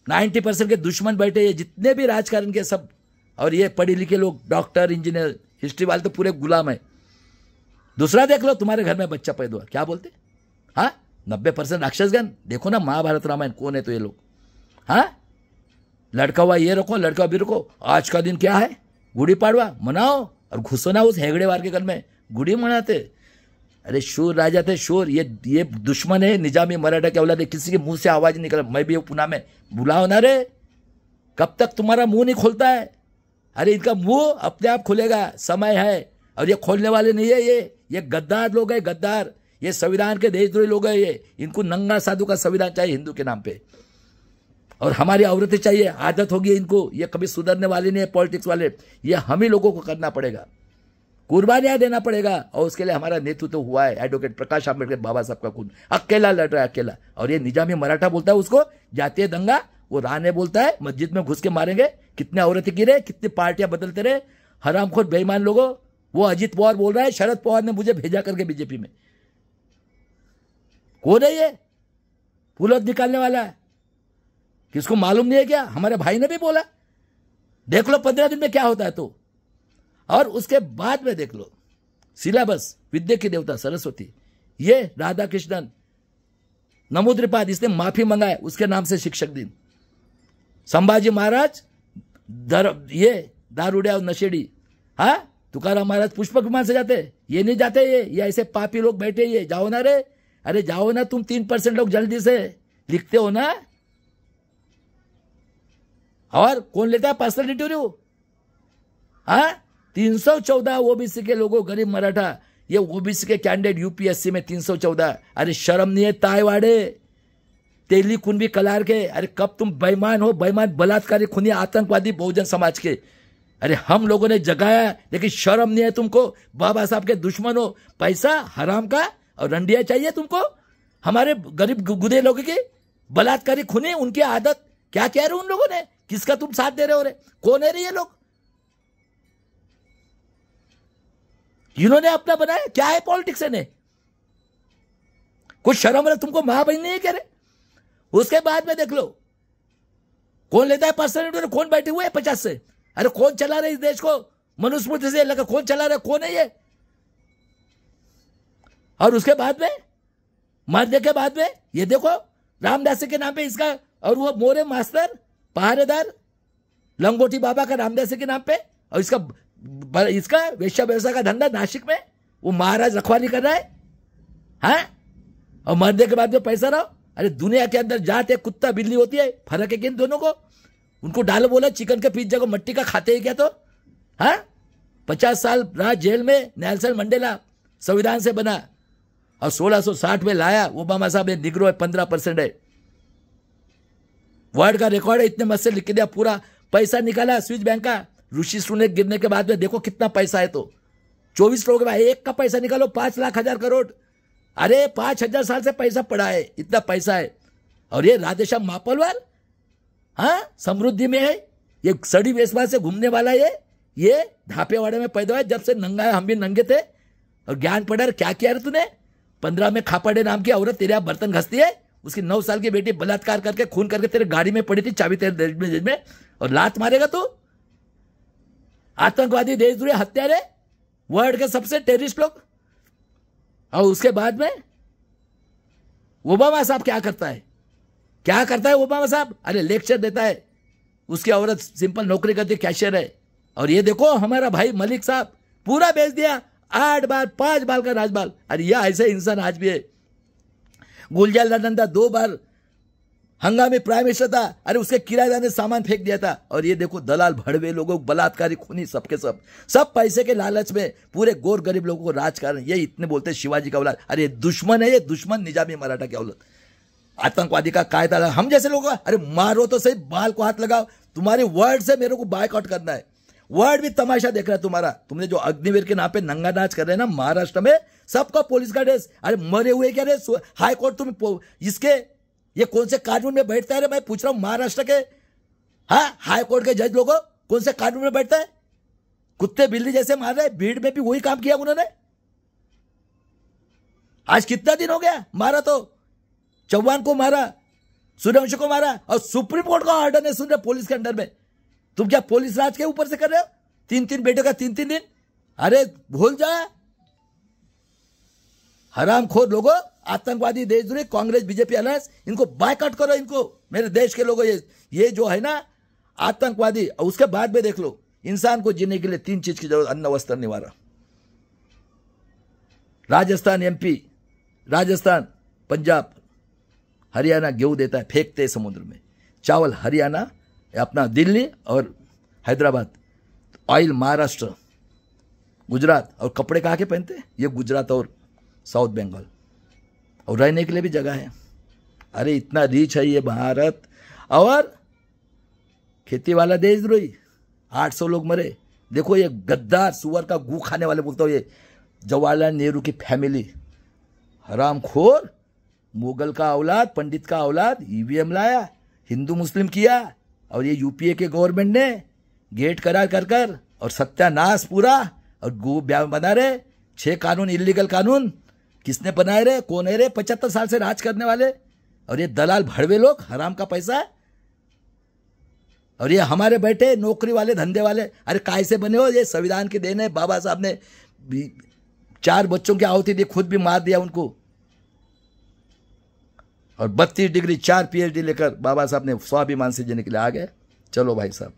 90% के दुश्मन बैठे ये जितने भी राजकारण के सब। और ये पढ़े लिखे लोग, डॉक्टर, इंजीनियर, हिस्ट्री वाले तो पूरे गुलाम है। दूसरा देख लो, तुम्हारे घर में बच्चा पैदा हुआ, क्या बोलते? हाँ 90% राक्षसगण। देखो ना महाभारत रामायण, कौन है तो ये लोग। हाँ, लड़का हुआ ये रखो, लड़का भी रखो। आज का दिन क्या है? गुड़ी पाड़वा मनाओ और घुसो ना उस हेगड़ेवार के घर में, गुड़ी मनाते। अरे शूर राजा थे, शूर। ये दुश्मन है, निजामी मराठा के औलाद है, किसी के मुंह से आवाज नहीं निकला। मैं भी पुणे में, बुलाओ ना रे। कब तक तुम्हारा मुंह नहीं खोलता है? अरे इनका मुंह अपने आप खुलेगा, समय है। और ये खोलने वाले नहीं है, ये गद्दार लोग हैं, गद्दार। ये संविधान के देशद्रोही लोग हैं। ये इनको नंगा साधु का संविधान चाहिए हिंदू के नाम पे। और हमारी औरतें चाहिए, आदत होगी इनको। ये कभी सुधरने वाले नहीं है पॉलिटिक्स वाले। ये हम ही लोगों को करना पड़ेगा, कुर्बानियां देना पड़ेगा। और उसके लिए हमारा नेतृत्व हुआ है एडवोकेट प्रकाश आंबेडकर, बाबा साहब का खून। अकेला लड़ रहा है, अकेला। और ये निजामी मराठा बोलता है उसको जातीय दंगा, वो राने बोलता है मस्जिद में घुस के मारेंगे, कितने औरतें गिरे, कितनी पार्टियां बदलते रहे, हरामखोर बेईमान लोगों। वो अजित पवार बोल रहा है शरद पवार ने मुझे भेजा करके बीजेपी में। कौन है ये पुलत निकालने वाला है? किसको मालूम नहीं है क्या? हमारे भाई ने भी बोला। देख लो 15 दिन में क्या होता है तो। और उसके बाद में देख लो सिलेबस, विद्या की देवता सरस्वती, ये राधा कृष्णन, नमो त्रिपाद, इसने माफी मंगाए उसके नाम से शिक्षक दिन। संभाजी महाराज ये दारूडिया और नशेड़ी, हाँ तुकाराम महाराज पुष्पक विमान से जाते, ये नहीं जाते, ये ऐसे पापी लोग बैठे, ये जाओ ना रे, अरे जाओ ना तुम 3% लोग जल्दी से लिखते हो ना। और कौन लेता है पर्सनल इंटरव्यू? हाँ 314 ओबीसी के लोगों, गरीब मराठा, ये ओबीसी के कैंडिडेट यूपीएससी में 314। अरे शर्म नहीं है तायवाड़े, तेली कुंभी कलार के? अरे कब तुम बेईमान हो, बेईमान बलात्कारी खूनी आतंकवादी बहुजन समाज के। अरे हम लोगों ने जगाया, लेकिन शर्म नहीं है तुमको, बाबा साहब के दुश्मन हो, पैसा हराम का और रंडिया चाहिए तुमको, हमारे गरीब गुदे लोगों की बलात्कारी खूनी, उनकी आदत क्या कह रहे उन लोगों ने, किसका तुम साथ दे रहे हो रे? कौन है रे ये लोग? इन्होंने अपना बनाया, क्या है पॉलिटिक्स ने? कुछ शर्म है तुमको? मां बहन नहीं कह रहे। उसके बाद में देख लो कौन लेता है पर्सनल, कौन बैठे हुए हैं 50 से? अरे कौन चला रहे इस देश को? मनुस्मृति से लगा कौन चला रहा है? कौन है ये? और उसके बाद में मरने के बाद में ये देखो रामदास के नाम पे इसका, और वो मोरे मास्टर पहरेदार लंगोटी बाबा का रामदास के नाम पे, और इसका वेश्या व्यवसाय का धंधा नासिक में, वो महाराज रखवाली कर रहा है। हाँ और मरने के बाद में पैसा रहो। अरे दुनिया के अंदर जात एक कुत्ता बिल्ली होती है, फर्क है किन दोनों को? उनको डालो बोला चिकन के पिज्जा को मट्टी का खाते हैं क्या? तो हाँ 50 साल रात जेल में नेल्सन मंडेला संविधान से बना, और 1660 में लाया ओबामा साहब ने, निग्रो है 15% है, वर्ल्ड का रिकॉर्ड है, इतने मत से लिख के दिया, पूरा पैसा निकाला स्विस बैंक का। ऋषि सुनक गिरने के बाद में देखो कितना पैसा है, तो 24 लोगों के बाद एक का पैसा निकालो 5 लाख 1000 करोड़। अरे 5000 साल से पैसा पड़ा है, इतना पैसा है। और ये राधेश्याम मापलवाल, हाँ समृद्धि में है, ये सड़ी वेशभूषा से घूमने वाला ये ढापेवाड़े में पैदा हुआ, जब से नंगा है, हम भी नंगे थे। और ज्ञान पढ़ा, क्या किया रे तूने? 15 में खापाड़े नाम की औरत तेरे बर्तन घसती है, उसकी 9 साल की बेटी बलात्कार करके खून करके तेरे गाड़ी में पड़ी थी, चाबी तेरे जेब में, और लात मारेगा तू? आतंकवादी, देशद्रोही, हत्यारे, वर्ल्ड के सबसे टेररिस्ट लोग। और उसके बाद में ओबामा साहब क्या करता है? क्या करता है ओबामा साहब? अरे लेक्चर देता है, उसकी औरत सिंपल नौकरी करती, कैशियर है। और ये देखो हमारा भाई मलिक साहब पूरा बेच दिया, 8 बार 5 बाल का राजबाल। अरे यह ऐसे इंसान आज भी है। गुलजार नंदा 2 बार हंगामी प्राइम मिनिस्टर था, अरे उसके किराएदार ने सामान फेंक दिया था। और ये देखो दलाल, भड़वे लोगों, बलात्कारी, खूनी, सबके सब पैसे के लालच में पूरे गोर गरीब लोगों को राजकारण, ये इतने बोलते हैं शिवाजी का औलाद। अरे दुश्मन है ये, दुश्मन निजामी मराठा की औलाद, आतंकवादी का कायदा। हम जैसे लोग अरे मारो तो सही, बाल को हाथ लगाओ। तुम्हारे वर्ड से मेरे को बायकॉट करना है, वर्ड भी तमाशा देख रहा है तुम्हारा। तुमने जो अग्निवीर के नाम पे नंगा नाच कर रहे हैं ना महाराष्ट्र में, सबका पुलिस का ड्रेस, अरे मरे हुए क्या रे? हाई कोर्ट तुम इसके ये कौन से कानून में बैठता है रे? मैं पूछ रहा हूं महाराष्ट्र के, हाँ हाई कोर्ट के जज लोगों कौन से कानून में बैठता है? कुत्ते बिल्ली जैसे मार रहे। भीड़ में भी वही काम किया उन्होंने। आज कितना दिन हो गया? मारा तो चौहान को मारा, सूर्यवंशी को मारा, और सुप्रीम कोर्ट का ऑर्डर है सुन रहे पुलिस के अंडर में। तुम क्या पुलिस राज के ऊपर से कर रहे हो? 3-3 बेटों का 3-3 दिन। अरे भूल जा, हरामखोर लोगों, आतंकवादी, देशद्रोही, कांग्रेस बीजेपी अलायंस, इनको बायकॉट करो। इनको मेरे देश के लोगों, ये जो है ना आतंकवादी। और उसके बाद में देख लो, इंसान को जीने के लिए 3 चीज की जरूरत, अन्न वस्त्र निवारा। राजस्थान एमपी, राजस्थान पंजाब हरियाणा गेहूं देता है, फेंकते हैं समुद्र में। चावल हरियाणा, अपना दिल्ली और हैदराबाद। ऑयल महाराष्ट्र, गुजरात। और कपड़े कहाँ के पहनते हैं? ये गुजरात और साउथ बंगाल। और रहने के लिए भी जगह है। अरे इतना रीच है ये भारत। और खेती वाला देशद्रोही, 800 लोग मरे। देखो ये गद्दार सुअर का गू खाने वाले, बोलता हूँ ये जवाहरलाल नेहरू की फैमिली, हरामखोर, मुगल का औलाद, पंडित का औलाद, ईवीएम लाया, हिंदू मुस्लिम किया, और ये यूपीए के गवर्नमेंट ने गेट करार कर कर और सत्यानाश पूरा, और बना रहे 6 कानून, इलीगल कानून किसने बनाए रे, कौन है रे 75 साल से राज करने वाले, और ये दलाल भड़वे लोग, हराम का पैसा, और ये हमारे बैठे नौकरी वाले धंधे वाले। अरे काय से बने हो, ये संविधान की देन है। बाबा साहब ने 4 बच्चों की आहुति दी, खुद भी मार दिया उनको, और 32 डिग्री 4 PhD लेकर बाबा साहब ने स्वाभिमान से जीने के लिए आ गए। चलो भाई साहब,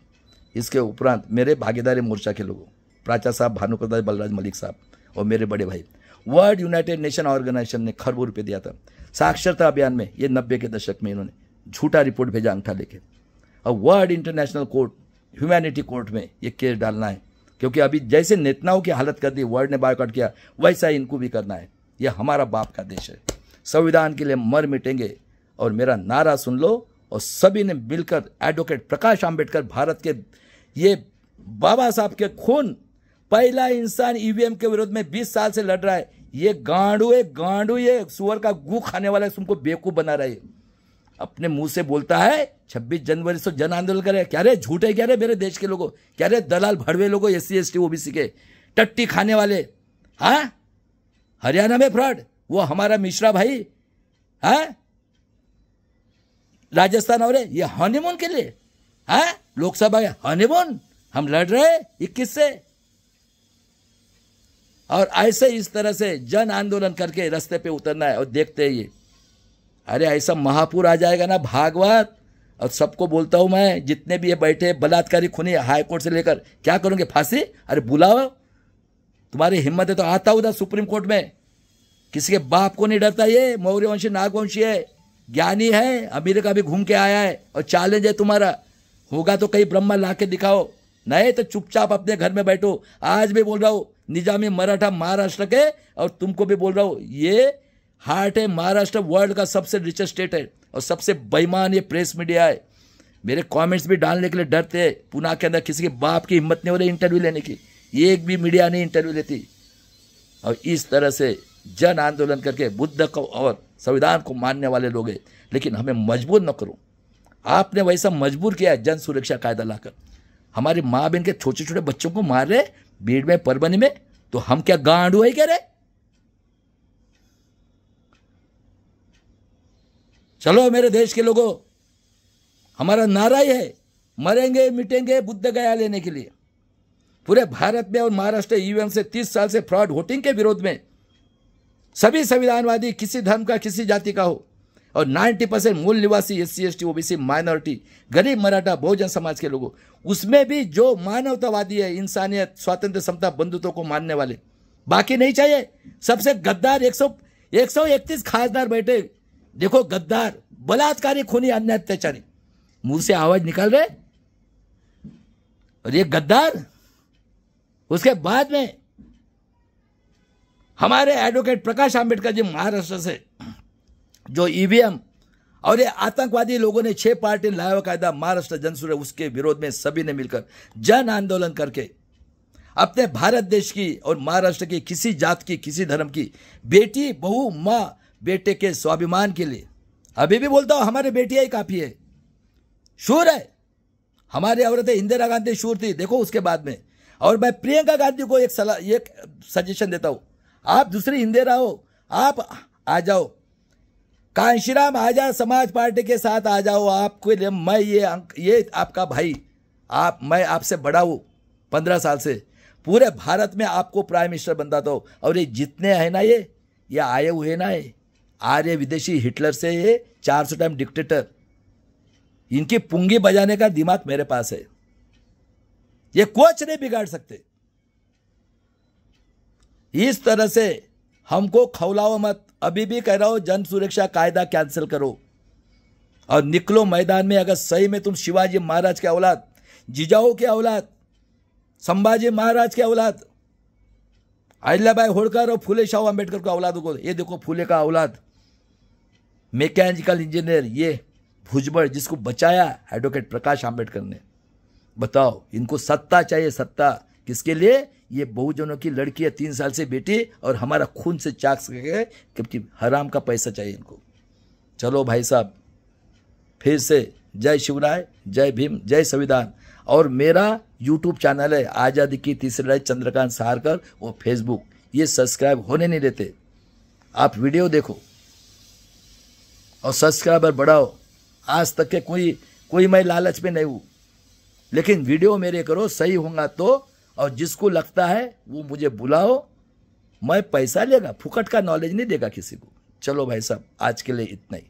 इसके उपरांत मेरे भागीदारी मोर्चा के लोगों, प्राचा साहब, भानुप्रताप, बलराज मलिक साहब और मेरे बड़े भाई, वर्ल्ड यूनाइटेड नेशन ऑर्गेनाइजेशन ने खरबों रुपये दिया था साक्षरता अभियान में। ये 90 के दशक में इन्होंने झूठा रिपोर्ट भेजा अंगूठा लेके, और world international court, humanity court में ये केस डालना है, क्योंकि अभी जैसे नेताओं की हालत कर दी, वर्ल्ड ने बायकॉट किया, वैसा ही इनको भी करना है। ये हमारा बाप का देश है, संविधान के लिए मर मिटेंगे। और मेरा नारा सुन लो, और सभी ने मिलकर, एडवोकेट प्रकाश आंबेडकर, भारत के ये बाबा साहब के खून, पहला इंसान ईवीएम के विरोध में 20 साल से लड़ रहा है। ये गांडू, ये सुअर का गू खाने वाला तुमको बेवकूफ बना रहा है। अपने मुंह से बोलता है 26 जनवरी से जन आंदोलन करे, क्या रे झूठे, क्या रे मेरे देश के लोगों, क्या रे दलाल भड़वे लोगों, SC ST OBC के टट्टी खाने वाले। हाँ, हरियाणा में फ्रॉड, वो हमारा मिश्रा भाई, हाँ, राजस्थान और ये हनीमून के लिए, हाँ, लोकसभा हनीमून हम लड़ रहे 21 से। और ऐसे इस तरह से जन आंदोलन करके रास्ते पे उतरना है। और देखते हैं ये, अरे ऐसा महापुर आ जाएगा ना भागवत। और सबको बोलता हूं मैं, जितने भी ये बैठे बलात्कारी खूनी, हाईकोर्ट से लेकर, क्या करोगे, फांसी? अरे बुलाओ, तुम्हारी हिम्मत है तो आता उधर सुप्रीम कोर्ट में। किसी के बाप को नहीं डरता, ये मौर्यवंशी नागवंशी है, ज्ञानी है, अमेरिका भी घूम के आया है, और चैलेंज है तुम्हारा। होगा तो कहीं ब्रह्मा ला के दिखाओ, नहीं तो चुपचाप अपने घर में बैठो। आज भी बोल रहा हूं, निजामी मराठा महाराष्ट्र के, और तुमको भी बोल रहा हूं, ये हार्ट है महाराष्ट्र, वर्ल्ड का सबसे रिचेस्ट स्टेट है, और सबसे बेईमान ये प्रेस मीडिया है। मेरे कमेंट्स भी डालने के लिए डरते हैं। पुणे के अंदर किसी के बाप की हिम्मत नहीं हो रही इंटरव्यू लेने की, एक भी मीडिया नहीं इंटरव्यू लेती। और इस तरह से जन आंदोलन करके बुद्ध को और संविधान को मानने वाले लोग हैं। लेकिन हमें मजबूर न करो, आपने वैसा मजबूर किया है जन सुरक्षा कायदा लाकर। हमारी माँ बहन के छोटे छोटे बच्चों को मार रहे भीड़ में, परभनी में, तो हम क्या गांड हुए क्या रे? चलो मेरे देश के लोगों, हमारा नारा ही है, मरेंगे मिटेंगे बुद्ध गया लेने के लिए। पूरे भारत में और महाराष्ट्र ईवीएम से 30 साल से फ्रॉड वोटिंग के विरोध में सभी संविधानवादी, किसी धर्म का, किसी जाति का हो, और 90% मूल निवासी SC ST OBC माइनॉरिटी, गरीब मराठा बहुजन समाज के लोगों, उसमें भी जो मानवतावादी है, इंसानियत, स्वातंत्र, समता, बंधुत्व को मानने वाले, बाकी नहीं चाहिए। सबसे गद्दार 131 खासदार बैठे, देखो गद्दार, बलात्कारी, खूनी, अन्य अत्याचारी, मुंह से आवाज निकाल रहे, और ये गद्दार। उसके बाद में हमारे एडवोकेट प्रकाश आंबेडकर जी महाराष्ट्र से जो ईवीएम और ये आतंकवादी लोगों ने 6 पार्टी लाया हुआ कायदा महाराष्ट्र जनसुरक्षा, उसके विरोध में सभी ने मिलकर जन आंदोलन करके अपने भारत देश की और महाराष्ट्र की किसी जात की, किसी धर्म की बेटी, बहू, माँ, बेटे के स्वाभिमान के लिए, अभी भी बोलता हूं, हमारे बेटियां ही काफी है, शूर है। हमारी औरतें, इंदिरा गांधी शूर थी, देखो उसके बाद में। और मैं प्रियंका गांधी को एक सजेशन देता हूं, आप दूसरी इंदिरा हो, आप आ जाओ, कांशीराम आजाद समाज पार्टी के साथ आ जाओ। आपको लिए मैं ये आपका भाई, मैं आपसे बड़ा हूं 15 साल से, पूरे भारत में आपको प्राइम मिनिस्टर बनता हूं। और ये जितने हैं ना, ये आए हुए ना, ये आर्य विदेशी हिटलर से, ये 400 टाइम डिक्टेटर, इनकी पुंगी बजाने का दिमाग मेरे पास है, ये कुछ नहीं बिगाड़ सकते। इस तरह से हमको खौलाओ मत। अभी भी कह रहा हूं, जन सुरक्षा कायदा कैंसिल करो और निकलो मैदान में। अगर सही में तुम शिवाजी महाराज के औलाद, जिजाऊ के औलाद, संभाजी महाराज के औलाद, अहिल्याबाई होळकर और फूले शाहू अंबेडकर के औलाद को, ये देखो फूले का औलाद मैकेनिकल इंजीनियर, ये भुजबल जिसको बचाया एडवोकेट प्रकाश आंबेडकर ने। बताओ, इनको सत्ता चाहिए, सत्ता किसके लिए? ये बहुजनों की लड़की है, 3 साल से बेटी, और हमारा खून से चाक सके, क्योंकि हराम का पैसा चाहिए इनको। चलो भाई साहब, फिर से जय शिवराय, जय भीम, जय संविधान। और मेरा यूट्यूब चैनल है आज़ादी की तीसरी लड़ाई चंद्रकांत सहारकर, वो फेसबुक, ये सब्सक्राइब होने नहीं देते। आप वीडियो देखो और सब्सक्राइबर बढ़ाओ। आज तक के कोई मैं लालच में नहीं हूँ, लेकिन वीडियो मेरे करो, सही होगा तो। और जिसको लगता है वो मुझे बुलाओ, मैं पैसा लेगा, फुकट का नॉलेज नहीं देगा किसी को। चलो भाई साहब, आज के लिए इतना ही।